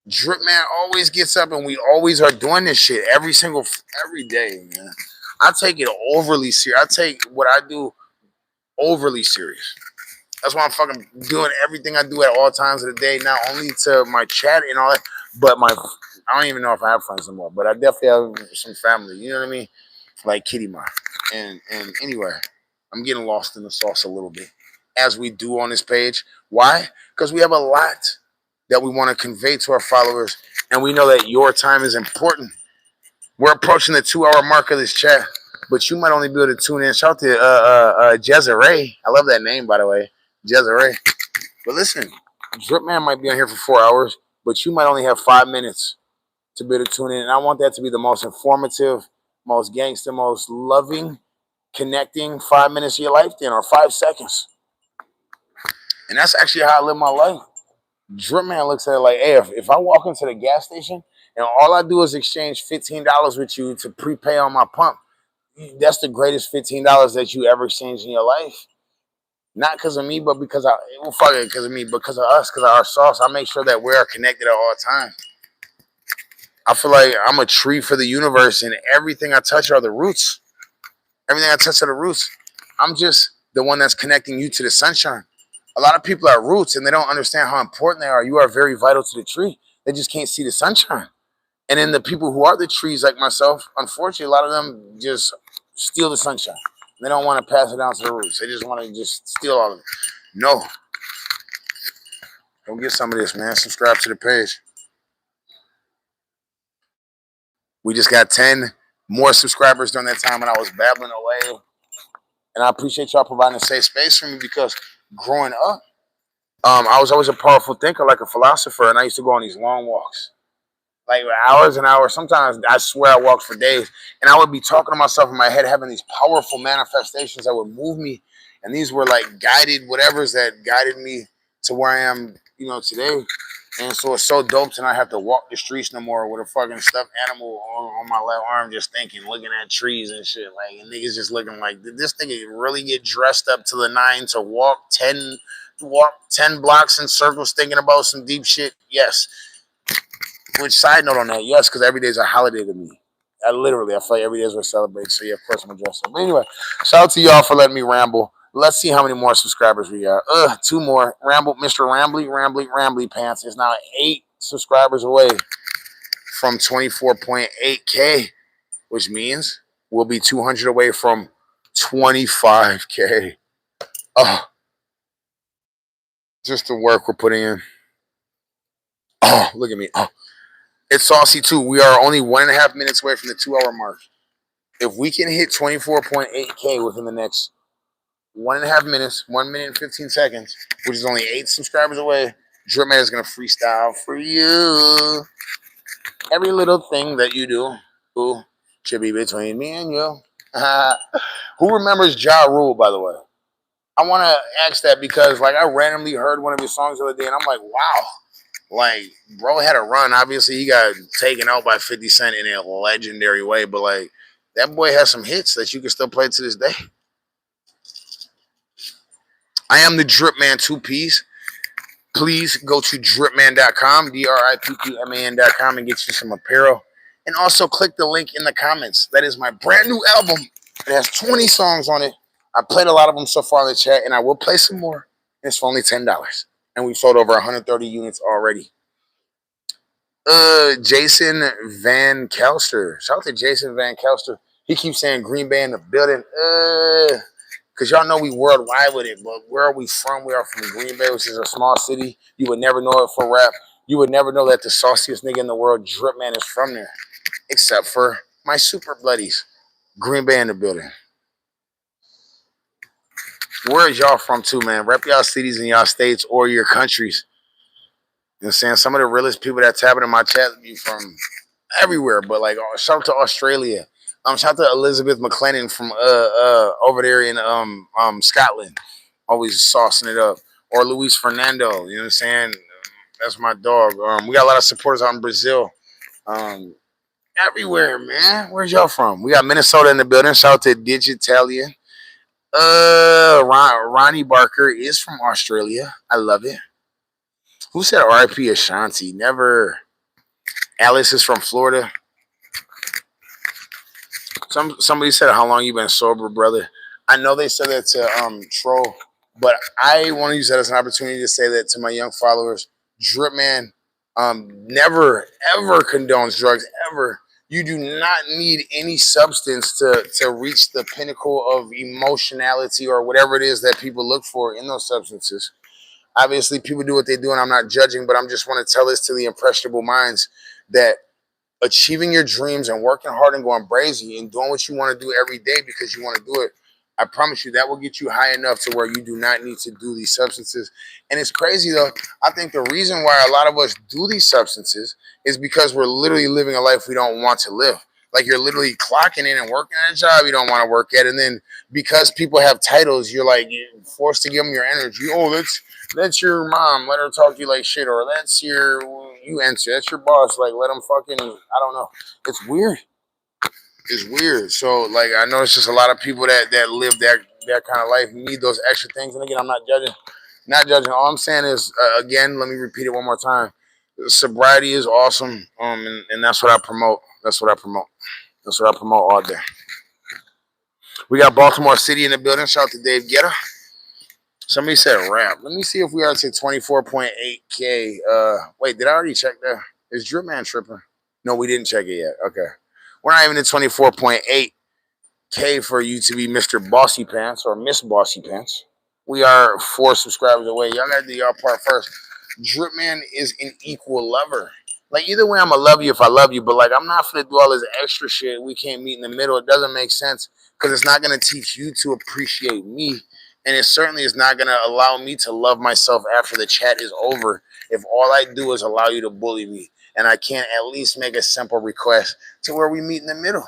Drip Man always gets up and we always are doing this shit every day, man. I take it overly serious. I take what I do overly serious. That's why I'm fucking doing everything I do at all times of the day, not only to my chat and all that, but I don't even know if I have friends anymore, but I definitely have some family. You know what I mean? Like Kitty Ma. And anyway, I'm getting lost in the sauce a little bit, as we do on this page. Why? Because we have a lot that we want to convey to our followers, and we know that your time is important. We're approaching the 2-hour mark of this chat, but you might only be able to tune in. Shout out to Jezere. I love that name, by the way, Jezere. But listen, Drip Man might be on here for 4 hours, but you might only have 5 minutes to be able to tune in. And I want that to be the most informative, most gangster, most loving, connecting 5 minutes of your life then, or 5 seconds. And that's actually how I live my life. Drip Man looks at it like, hey, if I walk into the gas station and all I do is exchange $15 with you to prepay on my pump, that's the greatest $15 that you ever exchanged in your life. Not because of me, but because because of me, because of us, because of our sauce. I make sure that we're connected at all times. I feel like I'm a tree for the universe, and everything I touch are the roots. Everything I touch are the roots. I'm just the one that's connecting you to the sunshine. A lot of people are roots, and they don't understand how important they are. You are very vital to the tree. They just can't see the sunshine. And then the people who are the trees, like myself, unfortunately, a lot of them just steal the sunshine. They don't want to pass it down to the roots. They just want to just steal all of it. No. Go get some of this, man. Subscribe to the page. We just got 10 more subscribers during that time when I was babbling away. And I appreciate y'all providing a safe space for me because growing up, I was always a powerful thinker, like a philosopher, and I used to go on these long walks. Like hours and hours. Sometimes I swear I walked for days. And I would be talking to myself in my head, having these powerful manifestations that would move me. And these were like guided whatevers that guided me to where I am, today. And so it's so dope to not have to walk the streets no more with a fucking stuffed animal on my left arm, just thinking, looking at trees and shit. Like, and niggas just looking like, did this nigga really get dressed up to the nine to walk 10 blocks in circles thinking about some deep shit? Yes. Which side note on that? Yes, because every day is a holiday to me. I feel like every day is we're celebrating. So yeah, of course I'm gonna dress up. But anyway, shout out to y'all for letting me ramble. Let's see how many more subscribers we got. 2 more. Mr. Rambly Pants is now 8 subscribers away from 24.8K, which means we'll be 200 away from 25K. Oh, just the work we're putting in. Oh, look at me. Oh. It's saucy too. We are only 1.5 minutes away from the 2-hour mark. If we can hit 24.8K within the next 1.5 minutes, 1 minute and 15 seconds, which is only 8 subscribers away, Dripman is gonna freestyle for you. Every little thing that you do should be between me and you. Who remembers Ja Rule, by the way? I want to ask that because, like, I randomly heard one of his songs the other day, and I'm like, wow. Like, bro had a run. Obviously, he got taken out by 50 Cent in a legendary way. But, like, that boy has some hits that you can still play to this day. I am the Drip Man 2-piece. Please go to dripman.com, DRIPPMAN.com, and get you some apparel. And also click the link in the comments. That is my brand new album. It has 20 songs on it. I played a lot of them so far in the chat, and I will play some more. It's for only $10. And we've sold over 130 units already. Jason Van Kelster. Shout out to Jason Van Kelster. He keeps saying Green Bay in the building. Because y'all know we worldwide with it. But where are we from? We are from Green Bay, which is a small city. You would never know it for rap. You would never know that the sauciest nigga in the world, Drip Man, is from there. Except for my super buddies. Green Bay in the building. Where is y'all from too, man? Rep y'all cities and y'all states or your countries. You know what I'm saying? Some of the realest people that tap into my chat be from everywhere, but like shout out to Australia. Shout out to Elizabeth McLennan from over there in Scotland, always saucing it up. Or Luis Fernando, you know what I'm saying? That's my dog. We got a lot of supporters out in Brazil. Everywhere, man. Where's y'all from? We got Minnesota in the building. Shout out to Digitalia. Ronnie Barker is from Australia. I love it. Who said R.I.P. Ashanti? Never. Alice is from Florida. Somebody said, how long you been sober, brother? I know they said that to troll, but I want to use that as an opportunity to say that to my young followers. Drip Man never, ever condones drugs, ever. You do not need any substance to reach the pinnacle of emotionality or whatever it is that people look for in those substances. Obviously, people do what they do, and I'm not judging, but I'm just want to tell this to the impressionable minds that achieving your dreams and working hard and going brazy and doing what you want to do every day because you want to do it, I promise you that will get you high enough to where you do not need to do these substances. And it's crazy, though. I think the reason why a lot of us do these substances is because we're literally living a life we don't want to live. Like you're literally clocking in and working at a job you don't want to work at. And then because people have titles, you're like you're forced to give them your energy. Oh, that's your mom. Let her talk to you like shit. Or that's you answer. That's your boss. Like, let them fucking, I don't know. It's weird. It's weird. So, like, I know it's just a lot of people that live that kind of life need those extra things. And again, I'm not judging. Not judging. All I'm saying is, again, let me repeat it one more time. Sobriety is awesome. And that's what I promote. That's what I promote. That's what I promote all day. We got Baltimore City in the building. Shout out to Dave Guetta. Somebody said rap. Let me see if we are to 24.8K. Wait, did I already check that? Is Drip Man tripping? No, we didn't check it yet. Okay. We're not even at 24.8K for you to be Mr. Bossy Pants or Miss Bossy Pants. We are 4 subscribers away. Y'all gotta do y'all part first. Drip Man is an equal lover. Like either way, I'ma love you if I love you, but like I'm not gonna do all this extra shit. We can't meet in the middle. It doesn't make sense because it's not gonna teach you to appreciate me, and it certainly is not gonna allow me to love myself after the chat is over. If all I do is allow you to bully me, and I can't at least make a simple request to where we meet in the middle.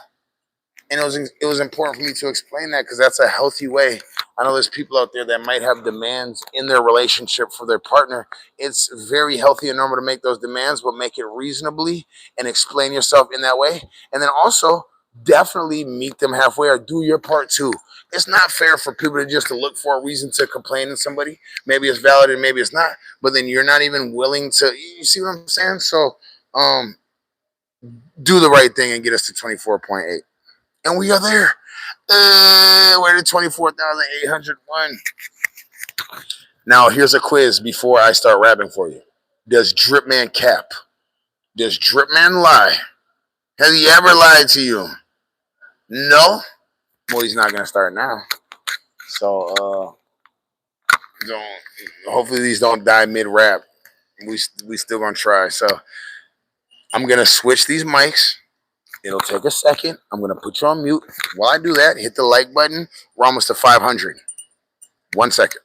And it was important for me to explain that because that's a healthy way. I know there's people out there that might have demands in their relationship for their partner. It's very healthy and normal to make those demands, but make it reasonably and explain yourself in that way. And then also definitely meet them halfway or do your part too. It's not fair for people to just to look for a reason to complain to somebody. Maybe it's valid and maybe it's not, but then you're not even willing to. You see what I'm saying? So um, do the right thing and get us to 24.8. And we are there. We're at 24,801. Now, here's a quiz before I start rapping for you. Does Drip Man cap? Does Drip Man lie? Has he ever lied to you? No? Well, he's not going to start now. So, don't. Hopefully these don't die mid-rap. We still going to try. So, I'm going to switch these mics. It'll take a second. I'm going to put you on mute. While I do that, hit the like button. We're almost to 500. 1 second.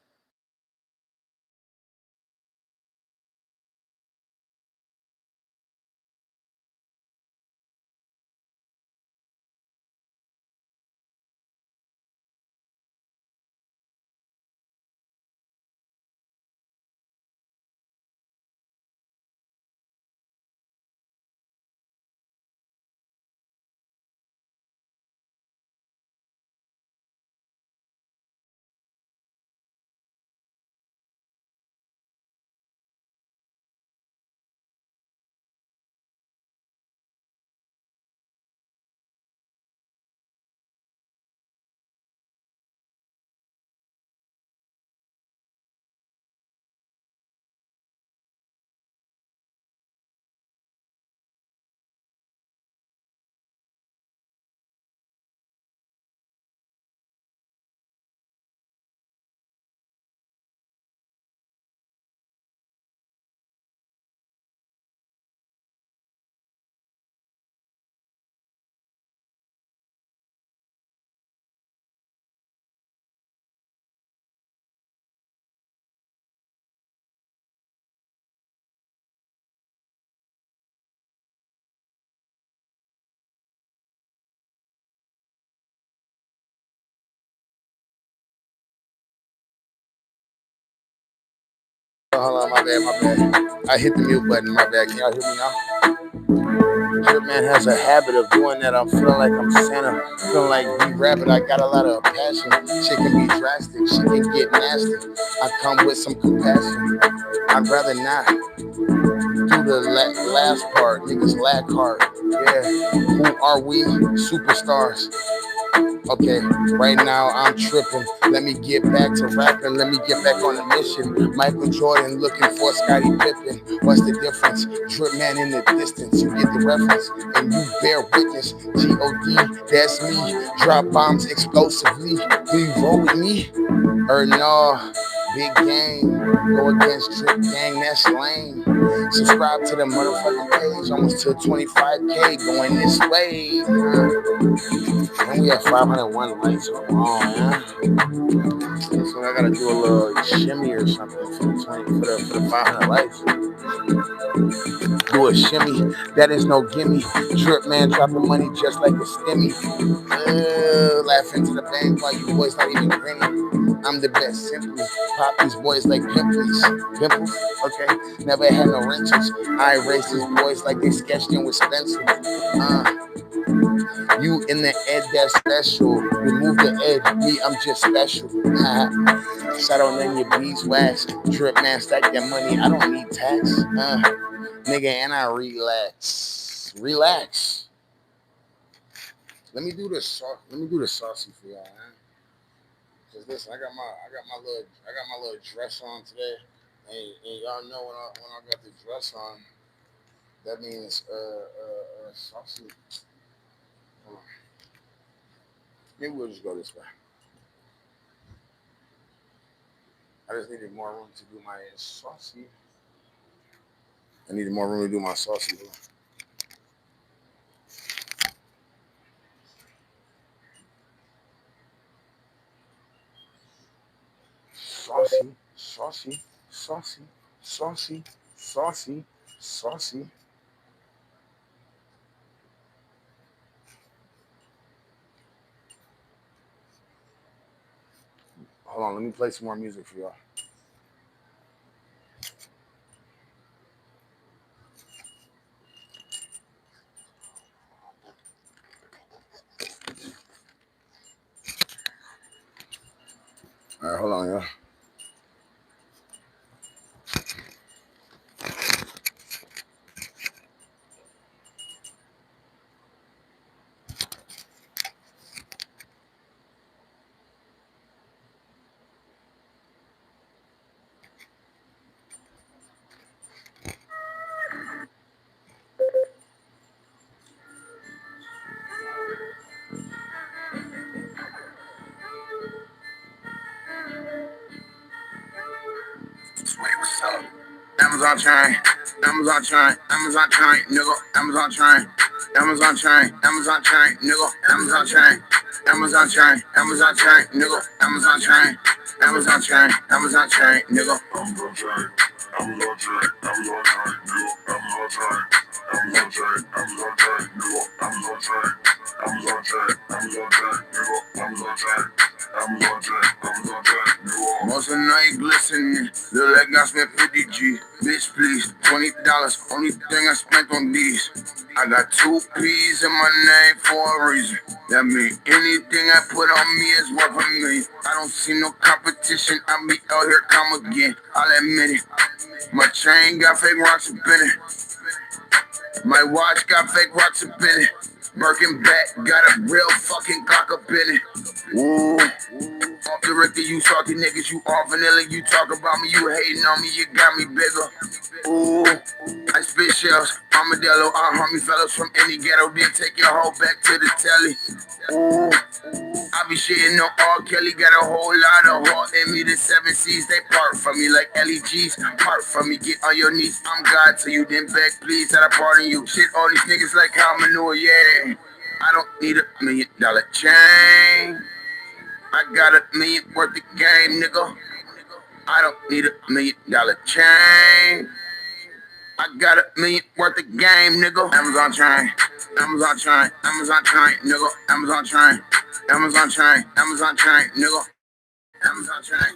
Hold on, my bad. I hit the mute button, my bad. Can y'all hear me now? Drip Man has a habit of doing that. I'm feeling like I'm Santa, feeling like B-Rabbit. I got a lot of passion. Shit can be drastic, shit can get nasty. I come with some compassion. I'd rather not do the last part. Niggas lag hard. Yeah. Who are we? Superstars. Okay, right now I'm tripping. Let me get back to rapping. Let me get back on the mission. Michael Jordan looking for Scottie Pippen. What's the difference? Drip Man in the distance. You get the reference and you bear witness. G.O.D. That's me. Drop bombs explosively. Do you roll with me? Or no? Big game. Go against Drip Gang. That's lame. Subscribe to the motherfucking page. Almost to 25K going this way. And we have 501 likes. Come on, man. So I gotta do a little shimmy or something for the 500 likes. Do a shimmy. That is no gimme. Drip Man dropping money just like a stimmy. Laughing to the bank while you boys not even grinning. I'm the best, simply. Pop these boys like pimples. Pimples? Okay. Never had no wrinkles. I erase these boys like they sketched in with Spencer. You in the ed, that's special. Remove the ed, me, I'm just special. Shout out on your beeswax. Drip Man, stack that money. I don't need tax. Nigga, and I relax. Relax. Let me do the saucy for y'all, man. Cause listen, I got my little dress on today, and y'all know when I got the dress on, That means saucy. Hold on. Maybe we'll just go this way. I just needed more room to do my saucy. I needed more room to do my saucy. Saucy, saucy, saucy, saucy, saucy, saucy. Hold on, let me play some more music for y'all. All right, hold on, y'all. Amazon chain, Amazon chain, Amazon chain, nigga, Amazon chain, Amazon chain, Amazon chain, nigga, Amazon chain, Amazon chain, Amazon chain, nigga, Amazon chain, Amazon chain, Amazon chain, nigga. Amazon chain, Amazon chain, Amazon chain, nigga, Amazon chain, Amazon chain, Amazon chain, nigga, Amazon chain, Amazon chain, Amazon chain, nigga, Amazon chain. Amazon chain, Amazon chain, nigga. Most of the night glistening, look like I spent 50G. Bitch, please, $20, only thing I spent on these. I got 2 P's in my name for a reason. That mean anything I put on me is worth a million. I don't see no competition, I be out here come again. I'll admit it. My chain got fake rocks up in it. My watch got fake rocks up in it. Birkin back got a real fucking cock up in it. Ooh. Off the record, you salty niggas, you all vanilla, you talk about me, you hating on me, you got me bigger. Ooh, I spit shells, armadillo, homie fellas from any ghetto, then take your hoe back to the telly. Ooh, I be shitting on R. Kelly, got a whole lot of heart in me, the 7 C's, they part from me like LEGs, part from me, get on your knees, I'm God to you, then beg please that I pardon you. Shit, all these niggas like how manure, yeah. I don't need $1 million chain. I got $1 million worth of game, nigga. I don't need $1 million chain. I got $1 million worth of game, nigga. Amazon chain, Amazon chain, Amazon chain, nigga. Amazon chain, Amazon chain, Amazon chain, nigga. Amazon chain,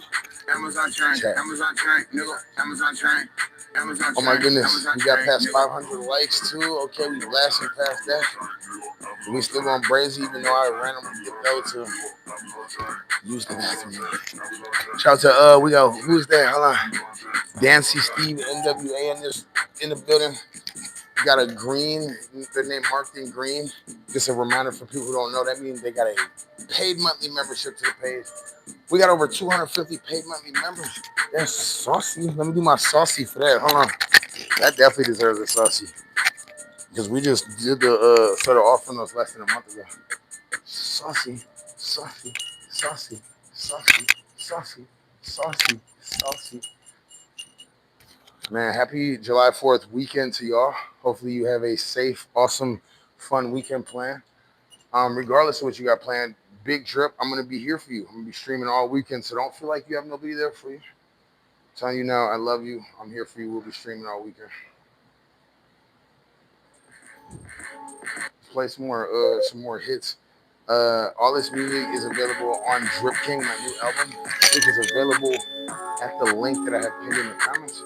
Amazon chain, Amazon chain, nigga. Amazon chain. Amazon chain. Oh my goodness, we got past 500 likes too. Okay, we blasting past that. We still on Brazy, even though I randomly fell to use the bathroom. Shout out to we got who's that? Hold on, Dancy Steve NWA in the building. We got a green. Their name Marketing Green. Just a reminder for people who don't know. That means they got a paid monthly membership to the page. We got over 250 paid monthly members. That's saucy. Let me do my saucy for that. Hold on. That definitely deserves a saucy. Because we just did the started offering us less than a month ago. Saucy, saucy, saucy, saucy, saucy, saucy, saucy. Man, happy July 4th weekend to y'all. Hopefully you have a safe, awesome, fun weekend plan. Regardless of what you got planned, Big Drip, I'm going to be here for you. I'm going to be streaming all weekend, so don't feel like you have nobody there for you. I'm telling you now, I love you. I'm here for you. We'll be streaming all weekend. Play some more hits. All this music is available on Drip King, my new album, which is available at the link that I have pinned in the comments.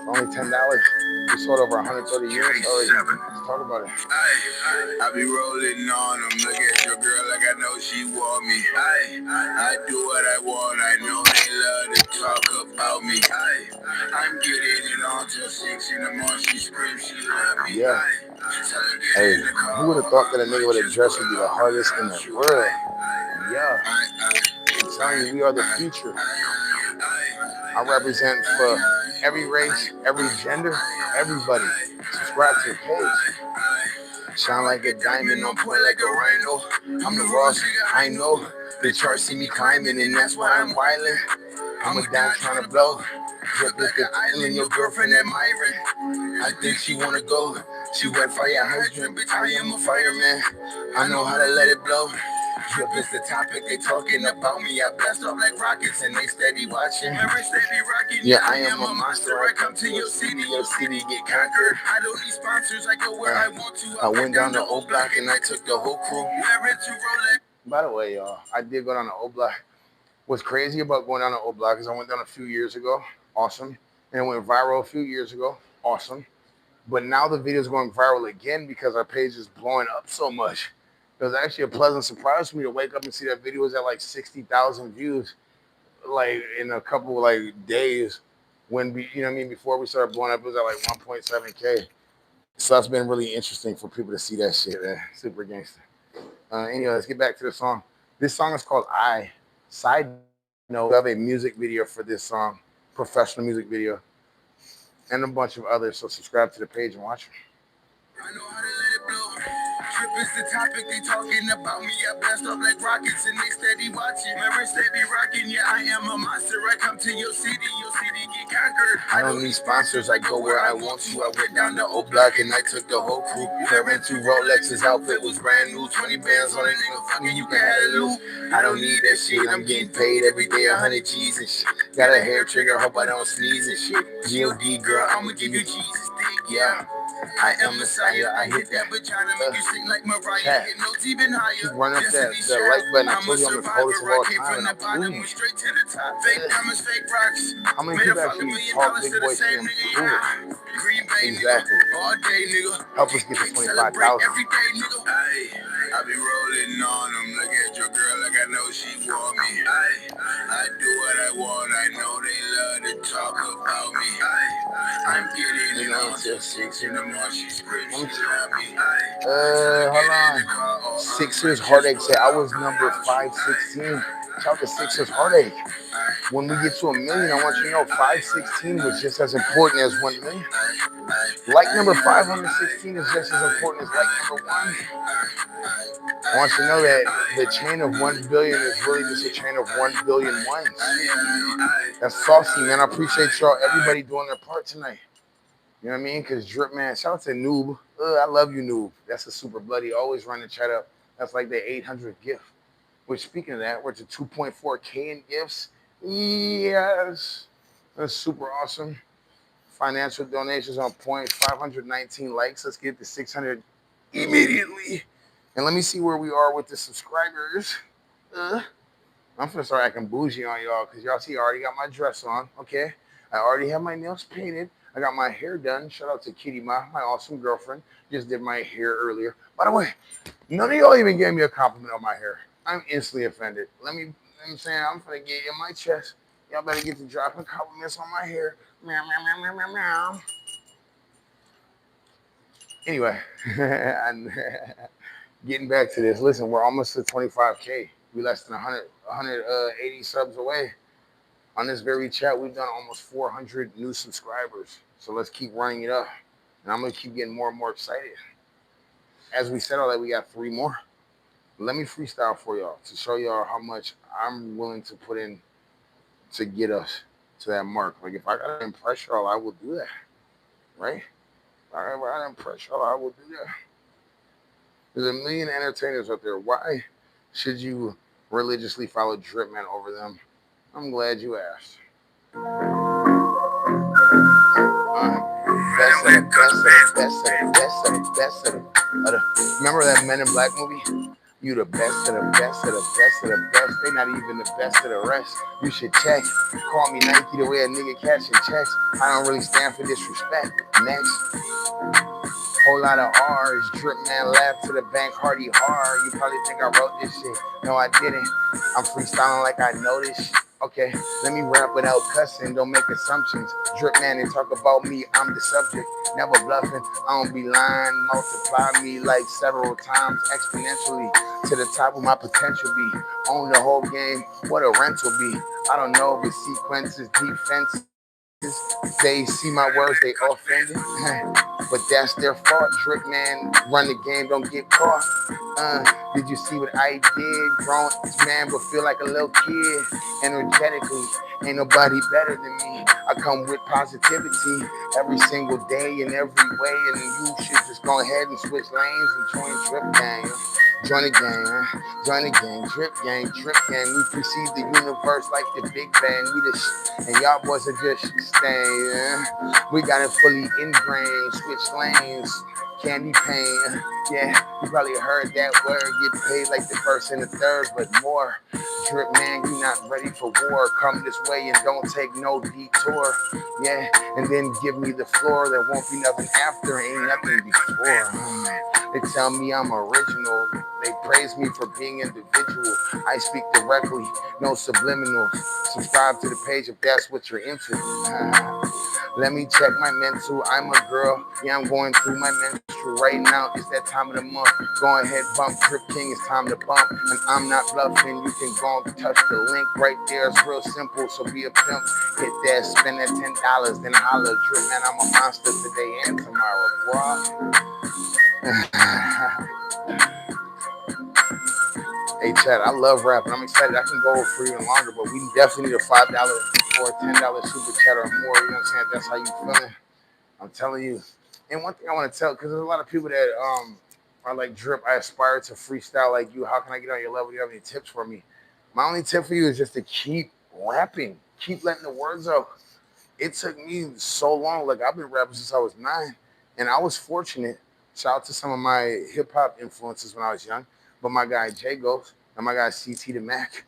For only $10. We sold over 130 units already. Let's talk about it. I be rolling on them. Look at your girl like I know she want me. I do what I want. I know they love to talk about me. I'm getting it on till 6 in the morning. She screams, she love me. Yeah. Hey, who would have thought that a nigga with a dress would be the hardest in the world? Yeah. I'm telling you, we are the future. I represent for every race, every gender, everybody. Subscribe to the page. Shine like a diamond, on point like a rhino. I'm the Ross, I know. The charts see me climbing, and that's why I'm wildin'. I'm a down trying to blow. Drip like an island, your girlfriend admiring. I think she wanna go. She wet fire hydrant, bitch, I am a fireman. I know how to let it blow. Drip is the topic, they talking about me. I blast off like rockets and they steady watching. Remember, steady rocking. Yeah, I am a monster. I come to your city get conquered. I don't need sponsors, I go where I want to. I went down the old block and I took the whole crew. By the way, y'all, I did go down the old block. What's crazy about going down the old block is I went down a few years ago. Awesome. And it went viral a few years ago. Awesome. But now the video is going viral again because our page is blowing up so much. It was actually a pleasant surprise for me to wake up and see that video was at like 60,000 views, like in a couple like days. When we, you know what I mean, before we started blowing up, it was at like 1.7K. So that's been really interesting for people to see that shit, man. Super gangster. Anyway, let's get back to the song. This song is called I. Side note, we have a music video for this song, professional music video, and a bunch of others. So subscribe to the page and watch. I know how to let it blow. Trip is the topic, they talking about me. I blast off like rockets and they steady watching. Remember, steady rocking, yeah, I am a monster. I come to your city get conquered. I don't need sponsors, I go where I want to. I went down the old block and I took the whole crew. Wearing 2 Rolexes, outfit was brand new. 20 bands on a nigga, fucking you can have it loose. I don't need that shit, I'm getting paid every day, 100 G's and shit. Got a hair trigger, hope I don't sneeze and shit. G.O.D. girl, I'ma give you Jesus dick, yeah. I am Messiah, I hit that vagina, make you sing like Mariah, get notes even higher. Run up that like button, I told you I'm the coldest of all time. From the straight to the top, fake diamonds, fake rocks. How many people actually talk big boy to him? Green Bay, exactly. All day, nigga. Help us get to 25,000. Every day, nigga. I be rolling on them, look at your girl like I know she want me. I do what I want, I know they love to talk about me. I'm getting it on till 6 in the morning. Hold on. Sixers Heartache said I was number 516. Shout out to Sixers Heartache. When we get to 1 million, I want you to know 516 was just as important as 1 million. Like number 516 is just as important as like number 1. I want you to know that the chain of 1 billion is really just a chain of 1 billion ones. That's saucy, man. I appreciate y'all, everybody doing their part tonight. You know what I mean? Because Drip, man, shout out to Noob. I love you, Noob. That's a super bloody. Always run the chat up. That's like the 800th gift. Which, speaking of that, we're to 2.4K in gifts. Yes. That's super awesome. Financial donations on point. 519 likes. Let's get to 600 immediately. And let me see where we are with the subscribers. I'm finna start acting bougie on y'all because y'all see I already got my dress on. Okay. I already have my nails painted. I got my hair done. Shout out to Kitty Ma, my awesome girlfriend. Just did my hair earlier. By the way, none of y'all even gave me a compliment on my hair. I'm instantly offended. I'm saying I'm gonna get in my chest. Y'all better get to dropping compliments on my hair. Meow, meow, meow, meow, meow, meow. Anyway, getting back to this. Listen, we're almost to 25K. We less than 180 subs away. On this very chat, we've done almost 400 new subscribers. So let's keep running it up. And I'm going to keep getting more and more excited. As we said all that, we got 3 more. Let me freestyle for y'all to show y'all how much I'm willing to put in to get us to that mark. Like, if I got to impress y'all, I will do that. Right? If I got to impress y'all, I will do that. There's a million entertainers out there. Why should you religiously follow Drip Man over them? I'm glad you asked. Best of the. Remember that Men in Black movie? You the best of the best of the best of the best. They not even the best of the rest. You should check. Call me Nike the way a nigga cashing checks. I don't really stand for disrespect. Next. Whole lot of R's. Drip Man laugh to the bank, hardy hard. You probably think I wrote this shit. No, I didn't. I'm freestyling like I know this shit. Okay, let me rap without cussing. Don't make assumptions. Drip Man, they talk about me. I'm the subject. Never bluffing. I don't be lying. Multiply me like several times exponentially to the top of my potential be. Own the whole game. What a rental be. I don't know, but sequences, defense. They see my words, they offended. But that's their fault. Drip man, run the game, don't get caught. Did you see what I did? Grown man, but feel like a little kid. Energetically, ain't nobody better than me. I come with positivity every single day in every way. And you should just go ahead and switch lanes and join Drip Gang. Join the gang, join the gang, Drip Gang, Drip Gang. We precede the universe like the Big Bang. We the and y'all boys are just staying. We got it fully ingrained. Switch lanes, candy paint. Yeah, you probably heard that word. Get paid like the first and the third, but more. Drip man, you not ready for war. Come this way and don't take no detour. Yeah, and then give me the floor. There won't be nothing after, ain't nothing before. They tell me I'm original. They praise me for being individual. I speak directly, no subliminal. Subscribe to the page if that's what you're into. Let me check my mental. I'm a girl. Yeah, I'm going through my menstrual right now. It's that time of the month. Go ahead, bump. Drip King, it's time to bump. And I'm not bluffing. You can go and touch the link right there. It's real simple. So be a pimp. Hit that, spend that $10, then holla. Drip man, I'm a monster today and tomorrow. Hey Chad, I love rapping. I'm excited. I can go for even longer, but we definitely need a $5 or a $10 super chat or more. You know what I'm saying? That's how you feeling. I'm telling you. And one thing I want to tell, because there's a lot of people that are like Drip. I aspire to freestyle like you. How can I get on your level? Do you have any tips for me? My only tip for you is just to keep rapping, keep letting the words out. It took me so long. Like I've been rapping since I was 9, and I was fortunate. Shout out to some of my hip hop influences when I was young. But my guy J Ghost and my guy CT the Mac,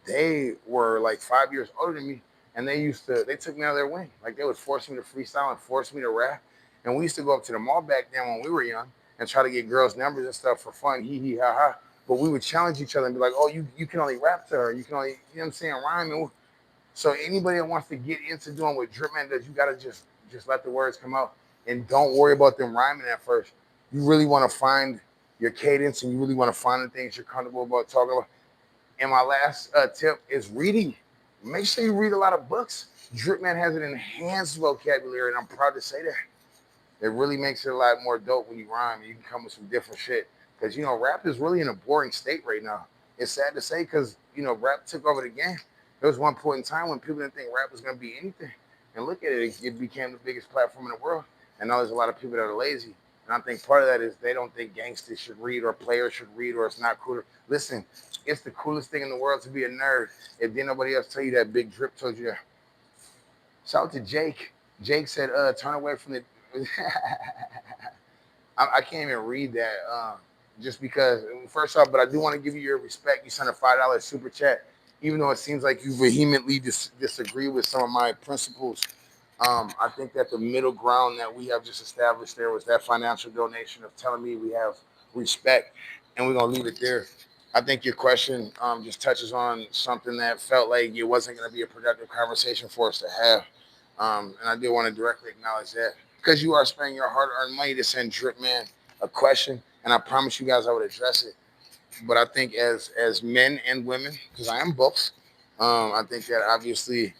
they were like 5 years older than me, and they took me out of their wing. Like they would force me to freestyle and force me to rap. And we used to go up to the mall back then when we were young and try to get girls' numbers and stuff for fun, hee hee ha ha. But we would challenge each other and be like, "Oh, you can only rap to her. You can only, you know what I'm saying, rhyme." And so anybody that wants to get into doing what Drip Man does, you gotta just let the words come out and don't worry about them rhyming at first. You really want to find your cadence and you really want to find the things you're comfortable about talking about. And my last tip is reading. Make sure you read a lot of books. Drip Man has an enhanced vocabulary, and I'm proud to say that. It really makes it a lot more dope when you rhyme and you can come with some different shit. Because, rap is really in a boring state right now. It's sad to say because, rap took over the game. There was one point in time when people didn't think rap was going to be anything. And look at it, it became the biggest platform in the world. And now there's a lot of people that are lazy. And I think part of that is they don't think gangsters should read or players should read or it's not cool. Listen, it's the coolest thing in the world to be a nerd. If didn't nobody else tell you that, Big Drip told you that. Shout out to Jake. Jake said, turn away from the I can't even read that just because, first off, but I do want to give you your respect. You sent a $5 super chat, even though it seems like you vehemently disagree with some of my principles. I think that the middle ground that we have just established there was that financial donation of telling me we have respect, and we're going to leave it there. I think your question just touches on something that felt like it wasn't going to be a productive conversation for us to have. And I do want to directly acknowledge that because you are spending your hard-earned money to send Drip Man a question, and I promise you guys I would address it. But I think as men and women, because I am both, I think that obviously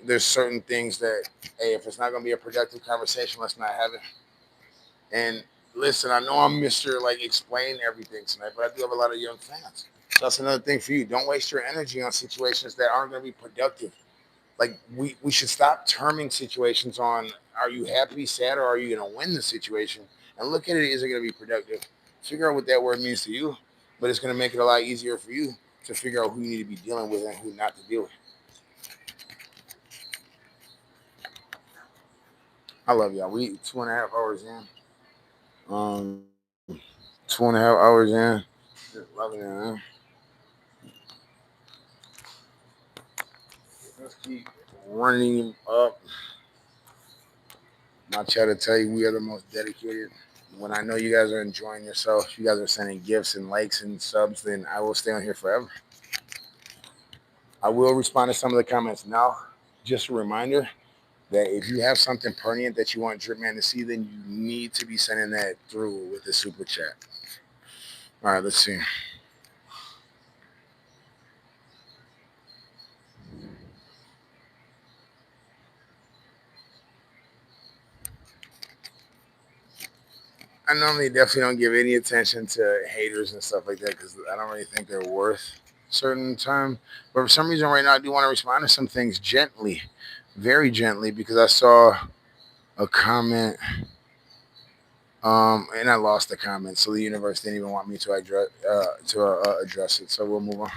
there's certain things that, hey, if it's not going to be a productive conversation, let's not have it. And listen, I know I'm Mr. Like explain everything tonight, but I do have a lot of young fans. So that's another thing for you. Don't waste your energy on situations that aren't going to be productive. Like we should stop terming situations on are you happy, sad, or are you going to win the situation? And look at it, is it going to be productive? Figure out what that word means to you, but it's going to make it a lot easier for you to figure out who you need to be dealing with and who not to deal with. I love y'all. We 2.5 hours in. 2.5 hours in. Just loving it, man. Let's keep running up. My chat to tell you we are the most dedicated. When I know you guys are enjoying yourself, you guys are sending gifts and likes and subs, then I will stay on here forever. I will respond to some of the comments now. Just a reminder that if you have something pertinent that you want Drip Man to see, then you need to be sending that through with the super chat. All right, let's see. I normally definitely don't give any attention to haters and stuff like that because I don't really think they're worth certain time. But for some reason, right now, I do want to respond to some things gently, very gently, because I saw a comment, and I lost the comment, so the universe didn't even want me to address it. So we'll move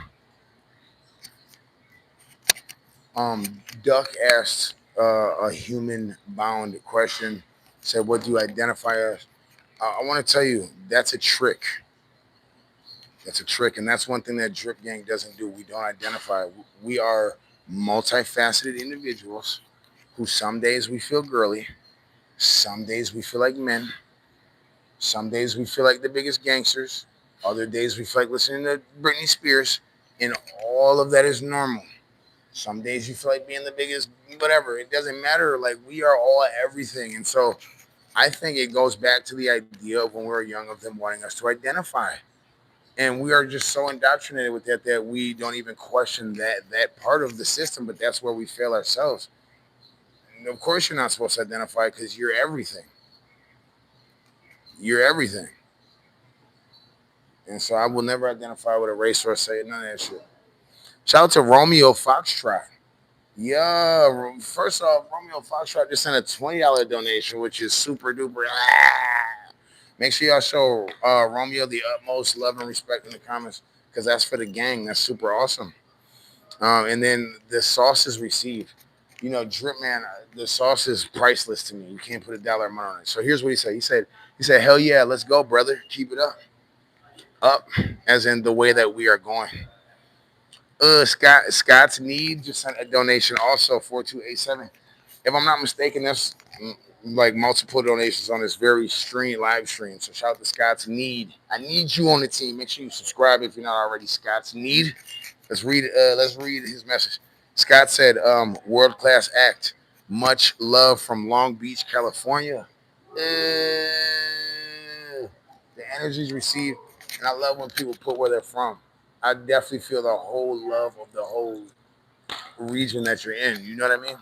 on. Duck asked a human-bound question. Said, "What do you identify as?" I want to tell you that's a trick. That's a trick, and that's one thing that Drip Gang doesn't do. We don't identify. We are multifaceted individuals who some days we feel girly, some days we feel like men, some days we feel like the biggest gangsters, other days we feel like listening to Britney Spears, and all of that is normal. Some days you feel like being the biggest, whatever. It doesn't matter. Like we are all everything, and so I think it goes back to the idea of when we were young of them wanting us to identify. And we are just so indoctrinated with that that we don't even question that part of the system, but that's where we fail ourselves. And of course you're not supposed to identify because you're everything. You're everything. And so I will never identify with a race or say none of that shit. Shout out to Romeo Foxtrot. Yeah, first off, Romeo Foxtrot just sent a $20 donation, which is super duper. Make sure y'all show Romeo the utmost love and respect in the comments because that's for the gang. That's super awesome. And then the sauce is received. You know, Drip Man, the sauce is priceless to me. You can't put a dollar amount on it. So here's what he said. He said, hell yeah, let's go, brother. Keep it up. Up, as in the way that we are going. Scott's Need just sent a donation also 4287. If I'm not mistaken, that's like multiple donations on this very live stream. So shout out to Scott's Need. I need you on the team. Make sure you subscribe if you're not already. Scott's Need. Let's read his message. Scott said, world class act. Much love from Long Beach, California. The energy's received, and I love when people put where they're from. I definitely feel the whole love of the whole region that you're in. You know what I mean?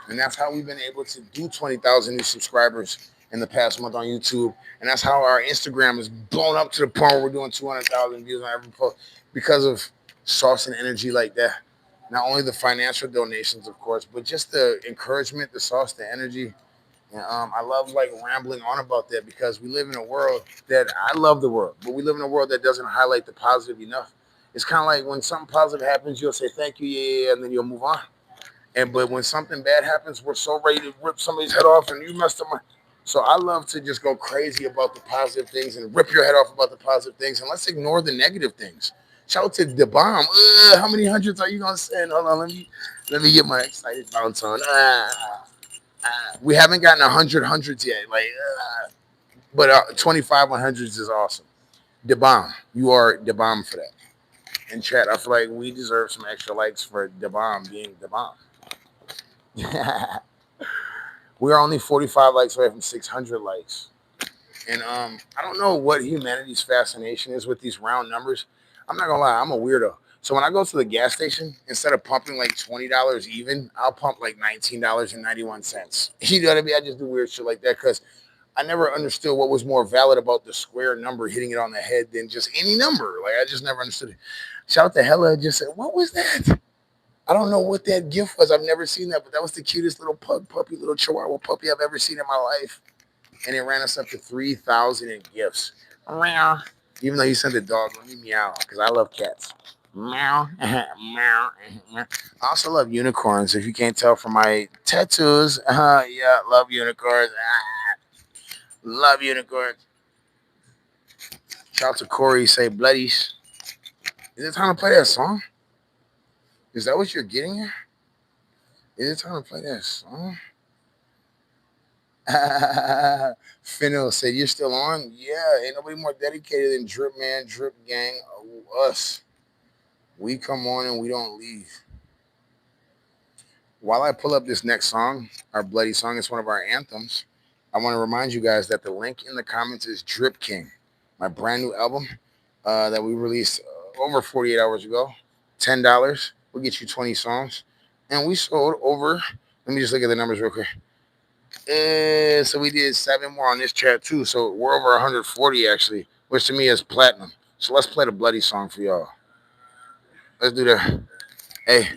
And that's how we've been able to do 20,000 new subscribers in the past month on YouTube. And that's how our Instagram is blown up to the point where we're doing 200,000 views on every post because of sauce and energy like that. Not only the financial donations, of course, but just the encouragement, the sauce, the energy. And I love like rambling on about that because we live in a world that I love the world, but we live in a world that doesn't highlight the positive enough. It's kind of like when something positive happens, you'll say thank you, yeah, and then you'll move on. And but when something bad happens, we're so ready to rip somebody's head off, and you messed up my. So I love to just go crazy about the positive things and rip your head off about the positive things, and let's ignore the negative things. Shout out to the bomb. How many hundreds are you gonna send? Hold on, let me get my excited bounce on. We haven't gotten 100 hundreds yet, but 25 100s is awesome. The bomb, you are the bomb for that. In chat, I feel like we deserve some extra likes for the bomb being the bomb. We are only 45 likes away from 600 likes. And I don't know what humanity's fascination is with these round numbers. I'm not gonna lie, I'm a weirdo. So when I go to the gas station, instead of pumping like $20 even, I'll pump like $19.91. You know what I mean? I just do weird shit like that because I never understood what was more valid about the square number hitting it on the head than just any number. Like I just never understood it. Shout out to Hella just said, what was that? I don't know what that gift was. I've never seen that, but that was the cutest little puppy, little Chihuahua puppy I've ever seen in my life. And it ran us up to 3,000 in gifts. Meow. Even though you sent a dog, let me meow because I love cats. Meow, meow, meow. I also love unicorns. If you can't tell from my tattoos, yeah, love unicorns. Love unicorns. Shout out to Corey. Say bloodies. Is it time to play that song? Is that what you're getting at? Is it time to play that song? Finno said, you're still on? Yeah, ain't nobody more dedicated than Drip Man, Drip Gang, us. We come on and we don't leave. While I pull up this next song, our bloody song, is one of our anthems. I want to remind you guys that the link in the comments is Drip King, my brand new album that we released over 48 hours ago. $10 will get you 20 songs. And we sold over, let me just look at the numbers real quick. So we did 7 more on this chat too. So we're over 140 actually, which to me is platinum. So let's play the bloody song for y'all. Let's do that. Hey,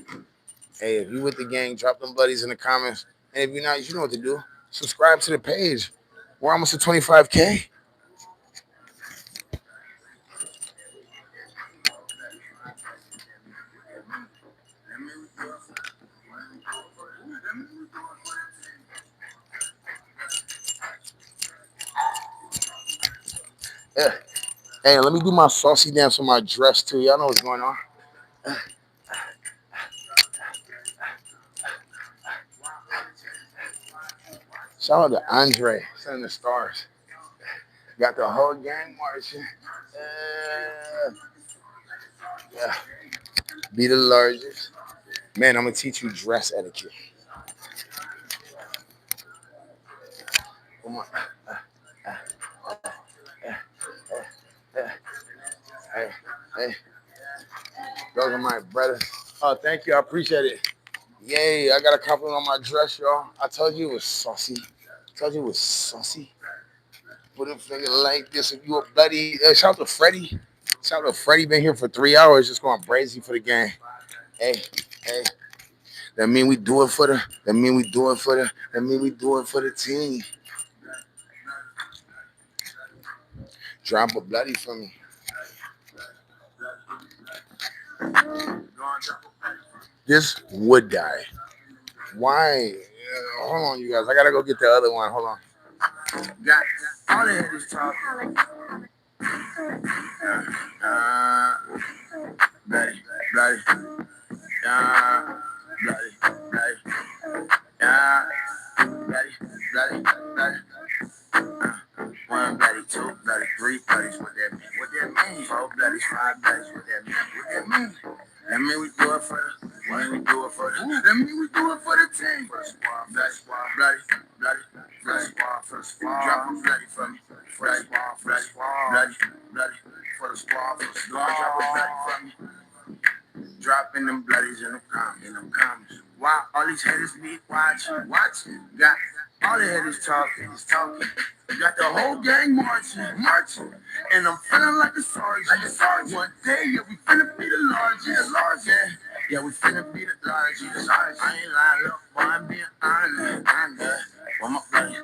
if you with the gang, drop them bloodies in the comments. And if you're not, you know what to do. Subscribe to the page. We're almost at 25K. Yeah. Hey, let me do my saucy dance with my dress too. Y'all know what's going on. Shout out to Andre, sending the stars. Got the whole gang marching. Yeah. Be the largest. Man, I'm gonna teach you dress etiquette. Come on. Hey, hey. Those are my brothers. Oh, thank you. I appreciate it. Yay, I got a compliment on my dress, y'all. I told you it was saucy. Put a finger like this if you a buddy. Shout out to Freddie. Shout out to Freddie. Been here for 3 hours just going crazy for the game. Hey, hey. That mean we do it for the. That mean we do it for the. That mean we do it for the team. Drop a bloody for me. This would die. Why? Hold on, you guys. I gotta go get the other one. Hold on. Got all the head is talking. Bloody, bloody, bloody, bloody, bloody, bloody, bloody. One bloody, two bloody, three bloodies. What that mean? What that mean? 4 bloodies, 5 bloodies. What that mean? What that mean? That mean we do it for the. That mean we do it for the. That mean we do it for the team. For the squad, bloody, bloody, bloody, squad, for the squad. Drop a bloody for me. Bloody, bloody, bloody, bloody, for the squad, for the squad. Drop a bloody for me. Dropping them bloodies in them comments. Why all these haters be watching? Got all the haters talking. Got the whole gang marching. And I'm feeling like a sergeant. One day, yeah, we finna be the largest. Yeah, we finna be the largest. I ain't lying, look, boy, I'm being honest. Want my bloody,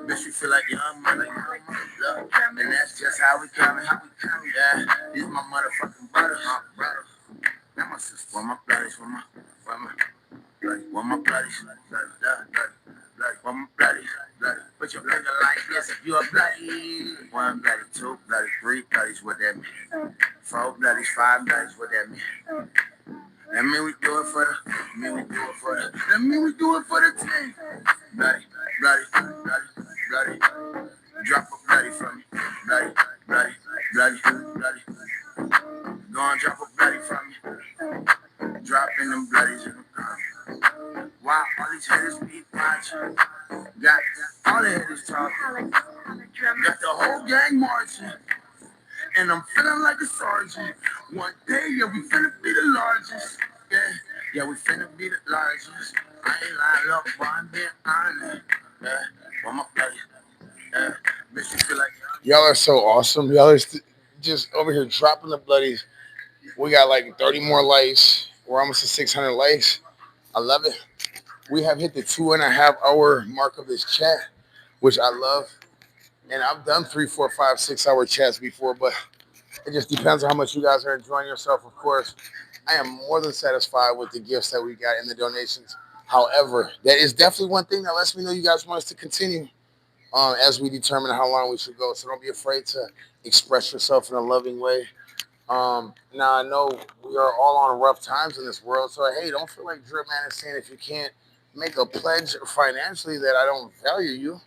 bitch, you feel like young money. Look, and that's just how we coming. Yeah, these my motherfucking brothers. Now my sister, want my bloodies, want my bloodies, want my bloodies. Put your finger like this if you a bloody. 1 bloody, 2 bloody, 3 bloodies, what that mean? 4 bloodies, 5 bloodies, what that mean? That mean we do it for the. That mean we do it for the team. Bloody, bloody. Drop a bloody from me. Bloody. Go and drop a bloody from me. Dropping them bloodies in the car. Why all these haters be watching? Got all the haters talking. Got the whole gang marching. And I'm feeling like a sergeant. One day, yeah, we finna be the largest. Yeah, we finna be the largest. I ain't lying, look, boy, I'm being honest. Want my bloody. Bitch, you feel like y'all are so awesome. Y'all are just over here dropping the bloodies. We got like 30 more likes. We're almost at 600 likes. I love it. We have hit the 2.5 hour mark of this chat, which I love. And I've done 3, 4, 5, 6 hour chats before, but it just depends on how much you guys are enjoying yourself. Of course, I am more than satisfied with the gifts that we got and the donations. However, that is definitely one thing that lets me know you guys want us to continue as we determine how long we should go. So don't be afraid to express yourself in a loving way. Now I know we are all on rough times in this world, so hey, don't feel like Drip Man is saying if you can't make a pledge financially that I don't value you.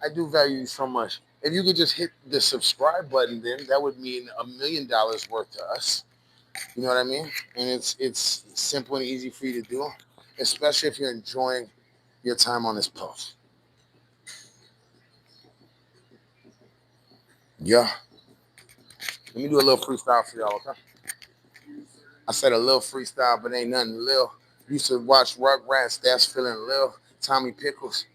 I do value you so much. If you could just hit the subscribe button, then that would mean $1 million worth to us. You know what I mean? And it's simple and easy for you to do, especially if you're enjoying your time on this post. Yeah. Let me do a little freestyle for y'all, okay? I said a little freestyle, but ain't nothing lil. Used to watch Rugrats, that's feeling lil. Tommy Pickles.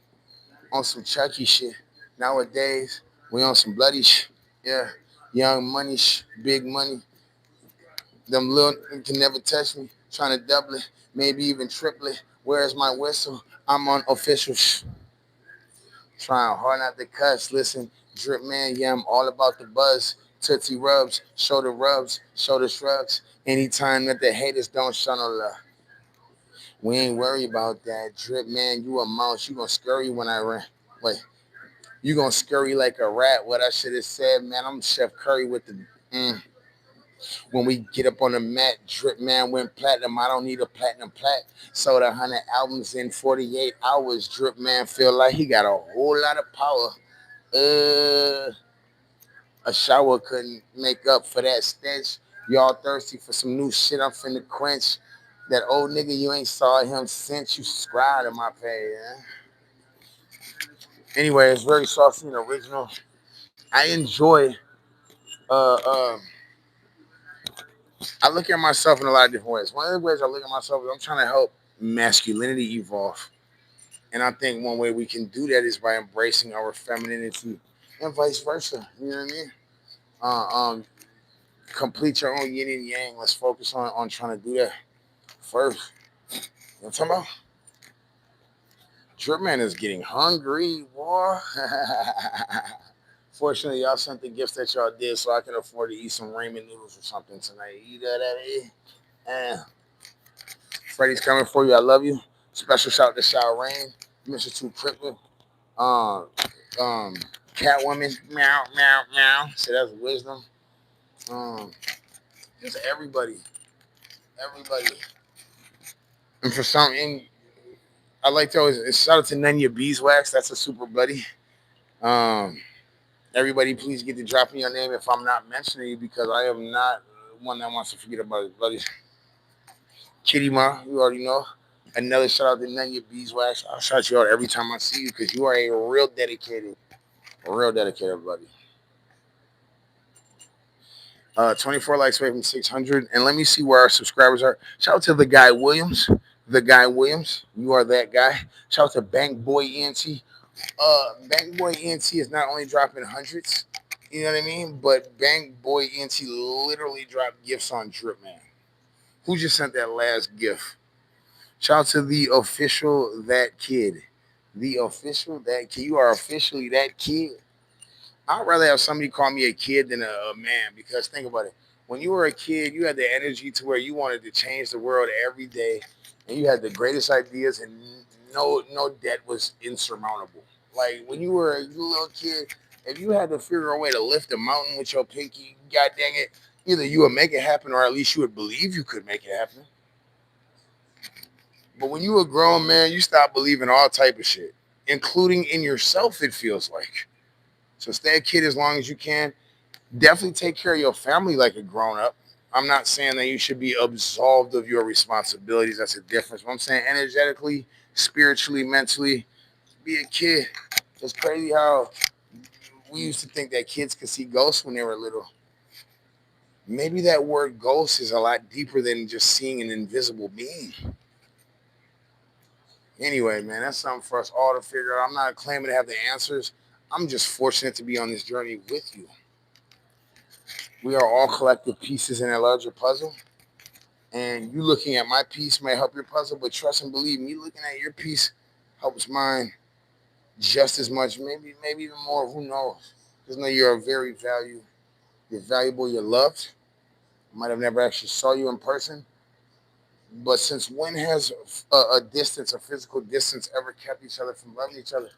on some Chucky shit. Nowadays, we on some bloody shit. Yeah, young money, big money. Them little can never touch me. Trying to double it, maybe even triple it. Where's my whistle? I'm on official. Trying hard not to cuss. Listen, drip man, yeah, I'm all about the buzz. Tootsie rubs, shoulder shrugs. Anytime that the haters don't show no love. We ain't worried about that. Drip man, you a mouse. You gonna scurry when I run. Wait, you gonna scurry like a rat. What I should have said, man, I'm Chef Curry with the when we get up on the mat, drip man went platinum. I don't need a platinum plaque. Sold 100 albums in 48 hours. Drip man feel like he got a whole lot of power. Uh, a shower couldn't make up for that stench. Y'all thirsty for some new shit? I'm finna quench. That old nigga, you ain't saw him since you subscribed to my page. Anyway, it's very saucy and original. I enjoy. Uh, uh, I look at myself in a lot of different ways. One of the ways I look at myself is I'm trying to help masculinity evolve, and I think one way we can do that is by embracing our femininity, and vice versa. You know what I mean? Um, complete your own yin and yang. Let's focus on trying to do that first. You know what I'm talking about? Drip man is getting hungry, boy. Fortunately, y'all sent the gifts that y'all did, so I can afford to eat some ramen noodles or something tonight. You know that? And Freddie's coming for you. I love you. Special shout to Shaw Rain, Mr. Two Crippler, um, um, Catwoman, meow, meow, meow. So that's wisdom. Um, just everybody. And for something, I like to always shout out to Nanya Beeswax. That's a super buddy. Um, everybody, please get to dropping your name if I'm not mentioning you because I am not one that wants to forget about his buddies. Kitty Ma, you already know. Another shout out to Nanya Beeswax. I'll shout you out every time I see you because you are a real dedicated buddy. 24 likes away from 600. And let me see where our subscribers are. Shout out to the guy Williams. The guy Williams. You are that guy. Shout out to Bank Boy ENT. Bank Boy ENT is not only dropping hundreds, you know what I mean? But Bank Boy ENT literally dropped gifts on Drip Man. Who just sent that last gift? Shout out to the official that kid. The official that kid. You are officially that kid. I'd rather have somebody call me a kid than a man because think about it. When you were a kid, you had the energy to where you wanted to change the world every day, and you had the greatest ideas, and no debt was insurmountable. Like when you were a little kid, if you had to figure a way to lift a mountain with your pinky, god dang it, either you would make it happen or at least you would believe you could make it happen. But when you were a grown man, you stopped believing all type of shit, including in yourself. It feels like. So stay a kid as long as you can. Definitely take care of your family like a grown up. I'm not saying that you should be absolved of your responsibilities. That's a difference. But I'm saying energetically, spiritually, mentally, be a kid. It's crazy how we used to think that kids could see ghosts when they were little. Maybe that word ghost is a lot deeper than just seeing an invisible being. Anyway, man, that's something for us all to figure out. I'm not claiming to have the answers. I'm just fortunate to be on this journey with you. We are all collective pieces in a larger puzzle. And you looking at my piece may help your puzzle, but trust and believe me, looking at your piece helps mine just as much, maybe even more. Who knows? Just know you're a very value. You're valuable. You're loved. I might have never actually saw you in person, but since when has a distance, a physical distance, ever kept each other from loving each other?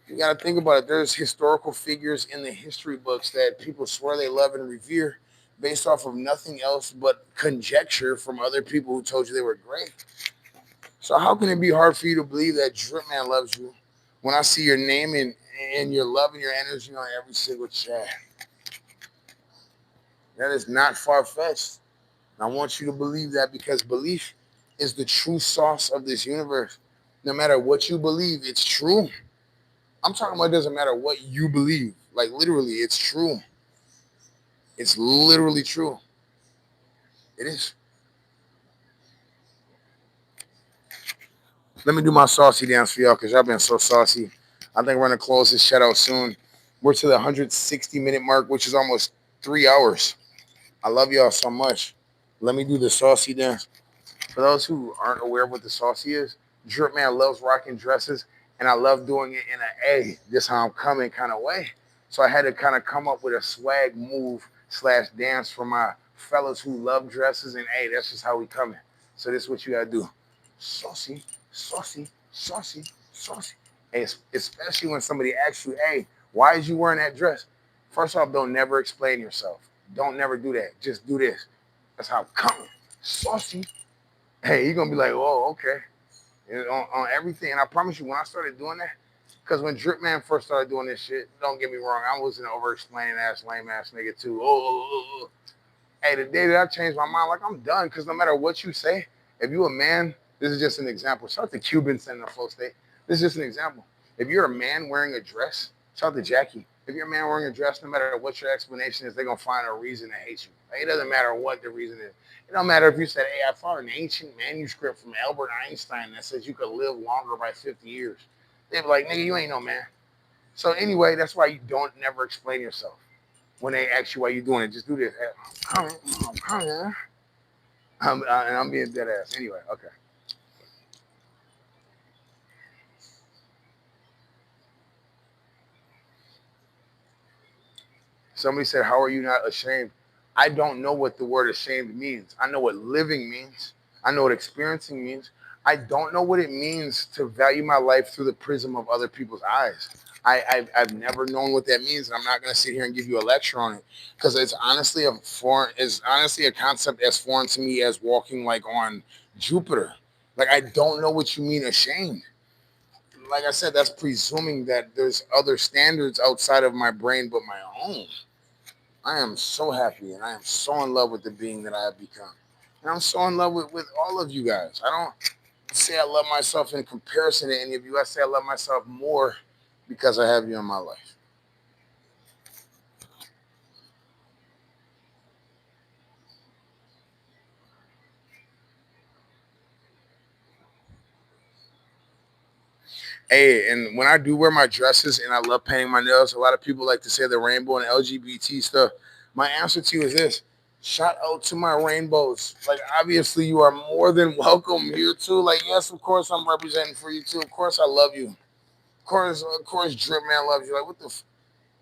You got to think about it. There's historical figures in the history books that people swear they love and revere based off of nothing else but conjecture from other people who told you they were great. So how can it be hard for you to believe that Drip Man loves you when I see your name and your love and your energy on every single chat? That is not far-fetched. And I want you to believe that because belief is the true sauce of this universe. No matter what you believe, it's true. I'm talking about it doesn't matter what you believe. Like literally, it's true. It's literally true. It is. Let me do my saucy dance for y'all because y'all been so saucy. I think we're gonna close this shit out soon. We're to the 160-minute mark, which is almost 3 hours. I love y'all so much. Let me do the saucy dance. For those who aren't aware of what the saucy is, Drip Man loves rocking dresses, and I love doing it in a this how I'm coming kind of way. So I had to kind of come up with a swag move slash dance for my fellas who love dresses, and that's just how we coming. So this is what you gotta do: saucy, saucy, saucy, saucy. Hey, especially when somebody asks you, "Hey, why is you wearing that dress?" First off, don't never explain yourself. Don't never do that. Just do this. That's how I'm coming. Saucy. Hey, you're gonna be like, oh, okay. And on everything. And I promise you, when I started doing that, because when Drip Man first started doing this shit, don't get me wrong, I was an over explaining ass, lame ass nigga too. Hey, the day that I changed my mind, like I'm done, because no matter what you say, if you a man, this is just an example. Shout out to Cuban sending a flow state. This is just an example. If you're a man wearing a dress, shout out to Jackie. If you're a man wearing a dress, no matter what your explanation is, they're gonna find a reason to hate you. Like, it doesn't matter what the reason is. It don't matter if you said, "Hey, I found an ancient manuscript from Albert Einstein that says you could live longer by 50 years." They'd be like, "Nigga, you ain't no man." So anyway, that's why you don't never explain yourself. When they ask you why you doing it, just do this. And I'm being dead ass. Anyway, okay. Somebody said, "How are you not ashamed?" I don't know what the word ashamed means. I know what living means. I know what experiencing means. I don't know what it means to value my life through the prism of other people's eyes. I've never known what that means, and I'm not going to sit here and give you a lecture on it because it's honestly a foreign. It's honestly a concept as foreign to me as walking like on Jupiter. Like I don't know what you mean ashamed. Like I said, that's presuming that there's other standards outside of my brain but my own. I am so happy and I am so in love with the being that I have become. And I'm so in love with all of you guys. I don't say I love myself in comparison to any of you. I say I love myself more because I have you in my life. Hey, and when I do wear my dresses and I love painting my nails, a lot of people like to say the rainbow and LGBT stuff. My answer to you is this: shout out to my rainbows. Like, obviously, you are more than welcome here too. Like, yes, of course, I'm representing for you too. Of course, I love you. Of course, Drip Man loves you. Like, what the?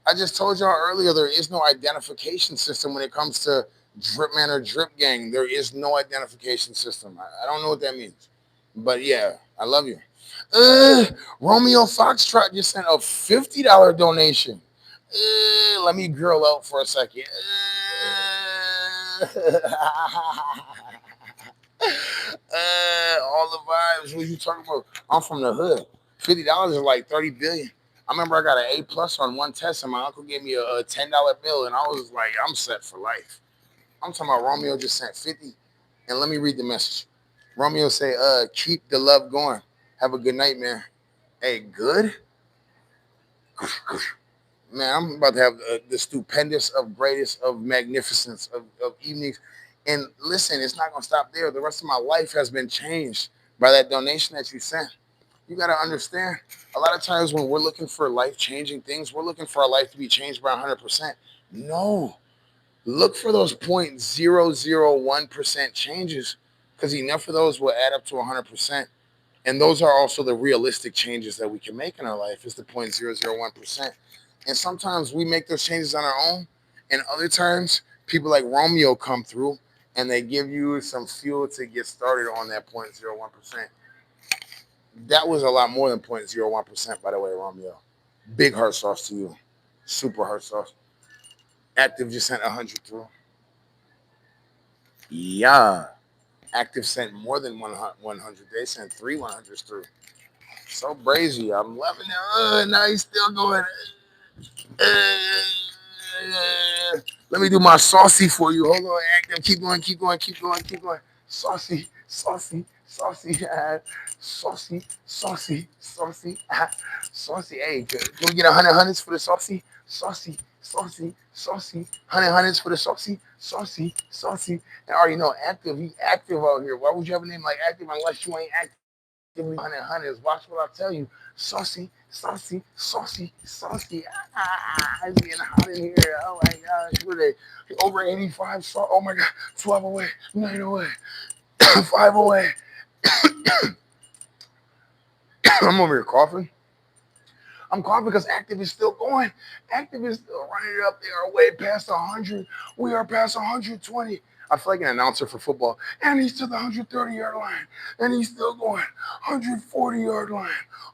I just told y'all earlier, there is no identification system when it comes to Drip Man or Drip Gang. There is no identification system. I don't know what that means, but yeah, I love you. Uh, Romeo Foxtrot just sent a $50 donation. Let me grill out for a second. All the vibes. What you talking about? I'm from the hood. $50 is like 30 billion. I remember I got an A+ on one test, and my uncle gave me a $10 bill, and I was like, I'm set for life. I'm talking about Romeo just sent 50, and let me read the message. Romeo say, keep the love going. Have a good night, man. Hey, good? Man, I'm about to have the stupendous of greatest of magnificence of evenings. And listen, it's not going to stop there. The rest of my life has been changed by that donation that you sent. You got to understand, a lot of times when we're looking for life-changing things, we're looking for our life to be changed by 100%. No, look for those 0.001% changes because enough of those will add up to 100%. And those are also the realistic changes that we can make in our life is the 0.001%. And sometimes we make those changes on our own. And other times, people like Romeo come through and they give you some fuel to get started on that 0.01%. That was a lot more than 0.01%, by the way, Romeo. Big heart sauce to you. Super heart sauce. Active just sent 100 through. Yeah. Active sent more than 100. They sent 3 100s through. So brazy. I'm loving it. Now he's still going. Let me do my saucy for you. Hold on, Active. Keep going, keep going, keep going, keep going. Saucy, saucy, saucy, saucy, saucy, saucy, saucy. Hey, can we get 100 for the saucy? Saucy, saucy, saucy. 100 for the saucy, saucy, saucy. And I already know Active. He's active out here. Why would you have a name like Active unless you ain't active? hundreds. Watch what I tell you. Saucy, saucy, saucy, saucy. It's getting hot in here. Oh my gosh, what are they? Over 85. Oh my god, 12 away, 9 away, 5 away. I'm over here coughing. I'm coughing because Active is still going. Active is still running it up. They are way past 100. We are past 120. I feel like an announcer for football. And he's to the 130-yard line. And he's still going. 140-yard line.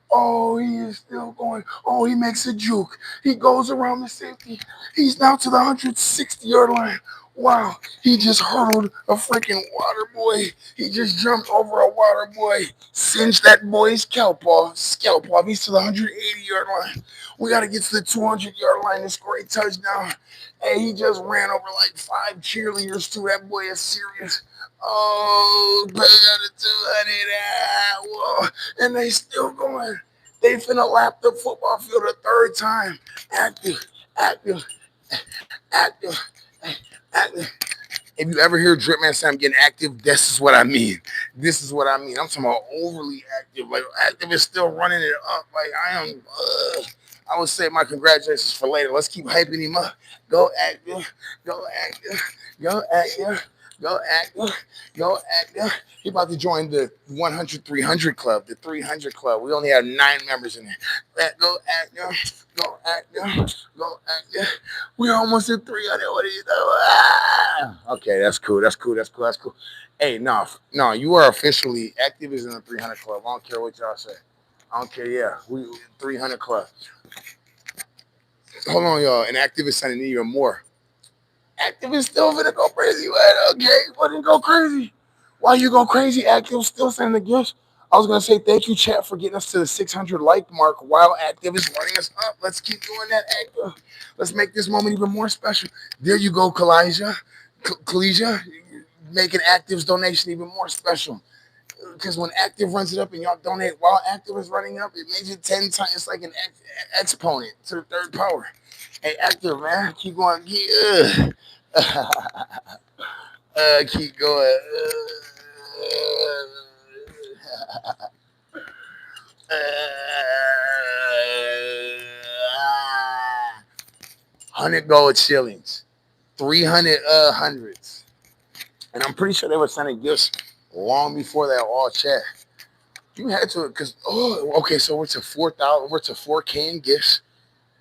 Oh, he is still going. Oh, he makes a juke. He goes around the safety. He's now to the 160-yard line. Wow, he just hurdled a freaking water boy. He just jumped over a water boy. Singed that boy's scalp off. Scalp off. He's to the 180-yard line. We got to get to the 200-yard line to score a touchdown. Hey, he just ran over like 5 cheerleaders too. That boy is serious. Oh, they got a 200. Whoa. And they still going. They finna lap the football field a third time. Active, active, active, active. If you ever hear Drip Man say I'm getting active, this is what I mean. This is what I mean. I'm talking about overly active. Like, Active is still running it up. Like, I would say my congratulations for later. Let's keep hyping him up. Go Active. Go Active. Go Active. Go Active. Go Active. He about to join the 100-300 club, the 300 club. We only have 9 members in there. Go Active. Go Active. Go Active. We're almost at 300. What are you doing? Okay, that's cool. That's cool. That's cool. That's cool. Hey, no, you are officially Active is in the 300 club. I don't care what y'all say. I don't care. Yeah, we 300 club. Hold on, y'all. And Active is sending even more. Active is still gonna go crazy. What? Okay, wouldn't go crazy. Why you go crazy? Active still sending the gifts. I was gonna say thank you, chat, for getting us to the 600 like mark while Active is running us up. Let's keep doing that, Active. Let's make this moment even more special. There you go, Kalijah. Making Active's donation even more special. Because when Active runs it up and y'all donate while Active is running up, it makes it 10 times. It's like an exponent to the third power. Hey, Active, man, keep going. Keep going. 100 gold shillings, 300 hundreds. And I'm pretty sure they were sending gifts long before that all chat. You had to, because, okay, so we're to 4,000, we're to 4K in gifts,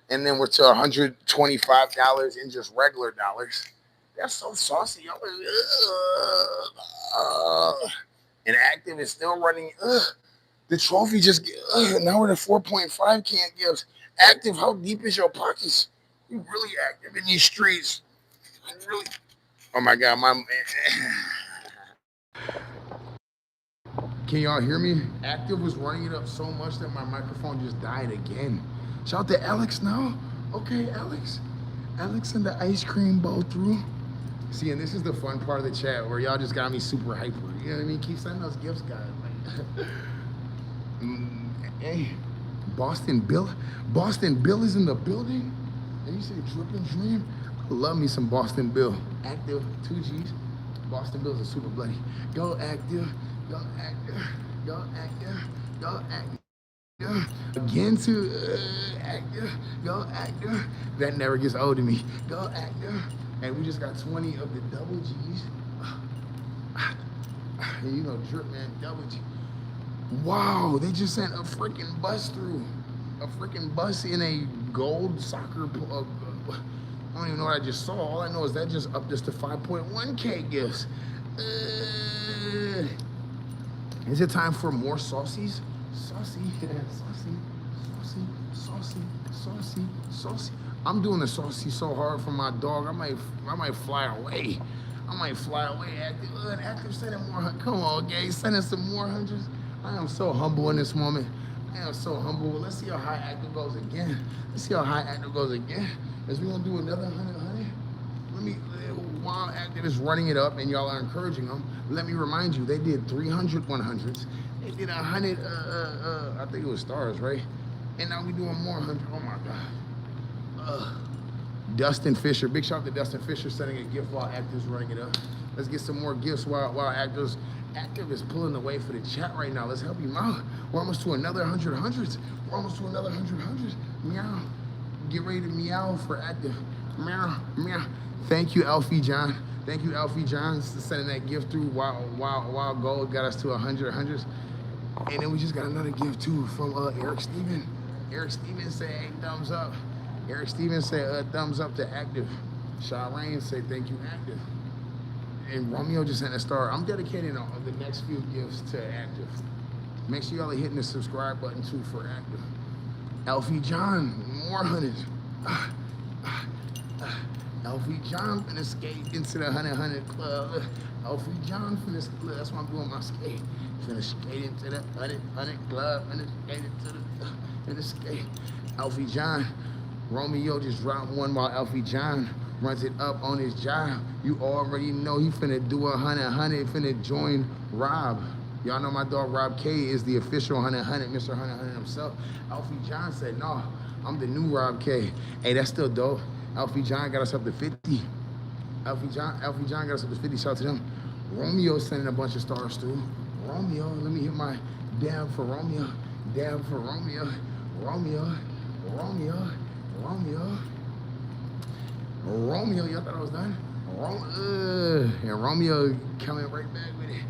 and then we're to $125 in just regular dollars. That's so saucy. Y'all and Active is still running. The trophy just, now we're at 4.5K in gifts. Active, how deep is your pockets? You really active in these streets. You really. Oh my God, my man. Can y'all hear me? Active was running it up so much that my microphone just died again. Shout out to Alex now. Okay, Alex. Alex and the ice cream bowl through. See, and this is the fun part of the chat where y'all just got me super hyper. You know what I mean? Keep sending those gifts, guys. Like, hey, Boston Bill is in the building. And you say Drip and Dream? I love me some Boston Bill. Active, 2 G's. Boston Bill's a super bloody. Go Active. Go Active. Go Active. Go Active. Again to Active. Go Active. That never gets old to me. Go Active. And we just got 20 of the double G's. And you know, Drip Man, double G. Wow, they just sent a freaking bus through. A freaking bus in a gold soccer. I don't even know what I just saw. All I know is that just upped us to 5.1K gifts. Is it time for more saucies? Saucy, saucy. I'm doing the saucy so hard for my dog. I might fly away. Active sending more. Come on, guys, sending some more hundreds. I am so humble in this moment. I am so humble. Let's see how high Active goes again. Is we gonna do another 100? While Active is running it up and y'all are encouraging them, let me remind you, they did 300 100s. They did 100, I think it was stars, right? And now we doing more 100. Oh my God. Dustin Fisher, big shout out to Dustin Fisher sending a gift while Active's running it up. Let's get some more gifts while Active is pulling away for the chat right now. Let's help him out. We're almost to another 100 hundreds. We're almost to another 100 hundreds. Meow. Get ready to meow for Active. Meow, meow. Thank you, Alfie John. Thank you, Alfie John, for sending that gift through while Gold got us to 100 hundreds. And then we just got another gift too from Eric Steven. Eric Steven said, hey, thumbs up. Eric Stevens said thumbs up to Active. Shireen said thank you, Active. And Romeo just sent a star. I'm dedicating the next few gifts to Active. Make sure y'all are hitting the subscribe button too for Active. Alfie John, more hundreds. Alfie John finna skate into the 100 club. Alfie John finna skate. That's why I'm doing my skate. Finna skate into the 100 club. Finna skate into the skate. Alfie John. Romeo just dropped one while Alfie John runs it up on his job. You already know he finna do 100, finna join Rob. Y'all know my dog Rob K is the official 100, Mr. 100 himself. Alfie John said, no, I'm the new Rob K. Hey, that's still dope. Alfie John got us up to 50. Alfie John got us up to 50. Shout out to them. Romeo sending a bunch of stars too. Romeo, let me hit my dab for Romeo. Dab for Romeo. Romeo. Romeo, y'all thought I was done? And Romeo coming right back with it.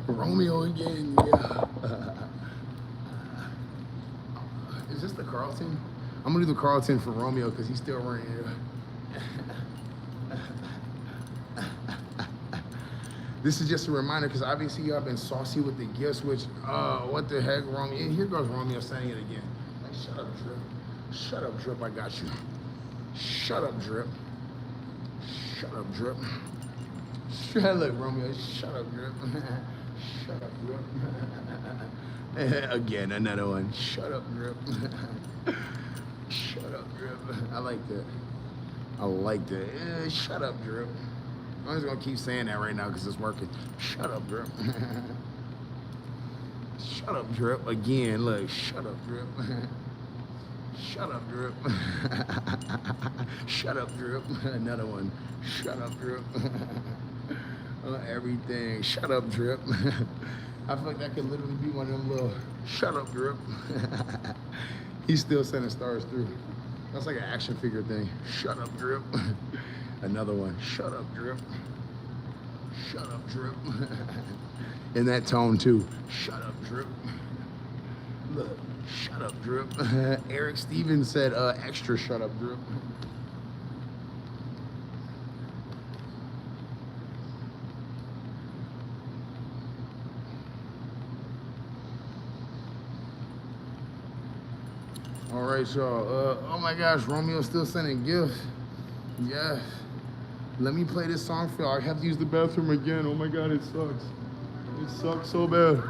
Romeo again, yeah. Is this the Carlton? I'm gonna do the Carlton for Romeo because he's still running it. This is just a reminder because obviously y'all been saucy with the gifts, which, what the heck, Romeo? And here goes Romeo saying it again. Like, shut up, Drip. Shut up, Drip, I got you. Shut up, Drip. Shut up, Drip. Look, Romeo, shut up, Drip. Shut up, Drip. Again, another one. Shut up, Drip. Shut up, Drip. I like that. I like that. Shut up, Drip. I'm just gonna keep saying that right now because it's working. Shut up, Drip. Shut up, Drip. Again, look, shut up, Drip. Shut up, Drip. Shut up, Drip. Another one. Shut up, Drip. Everything. Shut up, Drip. I feel like that could literally be one of them little shut up, Drip. He's still sending stars through. That's like an action figure thing. Shut up, Drip. Another one. Shut up, Drip. Shut up, Drip. In that tone too. Shut up, Drip. Look, shut up, Drip. Eric Stevens said extra shut up, Drip. All right, y'all. Oh my gosh, Romeo's still sending gifts. Yes. Let me play this song for y'all. I have to use the bathroom again. Oh my God, it sucks. It sucks so bad.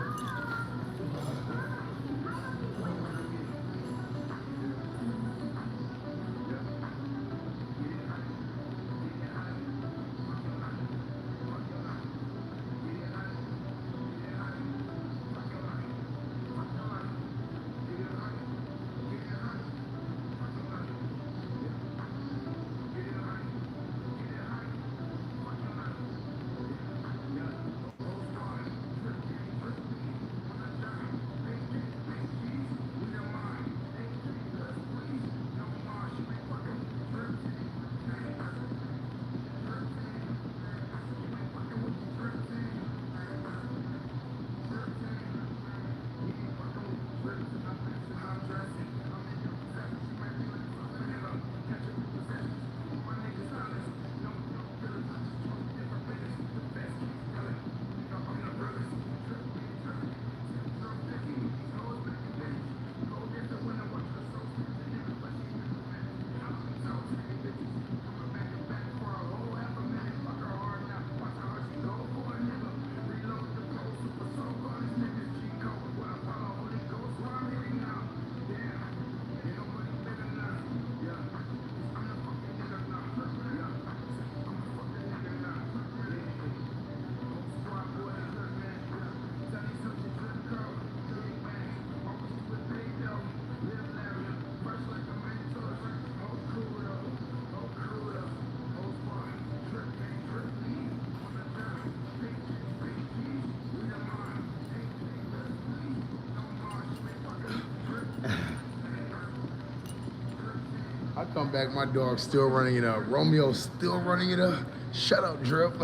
Come back, my dog's still running it up. Romeo's still running it up. Shut up, Drip.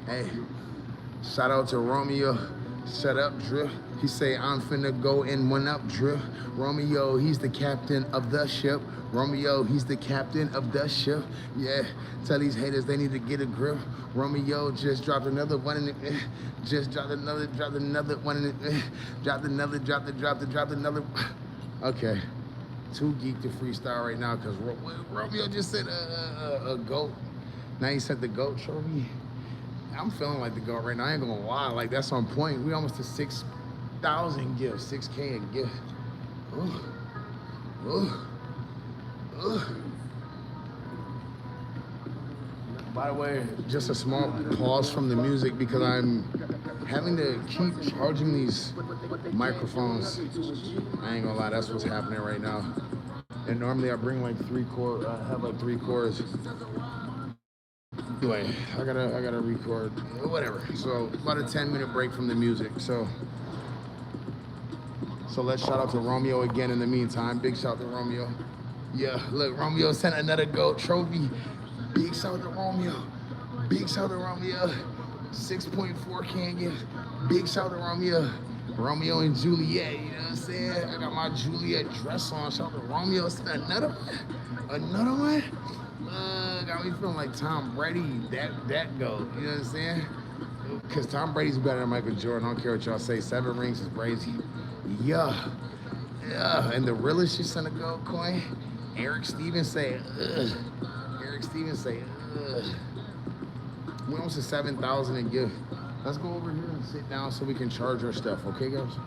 Hey, shout out to Romeo. Shut up, Drip. He say, I'm finna go and one up, Drip. Romeo, he's the captain of the ship. Romeo, he's the captain of the ship. Yeah, tell these haters they need to get a grip. Romeo just dropped another one in it. Just dropped another one in it. Dropped another. Okay. Too geek to freestyle right now because Romeo just said a goat. Now he said the goat trophy. I'm feeling like the goat right now. I ain't gonna lie, like that's on point. We almost to 6,000 gifts, 6K a gift. By the way, just a small pause from the music because I'm having to keep charging these microphones. I ain't gonna lie, that's what's happening right now. And normally I bring like 3 chords, I have like 3 chords. Anyway, I gotta record, whatever. So about a 10-minute break from the music. So let's shout out to Romeo again in the meantime. Big shout out to Romeo. Yeah, look, Romeo sent another gold trophy. Big shout out to Romeo. Big shout out to Romeo. 6.4K gift. Big shout out to Romeo. Romeo and Juliet, you know what I'm saying? I got my Juliet dress on. Shout out to Romeo. Sent another one. Another one? Got me feeling like Tom Brady, that goat, you know what I'm saying? Because Tom Brady's better than Michael Jordan. I don't care what y'all say. 7 rings is crazy. Yeah. And the realest just sent a gold coin. Eric Stevens say, ugh. Eric Stevens say, ugh. We almost to 7,000 in gift. Let's go over here and sit down so we can charge our stuff, okay, guys?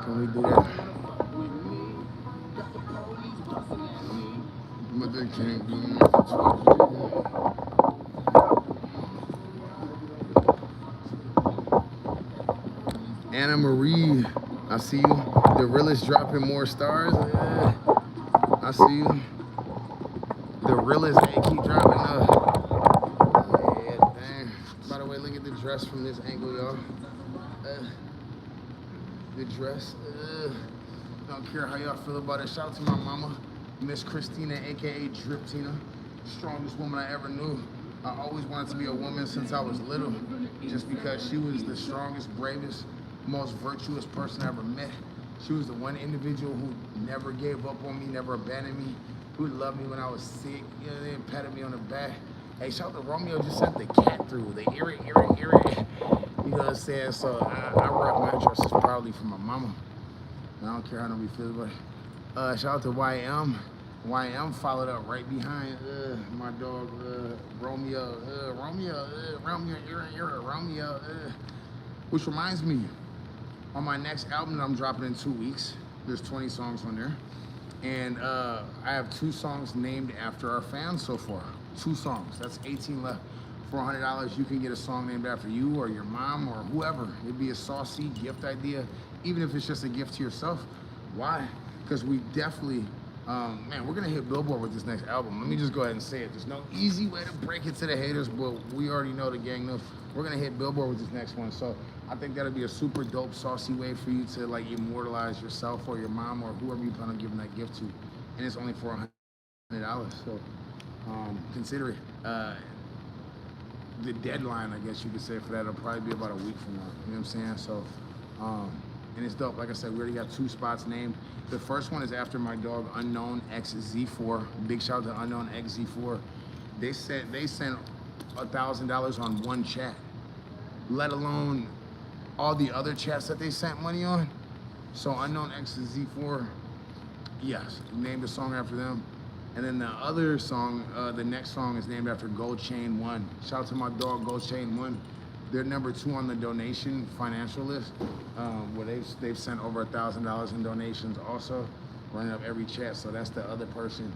Can we do that? Mother can't do Anna Marie, I see you. The realest dropping more stars. I see you. The realest, hey, keep dropping up. Yeah, dang. By the way, look at the dress from this angle, y'all. The dress. Don't care how y'all feel about it. Shout out to my mama, Miss Christina, aka Drip Tina. Strongest woman I ever knew. I always wanted to be a woman since I was little, just because she was the strongest, bravest, most virtuous person I ever met. She was the one individual who never gave up on me, never abandoned me, who loved me when I was sick, you know, they patted me on the back. Hey, shout out to Romeo, just sent the cat through, the ear. You know what I'm saying? So I rock my dresses proudly for my mama. I don't care how nobody feels about it. Shout out to YM. YM followed up right behind my dog Romeo. Romeo. Which reminds me, on my next album that I'm dropping in 2 weeks, there's 20 songs on there. And I have 2 songs named after our fans so far. 2 songs, that's 18 left. For $100, you can get a song named after you or your mom or whoever. It'd be a saucy gift idea, even if it's just a gift to yourself. Why? Because we definitely, man, we're gonna hit Billboard with this next album. Let me just go ahead and say it. There's no easy way to break it to the haters, but we already know, the gang knows. We're gonna hit Billboard with this next one. So I think that'll be a super dope, saucy way for you to like immortalize yourself or your mom or whoever you plan on giving that gift to. And it's only for $100, so consider it. The deadline, I guess you could say, for that will probably be about a week from now. You know what I'm saying? So, and it's dope. Like I said, we already got 2 spots named. The first one is after my dog Unknown XZ4. Big shout out to Unknown XZ4. They sent $1,000 on one chat, let alone all the other chats that they sent money on. So Unknown XZ4, yes, named a song after them. And then the other song, the next song is named after Gold Chain 1. Shout out to my dog, Gold Chain 1. They're number 2 on the donation financial list, where they've sent over $1,000 in donations also, running up every chat. So that's the other person.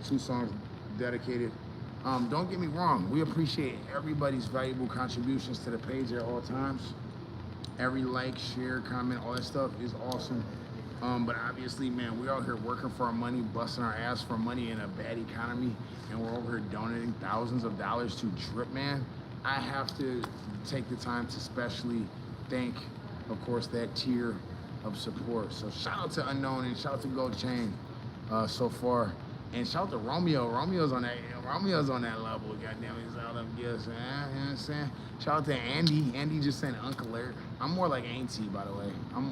2 songs dedicated. Don't get me wrong, we appreciate everybody's valuable contributions to the page at all times. Every like, share, comment, all that stuff is awesome. But obviously, man, we're out here working for our money, busting our ass for money in a bad economy, and we're over here donating thousands of dollars to Drip, man. I have to take the time to specially thank, of course, that tier of support. So shout out to Unknown and shout out to Gold Chain so far. And shout out to Romeo. Romeo's on that level. Goddamn, he's all them gifts, man. You know what I'm saying? Shout out to Andy. Andy just sent Uncle Alert. I'm more like Auntie, by the way.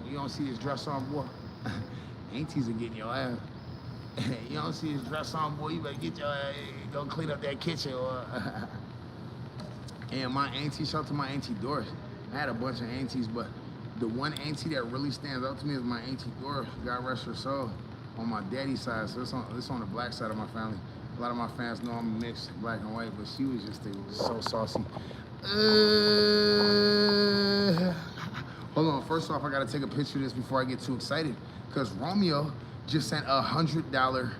You don't see his dress on, boy. Aunties are getting your ass. You don't see his dress on, boy. You better get your ass, go clean up that kitchen. And my auntie, shout out to my auntie Doris. I had a bunch of aunties, but the one auntie that really stands out to me is my auntie Doris. God rest her soul. On my daddy's side, so it's on the black side of my family. A lot of my fans know I'm mixed black and white, but she was just so saucy. Hold on, first off, I gotta take a picture of this before I get too excited, because Romeo just sent $100,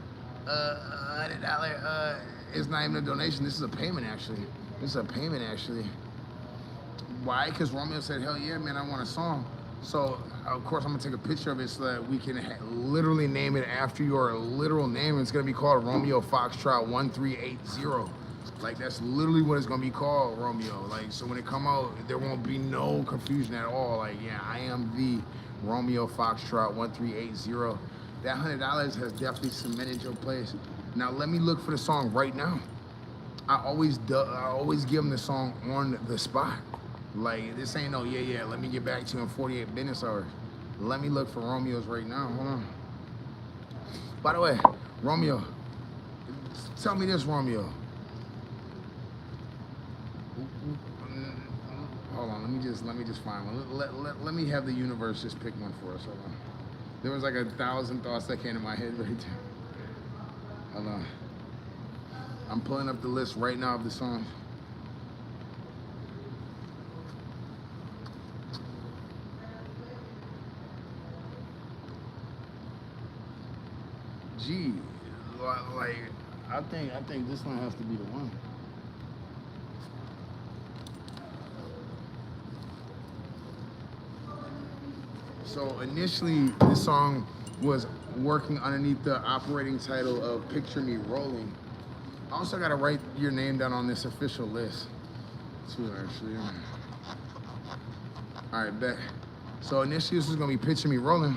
it's not even a donation, this is a payment actually. Why? Because Romeo said, hell yeah, man, I want a song. So, of course, I'm gonna take a picture of it so that we can literally name it after your literal name. It's gonna be called Romeo Foxtrot 1380. Like, that's literally what it's gonna be called, Romeo. Like, so when it come out, there won't be no confusion at all. Like, yeah, I am the Romeo Foxtrot 1380. That $100 has definitely cemented your place. Now, let me look for the song right now. I always give them the song on the spot. Like, this ain't no, yeah, let me get back to you in 48 business hours. Let me look for Romeo's right now, hold on. By the way, Romeo, tell me this, Romeo. Hold on, let me just find one. Let me have the universe just pick one for us, hold on. There was like 1,000 thoughts that came to my head right there. Hold on. I'm pulling up the list right now of the songs. Gee, like, I think this one has to be the one. So initially, this song was working underneath the operating title of Picture Me Rolling. I also gotta write your name down on this official list, too, actually. All right, bet. So initially, this is gonna be Picture Me Rolling.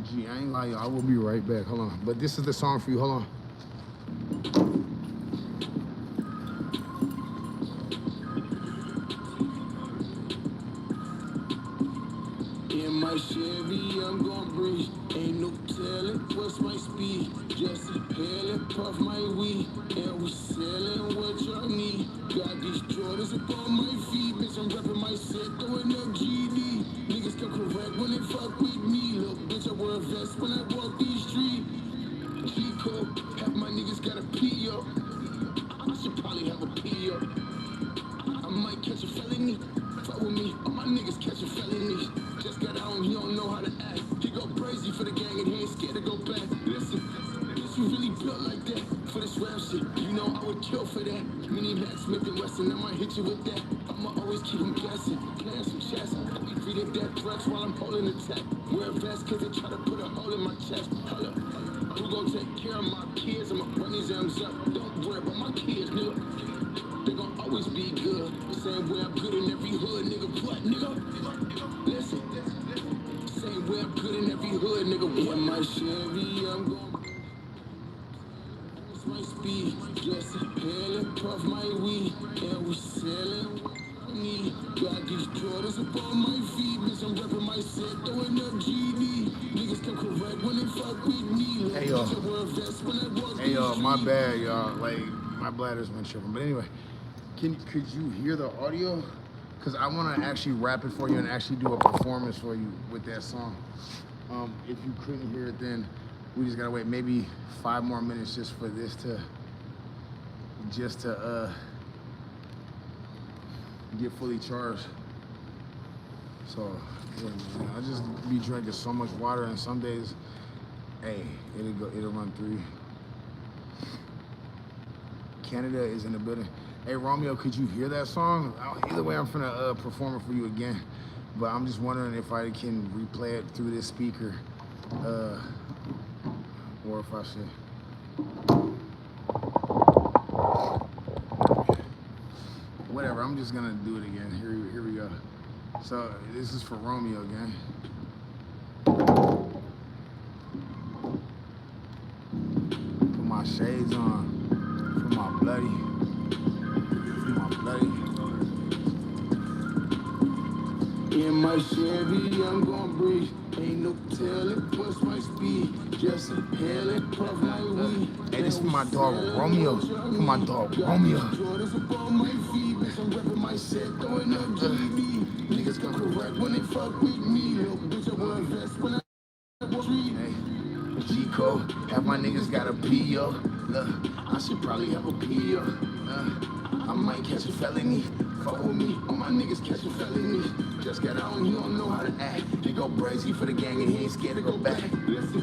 Gee, I ain't lying, I will be right back, hold on. But this is the song for you, hold on. In my Chevy, I'm gon' breathe. Ain't no telling what's my speed. Just inhale and puff my weed. And we sellin' what y'all need. Got these Jordans up on my feet. Bitch, I'm reppin' my set, throwing up GD. Niggas come correct when they fuck with me. Look, bitch, I wear a vest when I walk these streets. G-code, half my niggas got a P.O. I should probably have a P.O. I might catch a felony. Fuck with me, all my niggas catching felonies. Just got out, he don't know how to act. He go crazy for the gang and he ain't scared to go back. Listen, bitch, you really built like that for this rap shit. You know I would kill for that. Mini Max, Smith and Wesson, I might hit you with that. I'ma always keep them guessing, playing some chess. We treated that threats while I'm holding the tech. Wear a vest cause they try to put a hole in my chest. Hold up, who gon' take care of my kids? I'ma run these M's up. Don't worry about my kids, nigga. They gon' always be good. Same way I'm good in every hood, nigga. What, nigga? Listen. Same way I'm good in every hood, nigga. What? In my Chevy, I'm gon' my speed. Just inhale and puff my weed. And we sellin' what I need. Got these Jordans up on my feet. Bitch, I'm reppin' my set, throwing up GD. Niggas come correct when they fuck with me. Hey, yo. Hey, yo, my bad, y'all. Like, my bladder's been tripping. But anyway. Could you hear the audio? Because I want to actually rap it for you and actually do a performance for you with that song. If you couldn't hear it, then we just gotta wait maybe 5 more minutes just for this to get fully charged. So yeah, man, I just be drinking so much water, and some days, hey, it'll run through. Canada is in the building. Hey, Romeo, could you hear that song? Either way, I'm finna perform it for you again. But I'm just wondering if I can replay it through this speaker, or if I should. Whatever, I'm just gonna do it again. Here we go. So this is for Romeo again. Put my shades on for my bloody. In my Chevy, I'm gon' breathe. Ain't no telling what's my speed. Just inhale and puff my weed. Hey, this is for my dog Romeo. For my dog Romeo. Jordans up on my feet, bitch. I'm reppin' my set, throwing up GB. Niggas come correct when they fuck with me. Little bitch, I wear a vest when I walk street. Hey, G-Code, half my niggas got a P.O. Look, I should probably have a P.O. I might catch a felony. Fuck with me, all my niggas catch a felony. Just got out and he don't know how to act. He go crazy for the gang and he ain't scared to go back. Listen,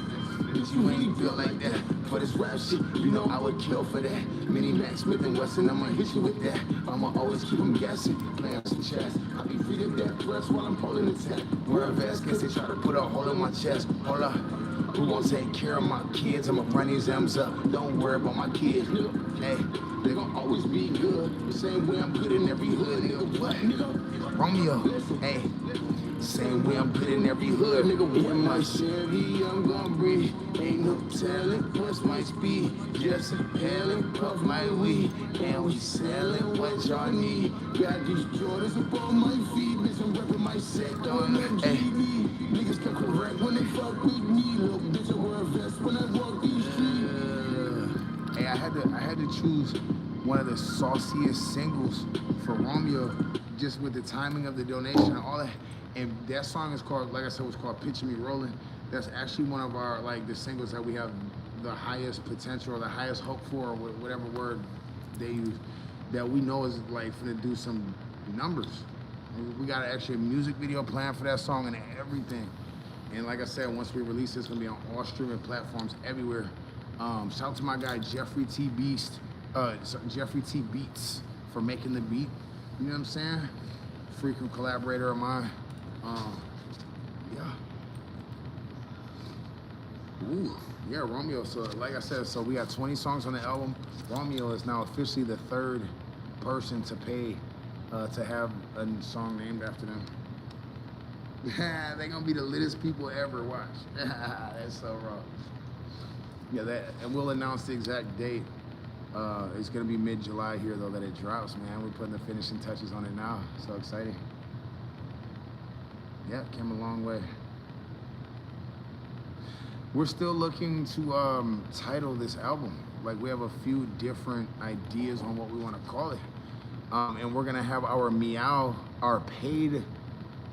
bitch, you ain't built like that. For this rap shit, you know I would kill for that. Mini Max, Smith and Wesson, I'ma hit you with that. I'ma always keep them guessing, playing some chess. I be free to death press while I'm pulling the tech. Wear a vest, cause they try to put a hole in my chest. Hold up. Who gon' take care of my kids? I'ma run these M's up. Don't worry about my kids, nigga. Hey, they gon' always be good. The same way I'm good in every hood, nigga. What, nigga? Romeo, hey. Same way I'm good in every hood, nigga. In my Chevy, I'm gon' breathe. Ain't no telling what's my speed. Just inhale and puff my weed. And we sellin' what y'all need. Got these Jordans up on my feet. Bitch, I'm reppin' my set on MTV. Niggas come correct when they fuck with me. Little bitch, I wear a vest when I walk these streets. Hey, I had to choose one of the sauciest singles for Romeo, just with the timing of the donation and all that. And that song is called, like I said, was called Picture Me Rolling. That's actually one of our, like, the singles that we have the highest potential or the highest hope for, or whatever word they use, that we know is like gonna do some numbers. We got actually a music video planned for that song and everything. And like I said, once we release this, it's gonna be on all streaming platforms everywhere. Shout out to my guy Jeffrey T. Beats for making the beat. You know what I'm saying? Frequent collaborator of mine. Yeah. Ooh, yeah, Romeo. So like I said, so we got 20 songs on the album. Romeo is now officially the third person to pay to have a song named after them. They're gonna be the littest people ever. Watch. That's so raw. Yeah, and we'll announce the exact date. It's gonna be mid-July here though that it drops, man. We're putting the finishing touches on it now. So exciting. Yeah, came a long way. We're still looking to title this album. Like, we have a few different ideas on what we want to call it. And we're gonna have our our paid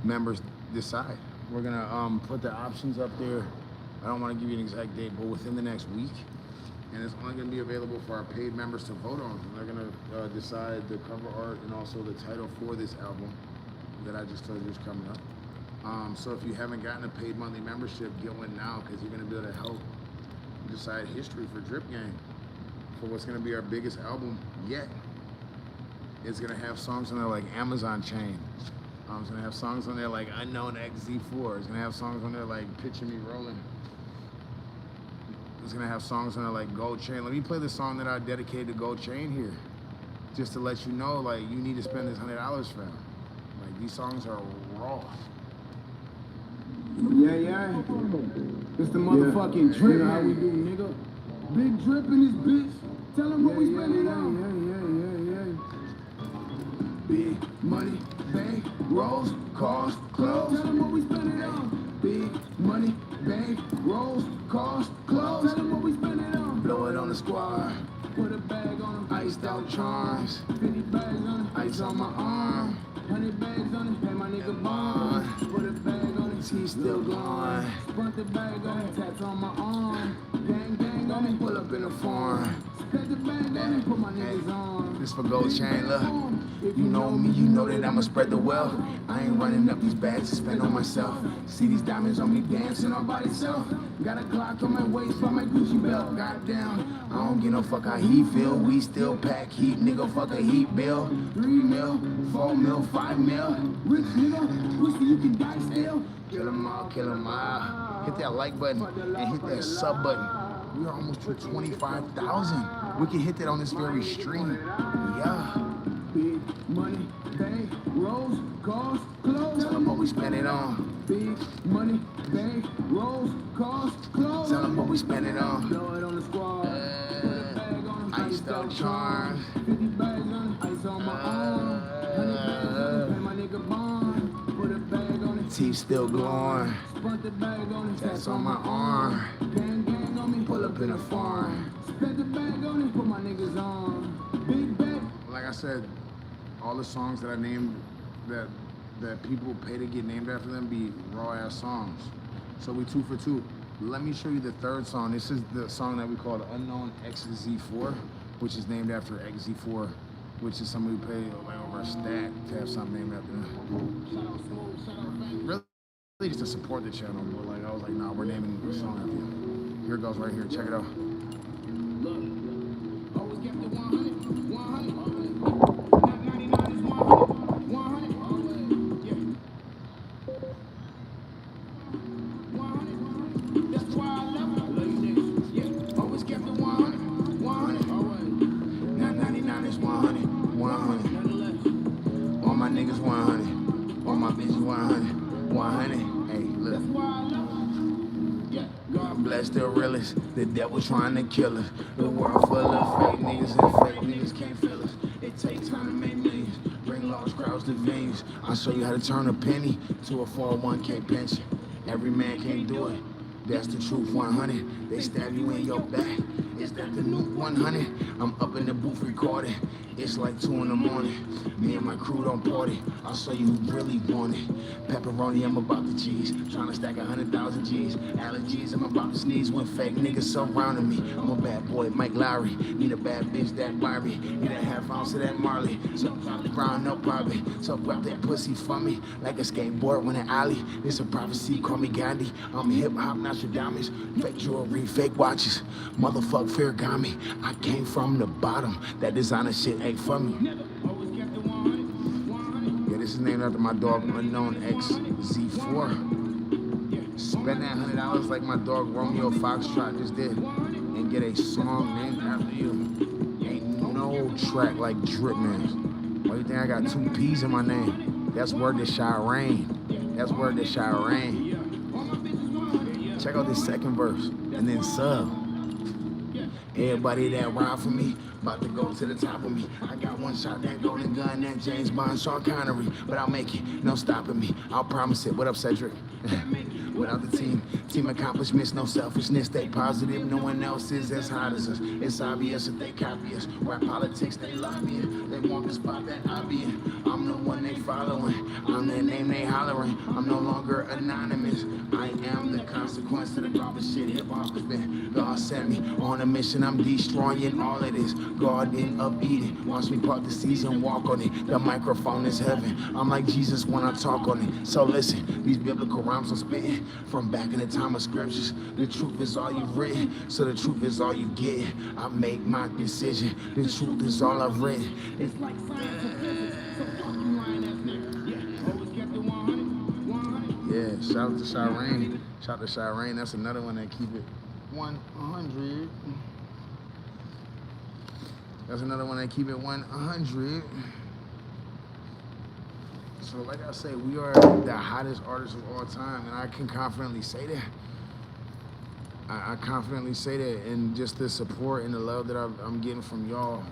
members decide. We're gonna put the options up there. I don't want to give you an exact date, but within the next week. And it's only gonna be available for our paid members to vote on. They're gonna decide the cover art and also the title for this album that I just told you is coming up. So if you haven't gotten a paid monthly membership, get one now, because you're gonna be able to help decide history for Drip Gang, for what's gonna be our biggest album yet. It's gonna have songs on there like Amazon Chain. It's gonna have songs on there like Unknown XZ4. It's gonna have songs on there like Picture Me Rolling. It's gonna have songs on there like Gold Chain. Let me play the song that I dedicated to Gold Chain here, just to let you know, like, you need to spend this $100 for them. Like, these songs are raw. Yeah. It's the motherfucking drip. You know how we do, nigga. Big drip in this bitch. Tell them what we spending on. Yeah. Big money, bank, rolls, cars, clothes. Tell them what we spending on. Big money, bank, rolls, cars, clothes. Tell them what we spending on. Blow it on the squad. Put a bag on them. Iced out charms. 50 bags on it. Ice on my arm. 100 bags on it. Pay my nigga bond. Put a bag on it. He's still gone. Sprint the bag on it. Tats on my arm. Gang on me. Pull up in the farm. Spent the bag on it. Put my niggas on. This for Gold Chain, look. You know me, you know that I'ma spread the wealth. I ain't running up these bags to spend on myself. See these diamonds on me dancing all by itself. Got a Cloqq on my waist by my Gucci belt. Goddamn, I don't give no fuck how he feel. We still pack heat, nigga, fuck a heat bill. 3 mil, 4 mil, 5 mil. Rich nigga, pussy you can die still. Kill 'em all, kill 'em all. Hit that like button and hit that sub button. We are almost to 25,000. We can hit that on this very stream. Yeah. Big money, bank, rolls, cars, clothes. Tell them what we spend it on. Big money, bank, rolls, cars, clothes. Tell them what we spend it on. Blow it on the squad. Put a bag on them. Iced out charms. 50 bags on it. Ice on my arm. 100 bags on it. Pay my nigga bond. Put a bag on it. Teeth still glowing. Spent the bag on it. Tats on my arm. Gang, gang on me. Pull up in a farm. Spent the bag on it. Put my niggas on. Big bag. Like I said, all the songs that I named that people pay to get named after them be raw ass songs. So we 2 for 2. Let me show you the third song. This is the song that we call the Unknown XZ4, which is named after XZ4, which is somebody who paid like over a stack to have something named after them. Really just to support the channel, but like I was like, nah, we're naming the song after you. Here it goes right here. Check it out. Look, always kept it 100, 100. Not 99 is 100, 100. Yeah. 100. That's why I love you niggas. Yeah. Always kept it 100, 100. Not 99 is 100, 100. All my niggas 100. All my bitches 100, 100. Hey, look. That's why I love you. Yeah. God bless the realest. The devil trying to kill us. The world full of fake niggas and fake niggas can't feel us. It takes time to make millions. Bring large crowds to venues. I'll show you how to turn a penny to a 401k pension. Every man can't do it. That's the truth 100. They stab you in your back. Is that the new 100? I'm up in the booth recording. It's like 2 in the morning. Me and my crew don't party. I'll show you who really want it. Pepperoni, I'm about to cheese. Trying to stack 100,000 G's. Allergies, I'm about to sneeze when fake niggas surrounding me. I'm a bad boy, Mike Lowry. Need a bad bitch, that Barbie. Need a half ounce of that Marley. So pop the ground, no probably. So pop that pussy for me. Like a skateboard when an alley. It's a prophecy, call me Gandhi. I'm hip hop, Nostradamus. Fake jewelry, fake watches. Motherfuck fear got me. I came from the bottom. That designer shit ain't for me. Yeah, this is named after my dog, Unknown XZ4. Spend that $100 like my dog Romeo Foxtrot just did, and get a song named after you. Ain't no track like Drip Man. Why you think I got 2 P's in my name? That's word to Shireen. That's word to Shireen. Check out this second verse, and then sub. Everybody that ride for me, about to go to the top of me. I got one shot, that golden gun, that James Bond, Sean Connery. But I'll make it, no stopping me. I'll promise it. What up, Cedric? Without the team accomplishments, no selfishness. Stay positive, no one else is as hot as us. It's obvious that they copy us. Rap politics, they lobbying. They want the spot that I be in. I'm the one they following. I'm the name they hollering. I'm no longer anonymous. I am the consequence of the proper shit hip-hop has been. God sent me on a mission. I'm destroying all of this. Garden of Eden. Watch me part the season, walk on it. The microphone is heaven. I'm like Jesus when I talk on it. So listen, these biblical rhymes I'm spitting from back in the time of scriptures. The truth is all you've written, so the truth is all you get. I make my decision. The truth is all I've written. It's like science and physics. So fuck you lying ass nigga. Yeah, always kept it 100, 100. Yeah, shout out to Shireen. Shout out to Shireen. That's another one that keep it 100. That's another one that keep it 100. So like I say, we are the hottest artists of all time, and I can confidently say that. I confidently say that, and just the support and the love that I'm getting from y'all,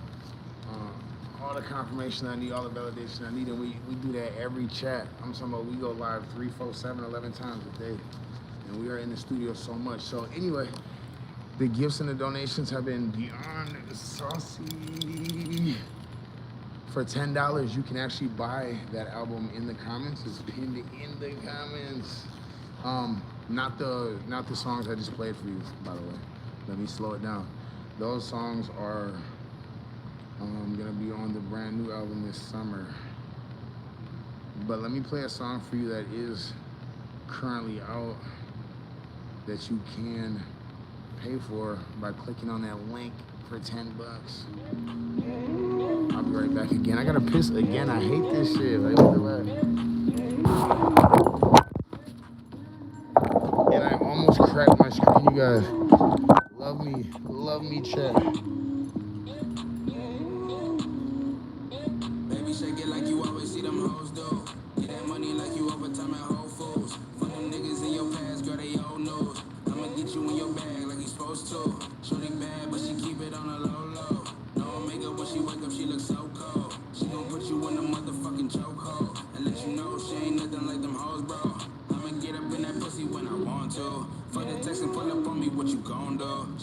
all the confirmation I need, all the validation I need, and we do that every chat. I'm talking about we go live 3, 4, 7, 11 times a day, and we are in the studio so much. So anyway, the gifts and the donations have been beyond saucy. For $10, you can actually buy that album in the comments. It's pinned in the comments. Not the songs I just played for you, by the way. Let me slow it down. Those songs are gonna be on the brand new album this summer. But let me play a song for you that is currently out that you can pay for by clicking on that link for $10. I'll be right back again. I gotta piss again. I hate this shit. Like, what the fuck? And I almost cracked my screen, you guys. Love me, chat.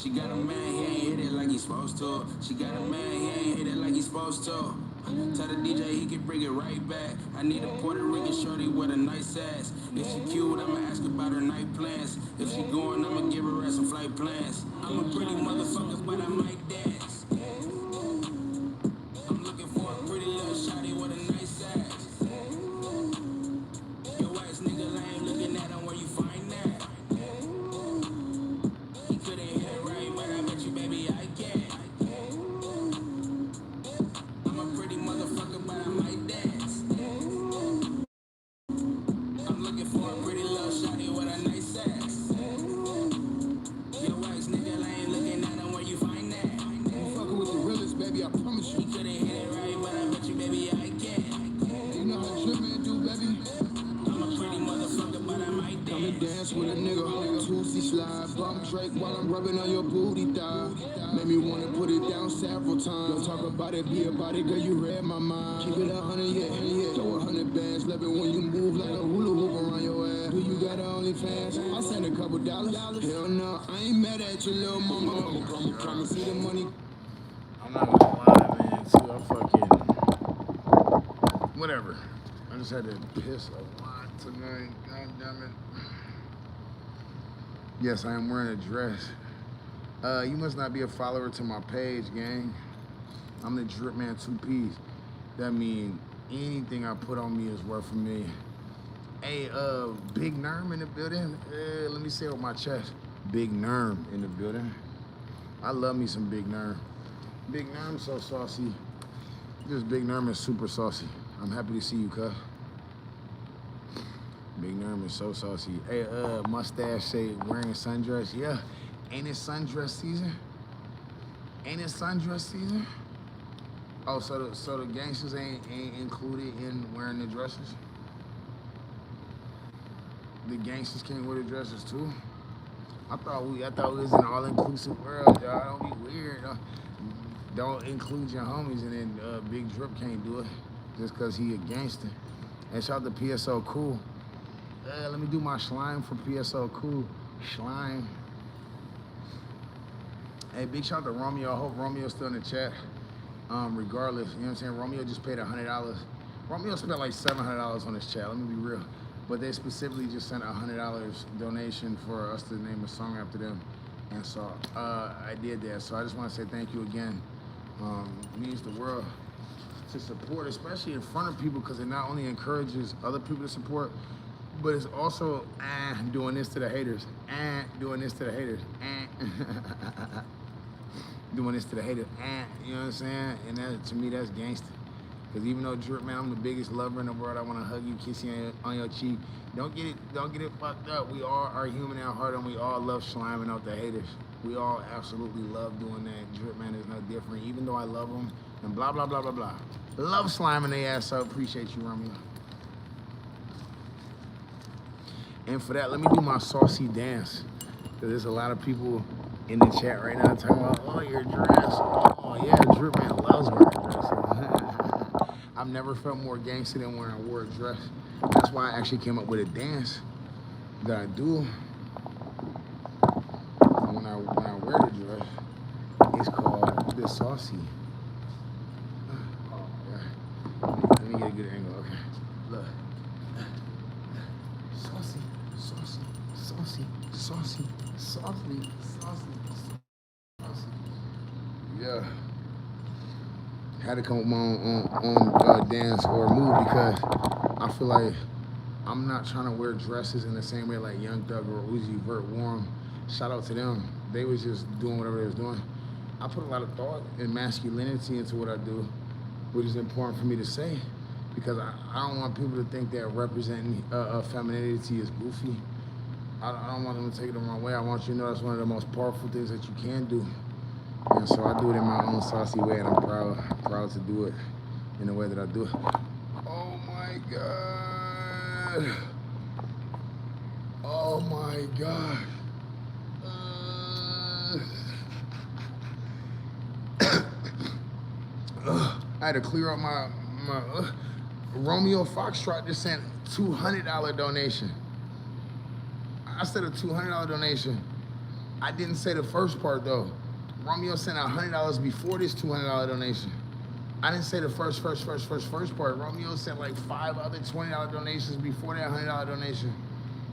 She got a man, he ain't hit it like he's supposed to. She got a man, he ain't hit it like he's supposed to. Tell the DJ he can bring it right back. I need a Puerto Rican shorty with a nice ass. If she cute, I'ma ask about her night plans. If she going, I'ma give her some flight plans. I'm a pretty motherfucker, but I might dance. I'm looking for a pretty little shorty with a nice ass. Your ass nigga lame, looking at him where you find that. He couldn't hit it right, but I bet you, baby, I can. I'm a pretty motherfucker, but I might dance. I'm looking for a pretty little shawty with a nice ass. Your ex nigga lame, looking at him where you find that. I'm fucking with the realest, baby, I promise you. He couldn't hit it right, but I bet you, baby, I can. You know how Drip Man do, baby? I'm a pretty motherfucker, but I might Come and dance. dance with a nigga. Tootsie slide, bump Drake while I'm rubbing on your booty thigh. Made me wanna put it down several times. Don't talk about it, be about it, girl, you read my mind. Keep it 100, yeah. Throw 100 bands, love it when you move like a hula hoop around your ass. Do you got an OnlyFans? I send a couple dollars. Hell no, I ain't mad at your little mama. Come see the money. I'm not gonna lie, man. Too, I'm fucking whatever. I just had to piss a lot tonight. God damn it. Yes, I am wearing a dress. You must not be a follower to my page, gang. I'm the Drip Man 2Ps. That means anything I put on me is worth a million. Hey, Big Nerm in the building. Let me say it with my chest. Big Nerm in the building. I love me some Big Nerm. Big Nerm's so saucy. This Big Nerm is super saucy. I'm happy to see you, cuz. Big Nerm is so saucy. Hey, mustache say wearing a sundress. Yeah, ain't it sundress season? Ain't it sundress season? Oh, so the gangsters ain't included in wearing the dresses? The gangsters can't wear the dresses too? I thought we was an all-inclusive world, y'all. Don't be weird. Don't include your homies, and then Big Drip can't do it just cause he a gangster. And shout out to PSO Cool. Let me do my slime for PSO Cool. Slime. Hey, big shout out to Romeo. I hope Romeo's still in the chat. Regardless, you know what I'm saying? Romeo just paid $100. Romeo spent like $700 on this chat, let me be real. But they specifically just sent a $100 donation for us to name a song after them. And so I did that. So I just want to say thank you again. It means the world to support, especially in front of people, because it not only encourages other people to support, but it's also doing this to the haters, doing this to the haters, doing this to the haters, you know what I'm saying? And that, to me, that's gangster. Because even though Drip Man, I'm the biggest lover in the world, I want to hug you, kiss you on your cheek. Don't get it fucked up. We all are human at heart, and we all love sliming out the haters. We all absolutely love doing that. Drip Man is no different, even though I love him, and blah, blah, blah, blah, blah. Love sliming their ass up. Appreciate you, Romeo. And for that, let me do my saucy dance. Because there's a lot of people in the chat right now talking about, oh, your dress. Oh, yeah, Drip Man loves wearing dresses. I've never felt more gangster than when I wore a dress. That's why I actually came up with a dance that I do when I wear the dress. It's called the saucy. Oh, yeah. Let me get a good angle. Okay, look. Saucy, saucy, saucy, saucy, saucy, saucy, saucy. Yeah. Had to come up with my own dance or move because I feel like I'm not trying to wear dresses in the same way like Young Thug or Uzi Vert wore them. Shout out to them. They was just doing whatever they was doing. I put a lot of thought and masculinity into what I do, which is important for me to say because I don't want people to think that representing femininity is goofy. I don't want them to take it the wrong way. I want you to know that's one of the most powerful things that you can do. And so I do it in my own saucy way, and I'm proud to do it in the way that I do it. Oh my God. Oh my God. I had to clear up my Romeo Foxtrot just sent $200 donation. I said a $200 donation. I didn't say the first part though. Romeo sent $100 before this $200 donation. I didn't say the first part. Romeo sent like 5 other $20 donations before that $100 donation.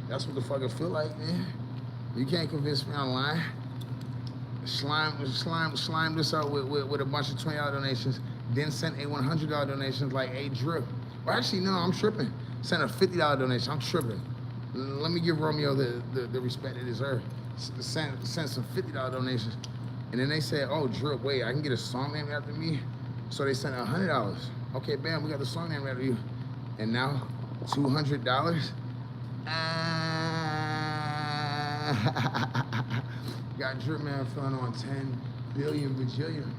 That's what the fuck it feel like, man. You can't convince me online. Slime this out with a bunch of $20 donations. Then sent a $100 donation like a drip. Well, actually, no, I'm tripping. Sent a $50 donation. I'm tripping. Let me give Romeo the respect it deserves. Sent some $50 donations. And then they said, oh, drip, wait, I can get a song named after me? So they sent $100. Okay, bam, we got the song named after you. And now, $200? Got Drip Man feeling on 10 billion bajillion.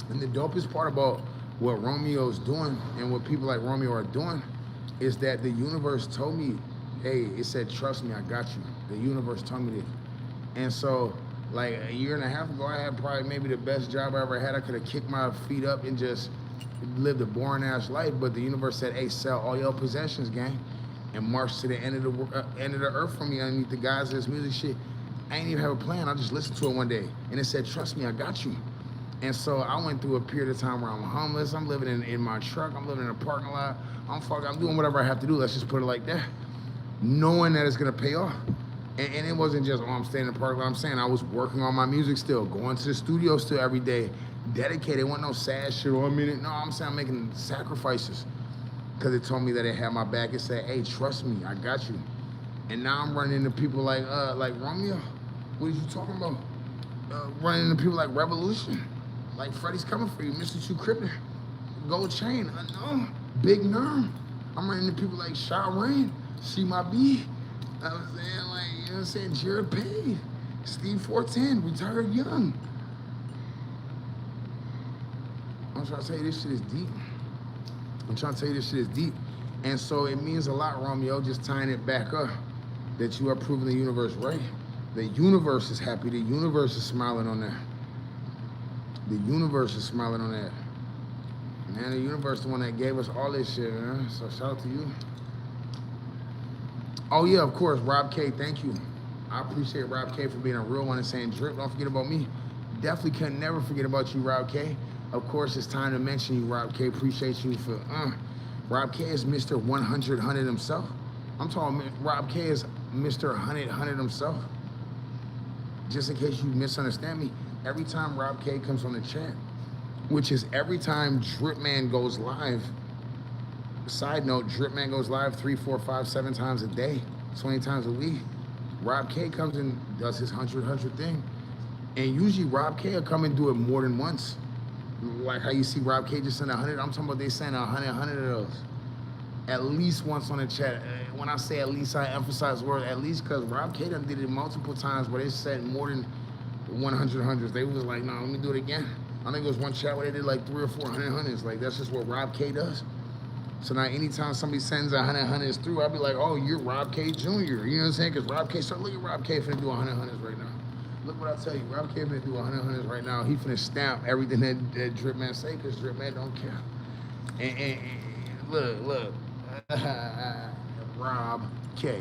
And the dopest part about what Romeo's doing and what people like Romeo are doing is that the universe told me, hey, it said, trust me, I got you. The universe told me this. And so, like a year and a half ago, I had probably maybe the best job I ever had. I could have kicked my feet up and just lived a boring ass life. But the universe said, hey, sell all your possessions, gang, and march to the end of the earth for me underneath the guise of this music shit. I ain't even have a plan. I just listened to it one day, and it said, trust me, I got you. And so I went through a period of time where I'm homeless. I'm living in my truck. I'm living in a parking lot. I'm doing whatever I have to do. Let's just put it like that. Knowing that it's going to pay off. And it wasn't just, oh, I'm staying in the parking lot. I'm saying I was working on my music still, going to the studio still every day, dedicated. It wasn't no sad shit or a minute. No, I'm saying I'm making sacrifices because it told me that it had my back. It said, hey, trust me, I got you. And now I'm running into people like Romeo. What are you talking about? Running into people like Revolution. Like Freddie's coming for you, Mr. Two Cryptic, Gold Chain, Unknown, Big Nerm. I'm running into people like Shaw Rain, See My B. I was saying, like, you know what I'm saying, Jared Page, Steve 410, Retired Young. I'm trying to tell you this shit is deep. And so it means a lot, Romeo, just tying it back up, that you are proving the universe right. The universe is happy. The universe is smiling on that. The universe is smiling on that. Man, the universe is the one that gave us all this shit, man. So shout out to you. Oh yeah, of course, Rob K, thank you. I appreciate Rob K for being a real one and saying, Drip, don't forget about me. Definitely can never forget about you, Rob K. Of course, it's time to mention you, Rob K. Appreciate you for, Rob K is Mr. 100 himself. I'm talking, Rob K is Mr. 100 himself. Just in case you misunderstand me, every time Rob K comes on the chat, which is every time Drip Man goes live, side note, Drip Man goes live 3, 4, 5, 7 times a day, 20 times a week. Rob K comes and does his 100 thing. And usually Rob K will come and do it more than once. Like how you see Rob K just send 100, I'm talking about they send 100 of those. At least once on the chat. When I say at least, I emphasize the word at least because Rob K done did it multiple times where they said more than 100 hundreds. They was like, no, let me do it again. I think it was one chat where they did like 3 or 400 hundreds. Like, that's just what Rob K does. So now anytime somebody sends 100 hundreds through, I'll be like, oh, you're Rob K Jr. You know what I'm saying? Because Rob K, so look at Rob K finna do 100 hundreds right now. Look what I tell you, Rob K finna do 100 hundreds right now. He finna stamp everything that Drip Man say because Drip Man don't care. And look. Rob K,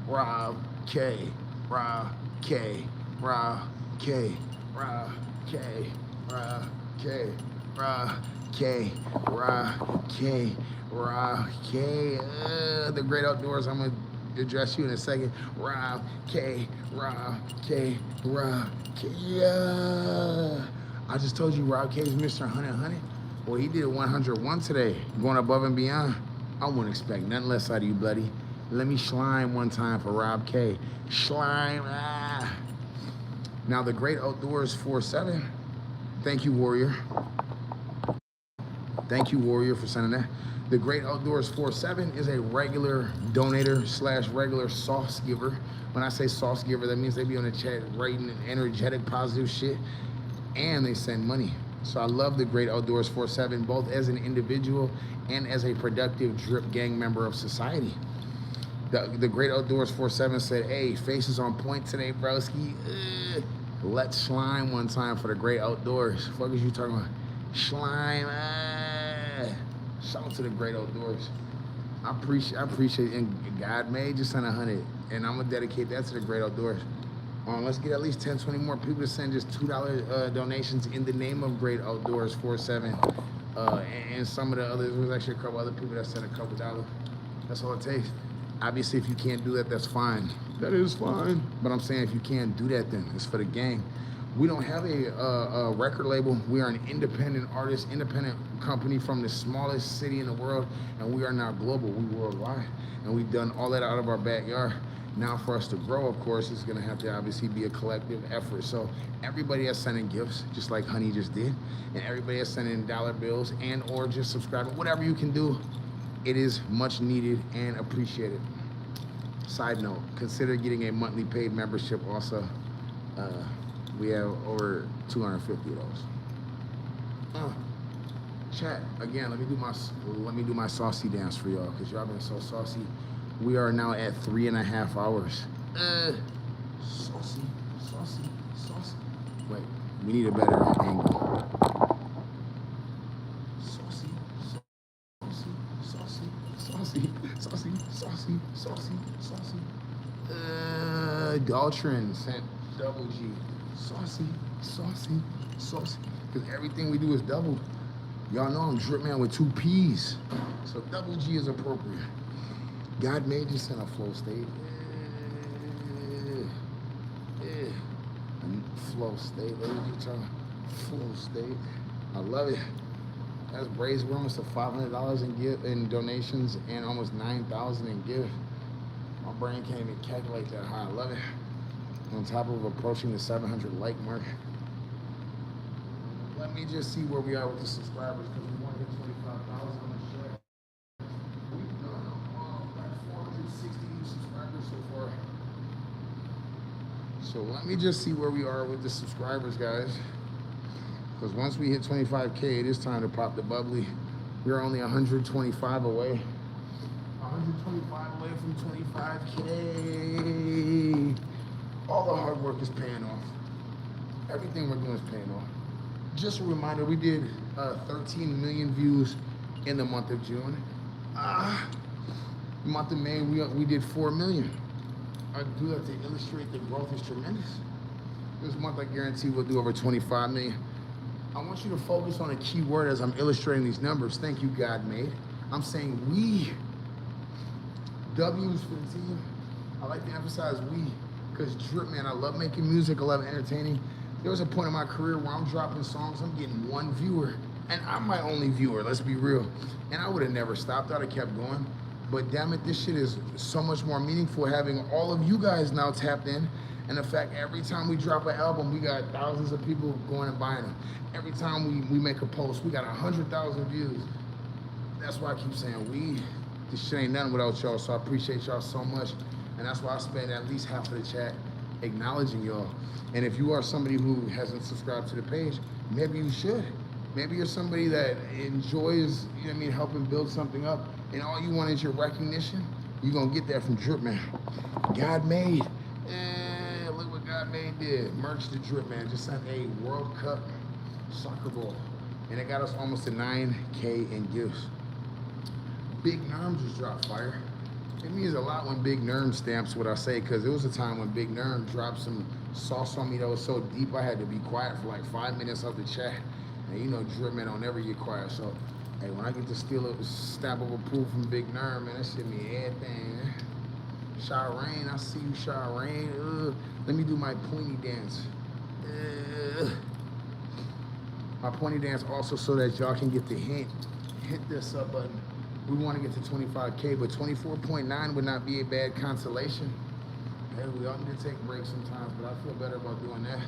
Rob K, Rob K, Rob K, Rob K, Rob K, Rob K, Rob K, Rob K. The Great Outdoors, I'm gonna address you in a second. Rob K, Rob K, Rob K. I just told you Rob K is Mr. 100. Well, he did 101 today, going above and beyond. I wouldn't expect nothing less out of you, buddy. Let me slime one time for Rob K. Slime. Now, the Great Outdoors 47. Thank you, Warrior. Thank you, Warrior, for sending that. The Great Outdoors 47 is a regular donator / regular sauce giver. When I say sauce giver, that means they be on the chat writing energetic, positive shit, and they send money. So I love the Great Outdoors 47, both as an individual and as a productive Drip Gang member of society. The Great Outdoors 47 said, hey, faces on point today, broski. Let's slime one time for the Great Outdoors. Fuck is you talking about? Slime. Shout out to the Great Outdoors. I appreciate it. And God made just send 100. And I'm going to dedicate that to the Great Outdoors. Let's get at least 10, 20 more people to send just $2 donations in the name of Great Outdoors 47. And some of the others, there was actually a couple other people that sent a couple dollars. That's all it takes. Obviously, if you can't do that, that's fine. That is fine. But I'm saying if you can't do that, then it's for the gang. We don't have a record label. We are an independent artist, independent company from the smallest city in the world, and we are now global. We worldwide, and we've done all that out of our backyard. Now for us to grow, of course, it's gonna have to obviously be a collective effort. So everybody that's sending gifts, just like Honey just did, and everybody that's sending dollar bills and or just subscribing, whatever you can do, it is much needed and appreciated. Side note, consider getting a monthly paid membership also. We have over 250 of those. Chat again. Let me do my saucy dance for y'all, cause y'all been so saucy. We are now at 3.5 hours. Saucy. Wait, we need a better angle. Saucy. Daltrin sent double G. Saucy. Because everything we do is double. Y'all know I'm Drip Man with 2 P's. So double G is appropriate. God made you send a flow state. Flow state, ladies and gentlemen. Flow state. I love it. That's Braves. We're almost to $500 in donations and almost $9,000 in gifts. My brain can't even calculate that high. I love it. On top of approaching the 700 like mark. Let me just see where we are with the subscribers, because we want to hit 25,000 on the show. We've done like 460 subscribers so far. So let me just see where we are with the subscribers, guys. Because once we hit 25K, it is time to pop the bubbly. We're only 125 away. 125 away from 25K. All the hard work is paying off. Everything we're doing is paying off. Just a reminder, we did 13 million views in the month of June. The month of May, we did 4 million. I do that to illustrate the growth is tremendous. This month, I guarantee we'll do over 25 million. I want you to focus on a key word as I'm illustrating these numbers. Thank you, God made. I'm saying we. W's for the team. I like to emphasize we, because Drip Man, I love making music, I love entertaining. There was a point in my career where I'm dropping songs, I'm getting 1 viewer, and I'm my only viewer, let's be real. And I would have never stopped, I'd have kept going. But damn it, this shit is so much more meaningful having all of you guys now tapped in. And the fact every time we drop an album, we got thousands of people going and buying them. Every time we make a post, we got 100,000 views. That's why I keep saying we. This shit ain't nothing without y'all, so I appreciate y'all so much. And that's why I spend at least half of the chat acknowledging y'all. And if you are somebody who hasn't subscribed to the page, maybe you should. Maybe you're somebody that enjoys, you know what I mean, helping build something up, and all you want is your recognition. You're gonna get that from Drip Man. God made. Look what God made did. Merch the Drip Man. Just sent a World Cup soccer ball. And it got us almost to 9K in gifts. Big Nerm just dropped fire. It means a lot when Big Nerm stamps what I say, because there was a time when Big Nerm dropped some sauce on me that was so deep I had to be quiet for like 5 minutes of the chat. And you know Drip Man don't ever get quiet, so hey, when I get to steal a stamp of approval from Big Nerm, man, that shit mean everything. Shireen, I see you, Shireen. Let me do my pointy dance. My pointy dance also so that y'all can get the hint. Hit this up button. We want to get to 25K, but 24.9 would not be a bad consolation. Hey, we all need to take breaks sometimes, but I feel better about doing that.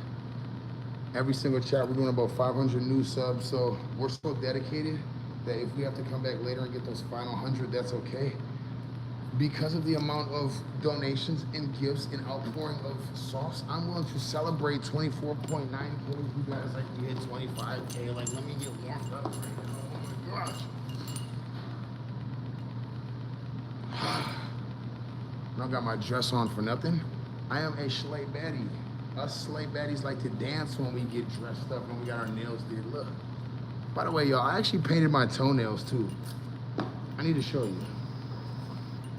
Every single chat, we're doing about 500 new subs, so we're so dedicated that if we have to come back later and get those final 100, that's okay. Because of the amount of donations and gifts and outpouring of sauce, I'm willing to celebrate 24.9K. You guys like we hit 25K, like let me get warmed up right now. Oh my gosh. I don't got my dress on for nothing. I am a slay baddie. Us slay baddies like to dance when we get dressed up and we got our nails did. Look. By the way, y'all, I actually painted my toenails too. I need to show you.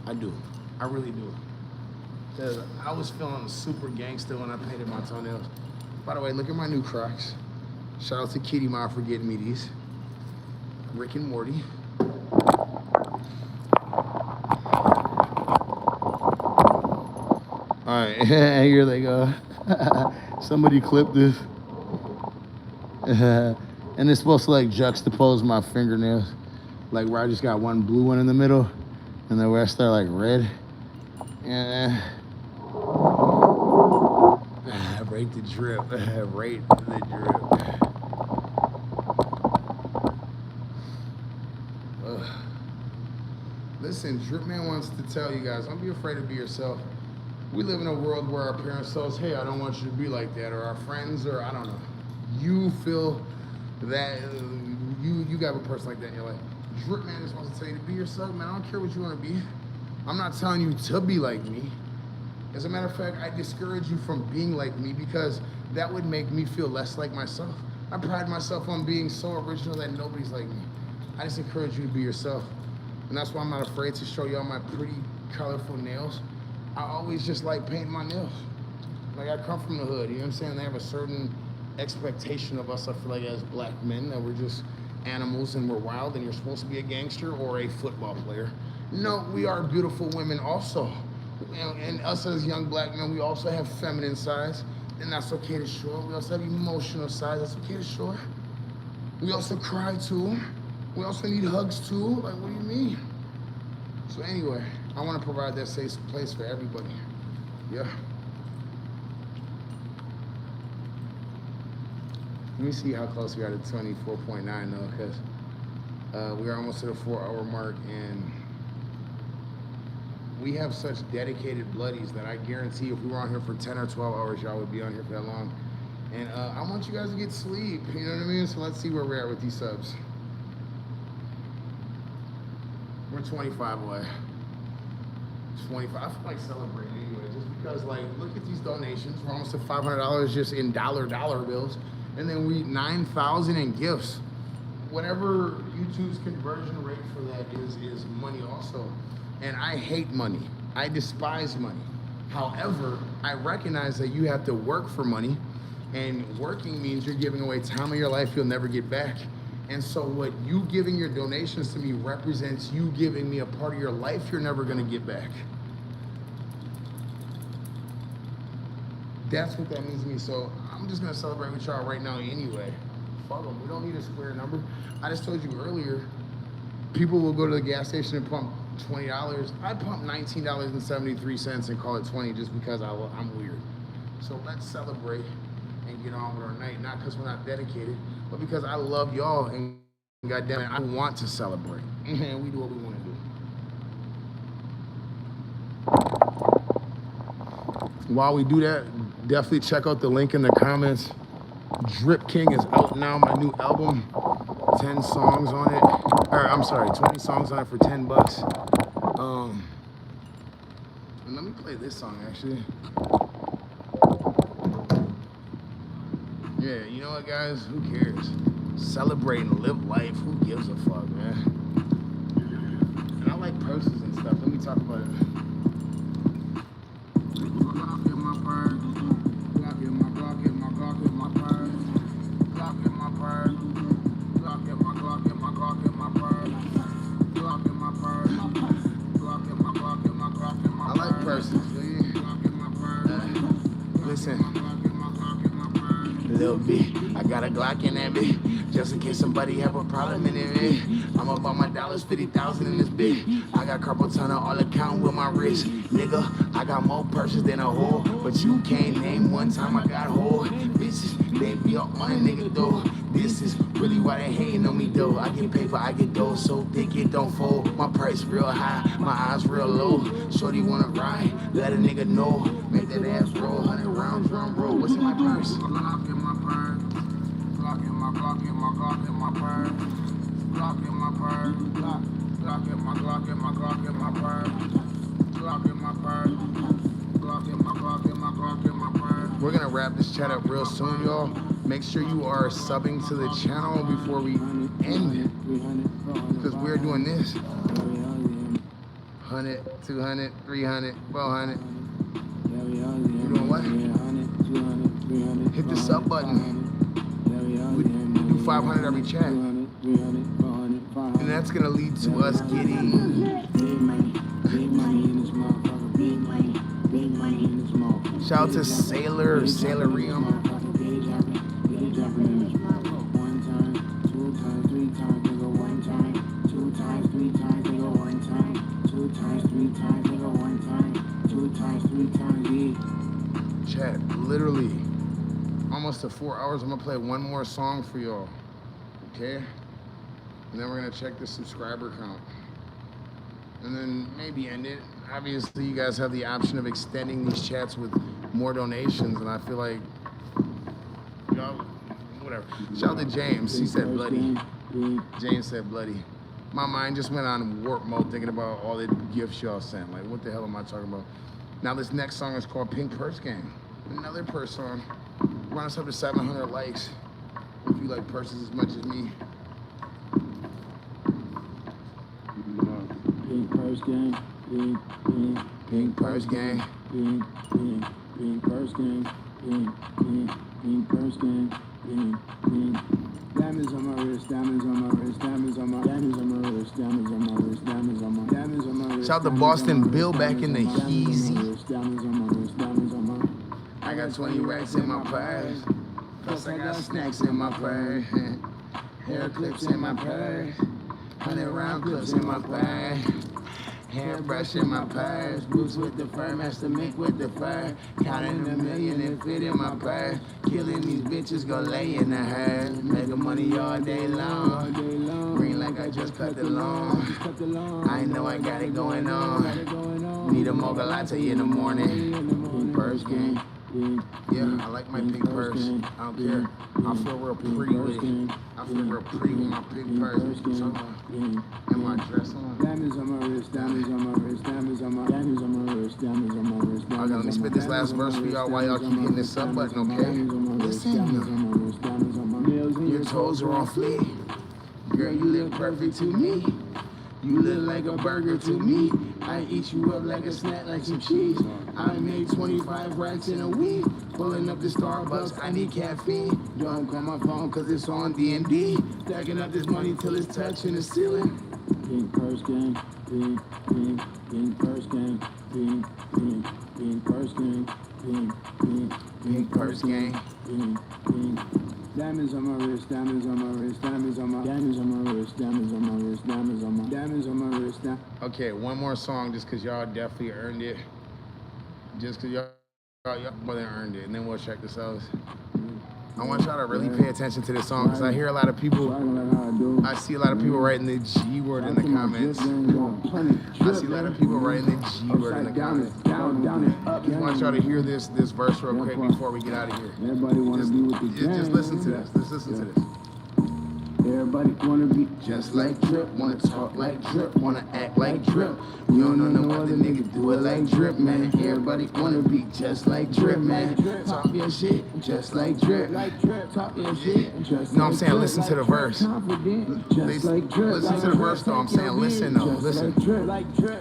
I do. I really do. I was feeling super gangster when I painted my toenails. By the way, look at my new Crocs. Shout out to Kitty Ma for getting me these. Rick and Morty. All right, here they go. Somebody clipped this. And it's supposed to like juxtapose my fingernails. Like where I just got one blue one in the middle and the rest are like red. And rate the drip. Rate the drip. Listen, Drip Man wants to tell you guys, don't be afraid to be yourself. We live in a world where our parents tell us, hey, I don't want you to be like that, or our friends, or I don't know. You feel that you got a person like that in your life. Drip Man just wants to tell you to be yourself, man. I don't care what you want to be. I'm not telling you to be like me. As a matter of fact, I discourage you from being like me because that would make me feel less like myself. I pride myself on being so original that nobody's like me. I just encourage you to be yourself. And that's why I'm not afraid to show y'all my pretty, colorful nails. I always just like painting my nails. Like I come from the hood, you know what I'm saying? They have a certain expectation of us, I feel like, as black men, that we're just animals and we're wild and you're supposed to be a gangster or a football player. No, we are beautiful women also. And us as young black men, we also have feminine sides, and that's okay to show. We also have emotional sides, that's okay to show. We also cry too. We also need hugs too. Like, what do you mean? So anyway, I want to provide that safe place for everybody. Yeah. Let me see how close we are to 24.9 though, because we are almost to the 4-hour mark, and we have such dedicated bloodies that I guarantee if we were on here for 10 or 12 hours, y'all would be on here for that long. And I want you guys to get sleep, you know what I mean? So let's see where we're at with these subs. We're 25 away. 25, I feel like celebrating anyway, just because like, look at these donations. We're almost at $500 just in dollar bills. And then we 9,000 in gifts. Whatever YouTube's conversion rate for that is money also. And I hate money. I despise money. However, I recognize that you have to work for money, and working means you're giving away time of your life you'll never get back. And so what you giving your donations to me represents you giving me a part of your life you're never gonna get back. That's what that means to me. So I'm just gonna celebrate with y'all right now anyway. Fuck them, we don't need a square number. I just told you earlier, people will go to the gas station and pump $20. I pump $19.73 and call it 20 just because I'm weird. So let's celebrate and get on with our night, not because we're not dedicated, but because I love y'all, and goddamn it, I want to celebrate. And we do what we want to do. While we do that, definitely check out the link in the comments. Drip King is out now, my new album. 10 songs on it. Or I'm sorry, 20 songs on it for $10. And let me play this song actually. Yeah, you know what, guys? Who cares? Celebrate and live life. Who gives a fuck, man? And I like purses and stuff. Let me talk about it. Glock in my purse. Glock in my Glock in my Glock in my purse. Glock in my purse. Glock in my Glock in my Glock in my purse. Glock in my purse. Glock in my Glock in my Glock in my purse. I like purses, dude. Glock in my purse. Listen. Little bit, I got a Glock in that bit, just in case somebody have a problem in it. I'm up on my dollars, 50,000 in this bit. I got carpal tunnel all account with my wrist, nigga. I got more purses than a whore, but you can't name one time I got whore. Bitches, they be up on a nigga though. This is really why they hating on me though. I get paper, I get dough, so thick it don't fold. My price real high, my eyes real low. Shorty wanna ride, let a nigga know. Make that ass roll, 100 rounds, drum roll. What's in my purse? Glock in my purse. Glock in my Glock in my Glock in my purse. Glock in my purse. Glock in my Glock in my Glock in my purse. Glock in my purse. Glock in my Glock in my Glock in my purse. We're gonna wrap this chat up real soon, y'all. Make sure you are subbing to the channel before we end it, because we're doing this. 100, 200, 300, 400. You know what? Hit the sub button. We do 500 every chat. And that's gonna lead to us getting. Shout out to Sailor, Sailorium. Chat, literally, almost to 4 hours. I'm gonna play one more song for y'all, okay? And then we're gonna check the subscriber count. And then maybe end it. Obviously, you guys have the option of extending these chats with more donations, and I feel like, y'all, whatever. Shout out to James, he said bloody. James said bloody. My mind just went on warp mode thinking about all the gifts y'all sent. Like, what the hell am I talking about? Now this next song is called Pink Purse Gang. Another purse song. Run us up to 700 likes if you like purses as much as me. Pink Purse Gang, Pink Purse Gang. Pink Purse Gang, Pink Purse Gang, Diamonds on my wrist, diamonds on my wrist, diamonds on my wrist, diamonds on my wrist, diamonds on my wrist. Shout out to Boston Bill back in the Heezy. Diamonds on my wrist, diamonds on my. I got 20 racks in my purse. Plus I got snacks in my purse. Hair clips in my purse. 100 round clips in my purse. Hairbrush in my purse. Boots with the fur, match the mink with the fur. Counting a million and fit in my purse. Killing these bitches, go lay in the herd. Making money all day long. Green like I just cut the lawn. I know I got it going on. Need a mocha latte in the morning. Pink Purse Gang. Yeah, I like my pink purse. I don't care. I feel real pretty with it. I feel real pretty with my pink purse. And my dress on. Diamonds on my wrist, diamonds on my wrist, diamonds on my diamonds on my wrist, diamonds on my wrist. Okay, let me spit this last verse for y'all while y'all keep hitting this sub button, okay? Listen. Your toes are on fleek. Girl, you look perfect to me. You look like a burger to me. I eat you up like a snack, like some cheese. I made 25 racks in a week. Pulling up the Starbucks, I need caffeine. Don't call my phone cause it's on D&D. Stacking up this money till it's touching the ceiling. Pink Purse Gang, pink Purse Gang, pink Purse Gang, Pink Purse Gang. Diamonds on my wrist, diamonds on my wrist, diamonds on my wrist, diamonds on my wrist, diamonds on my wrist. Okay, one more song just cause y'all definitely earned it. Just cause y'all more than earned it, and then we'll check this out. I want y'all to really pay attention to this song because I hear a lot of people, I see a lot of people writing the G word in the comments. I see a lot of people writing the G word in the comments. I just want y'all to hear this verse real quick before we get out of here. Just listen to this. Just listen to this. Everybody wanna be Just like Drip, wanna talk like Drip, wanna act like Drip. You don't know no other nigga do it like Drip, man. Everybody wanna be just like Drip, man. Talk your shit, just like Drip. Talk your shit, just like. No, I'm saying listen to the verse. Listen to the verse though. I'm saying listen though.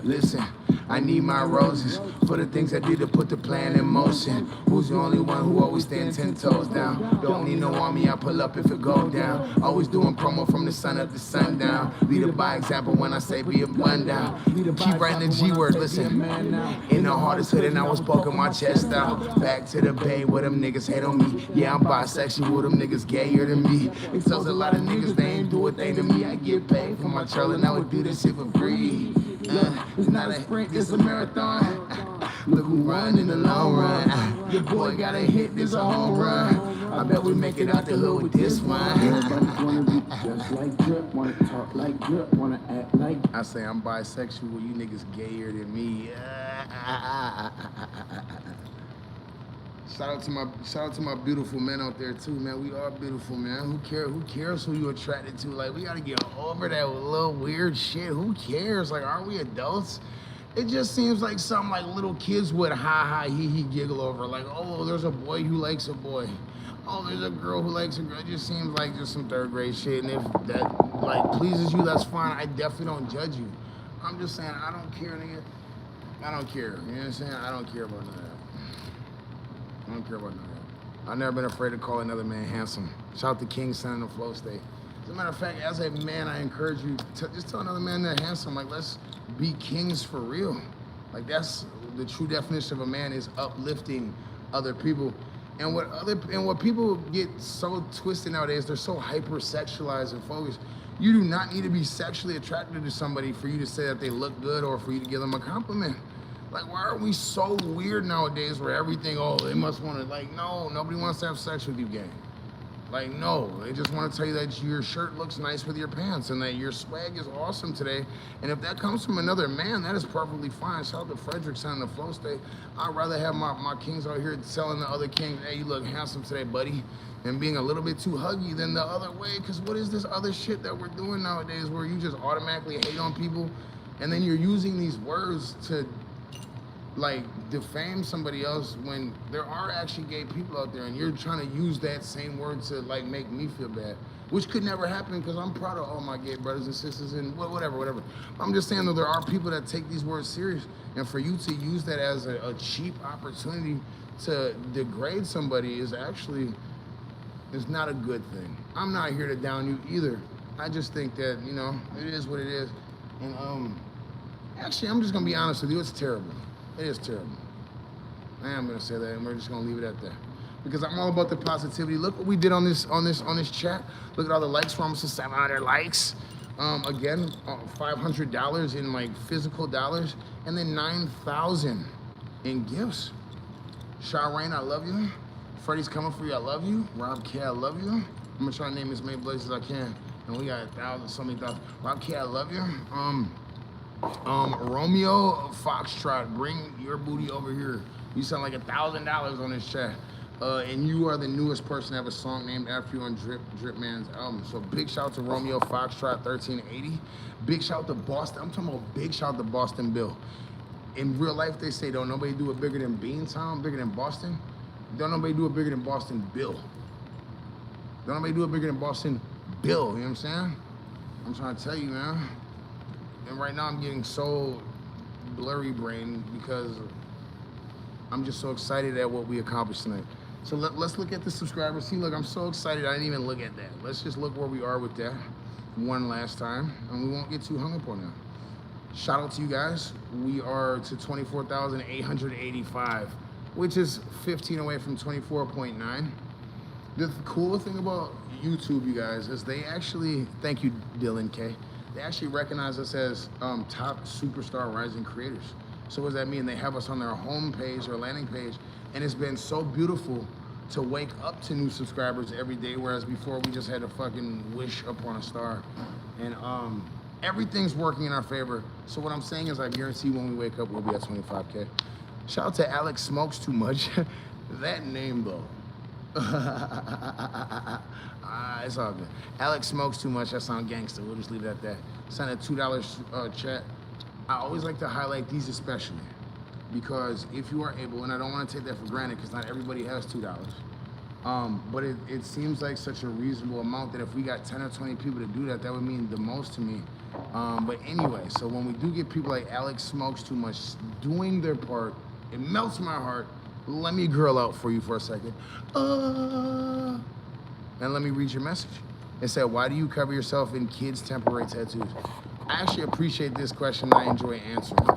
Listen. I need my roses for the things I did to put the plan in motion. Who's the only one who always stand 10 toes down? Don't need no army, I pull up if it go down. Always doing promo from the sun up to sundown. Lead it by example when I say be a bun down. Keep writing the G word, listen. In the hardest hood and I was poking my chest out. Back to the bay where them niggas hate on me. Yeah, I'm bisexual, them niggas gayer than me. It tells a lot of niggas they ain't do a thing to me. I get paid for my trail and I would do this shit for free. It's not a sprint, it's a marathon. Look who run in the long run. Your boy got a hit, this a home run. I bet we make it out the hood with this one. Everybody wanna be just like Drip, wanna talk like Drip, wanna act like. I say I'm bisexual, you niggas gayer than me. Shout out to my beautiful men out there too, man. We are beautiful, man. Who cares who you attracted to? Like, we gotta get over that little weird shit. Who cares? Like, aren't we adults? It just seems like something like little kids would he giggle over. Like, oh, there's a boy who likes a boy. Oh, there's a girl who likes a girl. It just seems like just some third grade shit. And if that like pleases you, that's fine. I definitely don't judge you. I'm just saying I don't care, nigga. I don't care. You know what I'm saying? I don't care about none of that. I don't care about none of that. I've never been afraid to call another man handsome. Shout out to King, son in the flow state. As a matter of fact, as a man, I encourage you to just tell another man they're handsome. Like, let's be kings for real. Like, that's the true definition of a man, is uplifting other people. And what people get so twisted nowadays, they're so hypersexualized and focused. You do not need to be sexually attracted to somebody for you to say that they look good or for you to give them a compliment. Like, why are we so weird nowadays where everything, oh, they must want to, like, no, nobody wants to have sex with you, gang. Like, no, they just want to tell you that your shirt looks nice with your pants and that your swag is awesome today. And if that comes from another man, that is perfectly fine. Shout out to Frederick, son in the flow state. I'd rather have my kings out here telling the other king, hey, you look handsome today, buddy, and being a little bit too huggy than the other way. Because what is this other shit that we're doing nowadays where you just automatically hate on people and then you're using these words to, like, defame somebody else when there are actually gay people out there, and you're trying to use that same word to, like, make me feel bad, which could never happen because I'm proud of all my gay brothers and sisters and whatever. I'm just saying that there are people that take these words serious, and for you to use that as a cheap opportunity to degrade somebody is not a good thing. I'm not here to down you either. I just think that, you know, it is what it is. And actually, I'm just gonna be honest with you, it's terrible. It is terrible. I am gonna say that, and we're just gonna leave it at that. Because I'm all about the positivity. Look what we did on this chat. Look at all the likes. We're almost to 700 likes. Again, $500 in, like, physical dollars, and then 9,000 in gifts. Sharain, I love you. Freddie's coming for you. I love you. Rob K, I love you. I'm gonna try to name as many blazes as I can, and we got 1,000, so many thousand. Rob K, I love you. Romeo Foxtrot, bring your booty over here. You sound like $1,000 on this chat. And you are the newest person to have a song named after you on Drip Man's album. So big shout out to Romeo Foxtrot 1380. Big shout out to Boston. I'm talking about big shout out to Boston Bill. In real life, they say, don't nobody do it bigger than Beantown, bigger than Boston. Don't nobody do it bigger than Boston Bill. Don't nobody do it bigger than Boston Bill, you know what I'm saying? I'm trying to tell you, man. And right now I'm getting so blurry brain because I'm just so excited at what we accomplished tonight. So let's look at the subscribers. See, look, I'm so excited I didn't even look at that. Let's just look where we are with that one last time, and we won't get too hung up on that. Shout out to you guys. We are to 24,885, which is 15 away from 24.9. The cool thing about YouTube, you guys, is they actually, thank you, Dylan K, they actually recognize us as top superstar rising creators. So what does that mean? They have us on their home page or landing page, and it's been so beautiful to wake up to new subscribers every day, whereas before we just had to fucking wish upon a star. And everything's working in our favor. So what I'm saying is I guarantee when we wake up, we'll be at 25K. Shout out to Alex Smokes Too Much. That name, though. It's all good. Alex Smokes Too Much. That sounds gangster. We'll just leave it at that. Send a $2 chat. I always like to highlight these especially because if you are able, and I don't want to take that for granted because not everybody has $2, but it seems like such a reasonable amount that if we got 10 or 20 people to do that, that would mean the most to me. But anyway, so when we do get people like Alex Smokes Too Much doing their part, it melts my heart. Let me girl out for you for a second. And let me read your message. It said, why do you cover yourself in kids' temporary tattoos? I actually appreciate this question. I enjoy answering.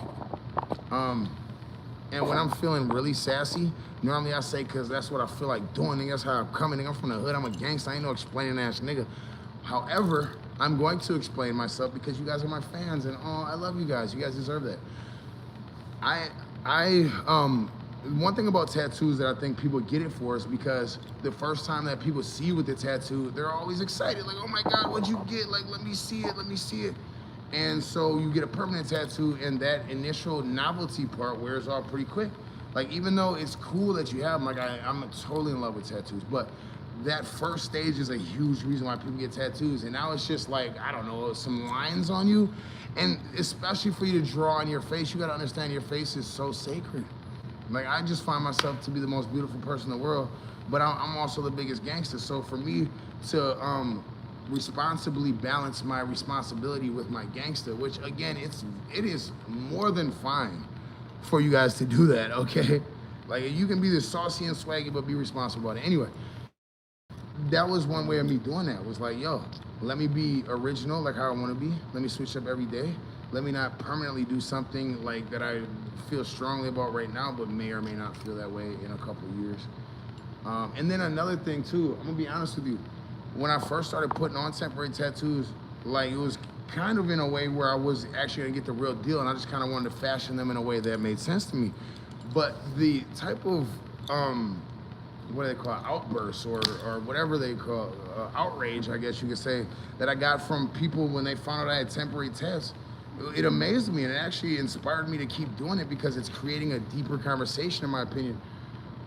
And when I'm feeling really sassy, normally I say, because that's what I feel like doing. And that's how I'm coming. I'm from the hood. I'm a gangster. I ain't no explaining ass nigga. However, I'm going to explain myself because you guys are my fans. And I love you guys. You guys deserve that. One thing about tattoos that I think people get it for is because the first time that people see you with the tattoo, they're always excited. Like, oh my God, what'd you get? Like, let me see it, let me see it. And so you get a permanent tattoo and that initial novelty part wears off pretty quick. Like, even though it's cool that you have them, like I'm totally in love with tattoos, but that first stage is a huge reason why people get tattoos. And now it's just like, I don't know, some lines on you. And especially for you to draw on your face, you gotta understand your face is so sacred. Like, I just find myself to be the most beautiful person in the world, but I'm also the biggest gangster. So for me to responsibly balance my responsibility with my gangster, which again, it is more than fine for you guys to do that, okay? Like you can be this saucy and swaggy, but be responsible about it. Anyway, that was one way of me doing that. Was like, yo, let me be original, like how I want to be. Let me switch up every day. Let me not permanently do something like that I feel strongly about right now, but may or may not feel that way in a couple of years. And then another thing too, I'm gonna be honest with you. When I first started putting on temporary tattoos, like it was kind of in a way where I was actually gonna get the real deal, and I just kind of wanted to fashion them in a way that made sense to me. But the type of what do they call it, outbursts or whatever they call outrage, I guess you could say, that I got from people when they found out I had temporary tats, it amazed me and it actually inspired me to keep doing it because it's creating a deeper conversation, in my opinion.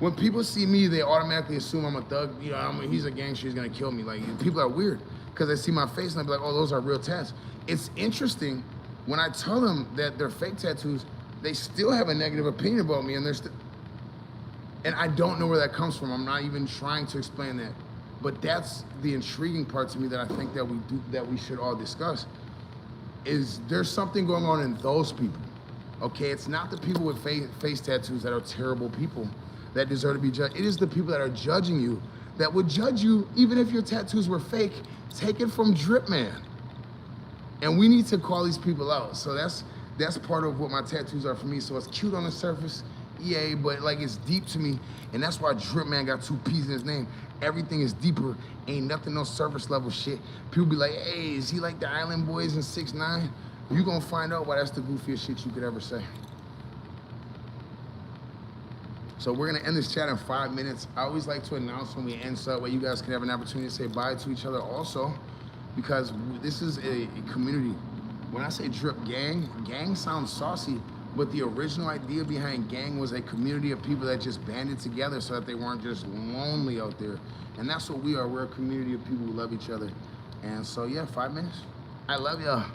When people see me, they automatically assume I'm a thug. You know, he's a gangster, he's gonna kill me. Like, people are weird because they see my face and they be like, oh, those are real tats. It's interesting when I tell them that they're fake tattoos, they still have a negative opinion about me, and and I don't know where that comes from. I'm not even trying to explain that. But that's the intriguing part to me that I think that we should all discuss. Is there's something going on in those people? Okay, it's not the people with face tattoos that are terrible people that deserve to be judged. It is the people that are judging you that would judge you even if your tattoos were fake. Take it from Drip Man. And we need to call these people out. So that's part of what my tattoos are for me. So it's cute on the surface, yay, but like it's deep to me. And that's why Drip Man got 2 P's in his name. Everything is deeper. Ain't nothing no surface level shit. People be like, hey, is he like the Island Boys in 6ix9ine? You gonna find out why that's the goofiest shit you could ever say. So we're gonna end this chat in 5 minutes. I always like to announce when we end so that way you guys can have an opportunity to say bye to each other also, because this is a community. When I say Drip Gang, gang sounds saucy, but the original idea behind gang was a community of people that just banded together so that they weren't just lonely out there. And that's what we are. We're a community of people who love each other. And so yeah, 5 minutes. I love y'all.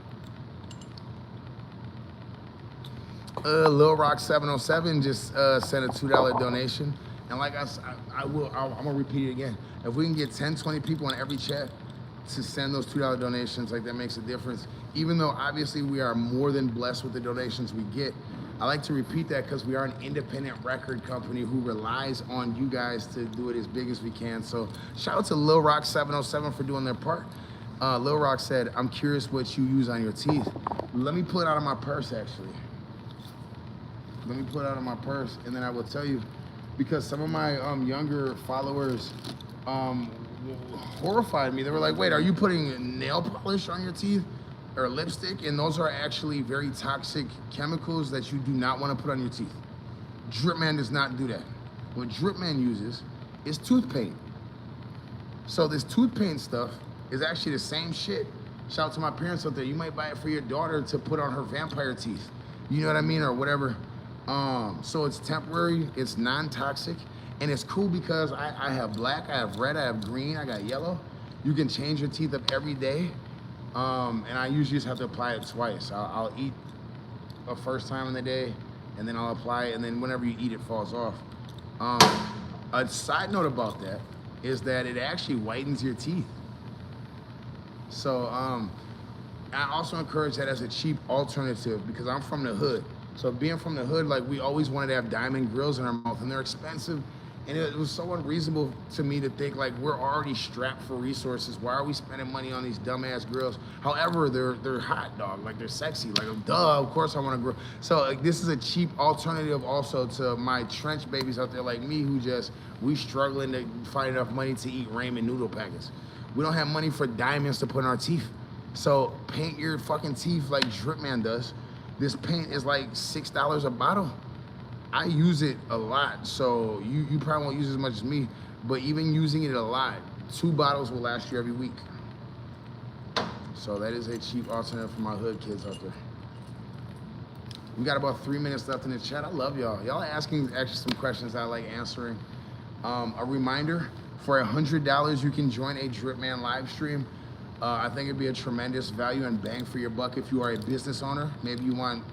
Lil Rock 707 just sent a $2 donation. And like I'm gonna repeat it again. If we can get 10, 20 people in every chat to send those $2 donations, like that makes a difference. Even though obviously we are more than blessed with the donations we get, I like to repeat that because we are an independent record company who relies on you guys to do it as big as we can. So shout out to Lil Rock 707 for doing their part. Lil Rock said, I'm curious what you use on your teeth. Let me pull it out of my purse actually. Let me pull it out of my purse and then I will tell you, because some of my younger followers horrified me. They were like, wait, are you putting nail polish on your teeth or lipstick? And those are actually very toxic chemicals that you do not want to put on your teeth. Drip Man does not do that. What Drip Man uses is tooth paint. So this tooth paint stuff is actually the same shit. Shout out to my parents out there. You might buy it for your daughter to put on her vampire teeth. You know what I mean? Or whatever. So it's temporary, it's non-toxic, and it's cool because I have black, I have red, I have green, I got yellow. You can change your teeth up every day, and I usually just have to apply it twice. I'll eat a first time in the day, and then I'll apply it, and then whenever you eat, it falls off. A side note about that is that it actually whitens your teeth. So I also encourage that as a cheap alternative because I'm from the hood. So being from the hood, like we always wanted to have diamond grills in our mouth, and they're expensive. And it was so unreasonable to me to think like we're already strapped for resources. Why are we spending money on these dumbass grills? However, they're hot, dog. Like they're sexy. Like duh, of course I want to grill. So like this is a cheap alternative also to my trench babies out there like me who we struggling to find enough money to eat ramen noodle packets. We don't have money for diamonds to put in our teeth. So paint your fucking teeth like Drip Man does. This paint is like $6 a bottle. I use it a lot, so you probably won't use it as much as me, but even using it a lot, 2 bottles will last you every week. So that is a cheap alternative for my hood kids out there. We got about 3 minutes left in the chat. I love y'all. Y'all are asking actually some questions I like answering. A reminder, for $100, you can join a Drip Man live stream. I think it'd be a tremendous value and bang for your buck if you are a business owner. Maybe you want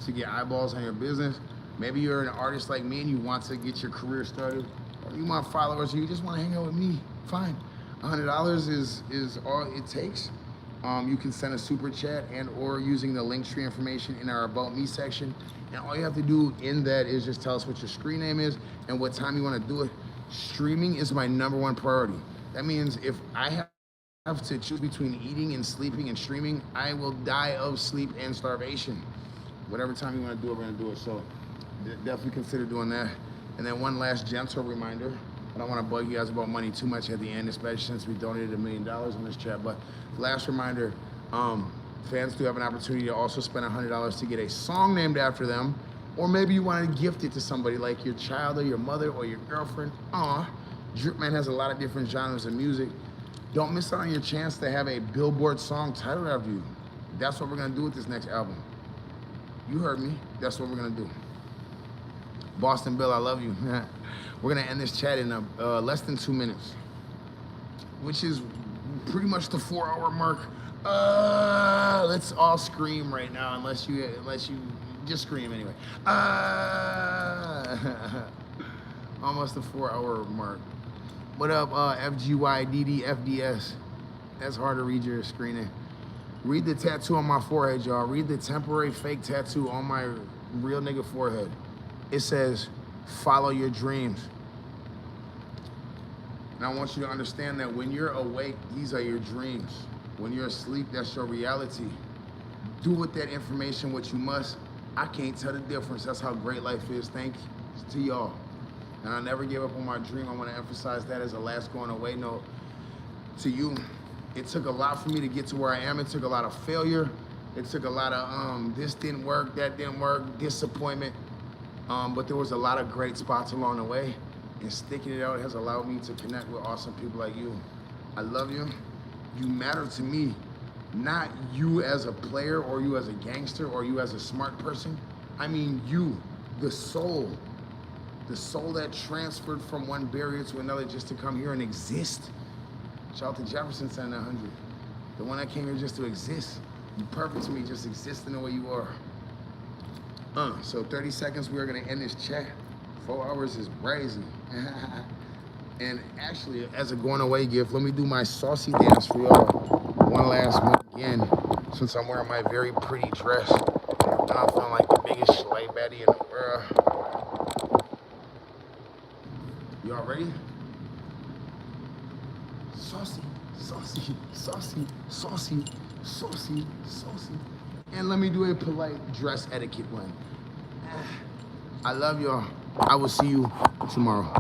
to get eyeballs on your business. Maybe you're an artist like me and you want to get your career started. Or you want followers or you just want to hang out with me. Fine. $100 is all it takes. You can send a super chat and or using the link tree information in our About Me section. And all you have to do in that is just tell us what your screen name is and what time you want to do it. Streaming is my #1 priority. That means if I have to choose between eating and sleeping and streaming, I will die of sleep and starvation. Whatever time you want to do it, we're going to do it. So definitely consider doing that. And then one last gentle reminder. I don't want to bug you guys about money too much at the end, especially since we donated $1 million in this chat. But last reminder, fans do have an opportunity to also spend $100 to get a song named after them. Or maybe you want to gift it to somebody like your child or your mother or your girlfriend. Drip Man has a lot of different genres of music. Don't miss out on your chance to have a Billboard song titled after you. That's what we're going to do with this next album. You heard me. That's what we're going to do. Boston Bill, I love you. We're gonna end this chat in less than 2 minutes, which is pretty much the 4-hour mark. Let's all scream right now, unless you just scream anyway. Almost the 4-hour mark. What up, FGYDDFDS? That's hard to read your screening. Read the tattoo on my forehead, y'all. Read the temporary fake tattoo on my real nigga forehead. It says, follow your dreams. And I want you to understand that when you're awake, these are your dreams. When you're asleep, that's your reality. Do with that information what you must. I can't tell the difference. That's how great life is. Thank you to y'all. And I never gave up on my dream. I want to emphasize that as a last going away note to you. It took a lot for me to get to where I am. It took a lot of failure. It took a lot of this didn't work, that didn't work, disappointment. But there was a lot of great spots along the way, and sticking it out has allowed me to connect with awesome people like you. I love you. You matter to me, not you as a player or you as a gangster or you as a smart person. I mean you, the soul that transferred from one barrier to another just to come here and exist. Shout out to Jefferson saying 100. The one that came here just to exist. You perfect to me, just existing the way you are. So 30 seconds, we're gonna end this chat. 4 hours is crazy. And actually, as a going away gift, let me do my saucy dance for y'all. One last one again, since I'm wearing my very pretty dress. And I'm feeling like the biggest schlay baddie in the world. Y'all ready? Saucy, saucy, saucy, saucy, saucy, saucy. And let me do a polite dress etiquette one. I love y'all. I will see you tomorrow.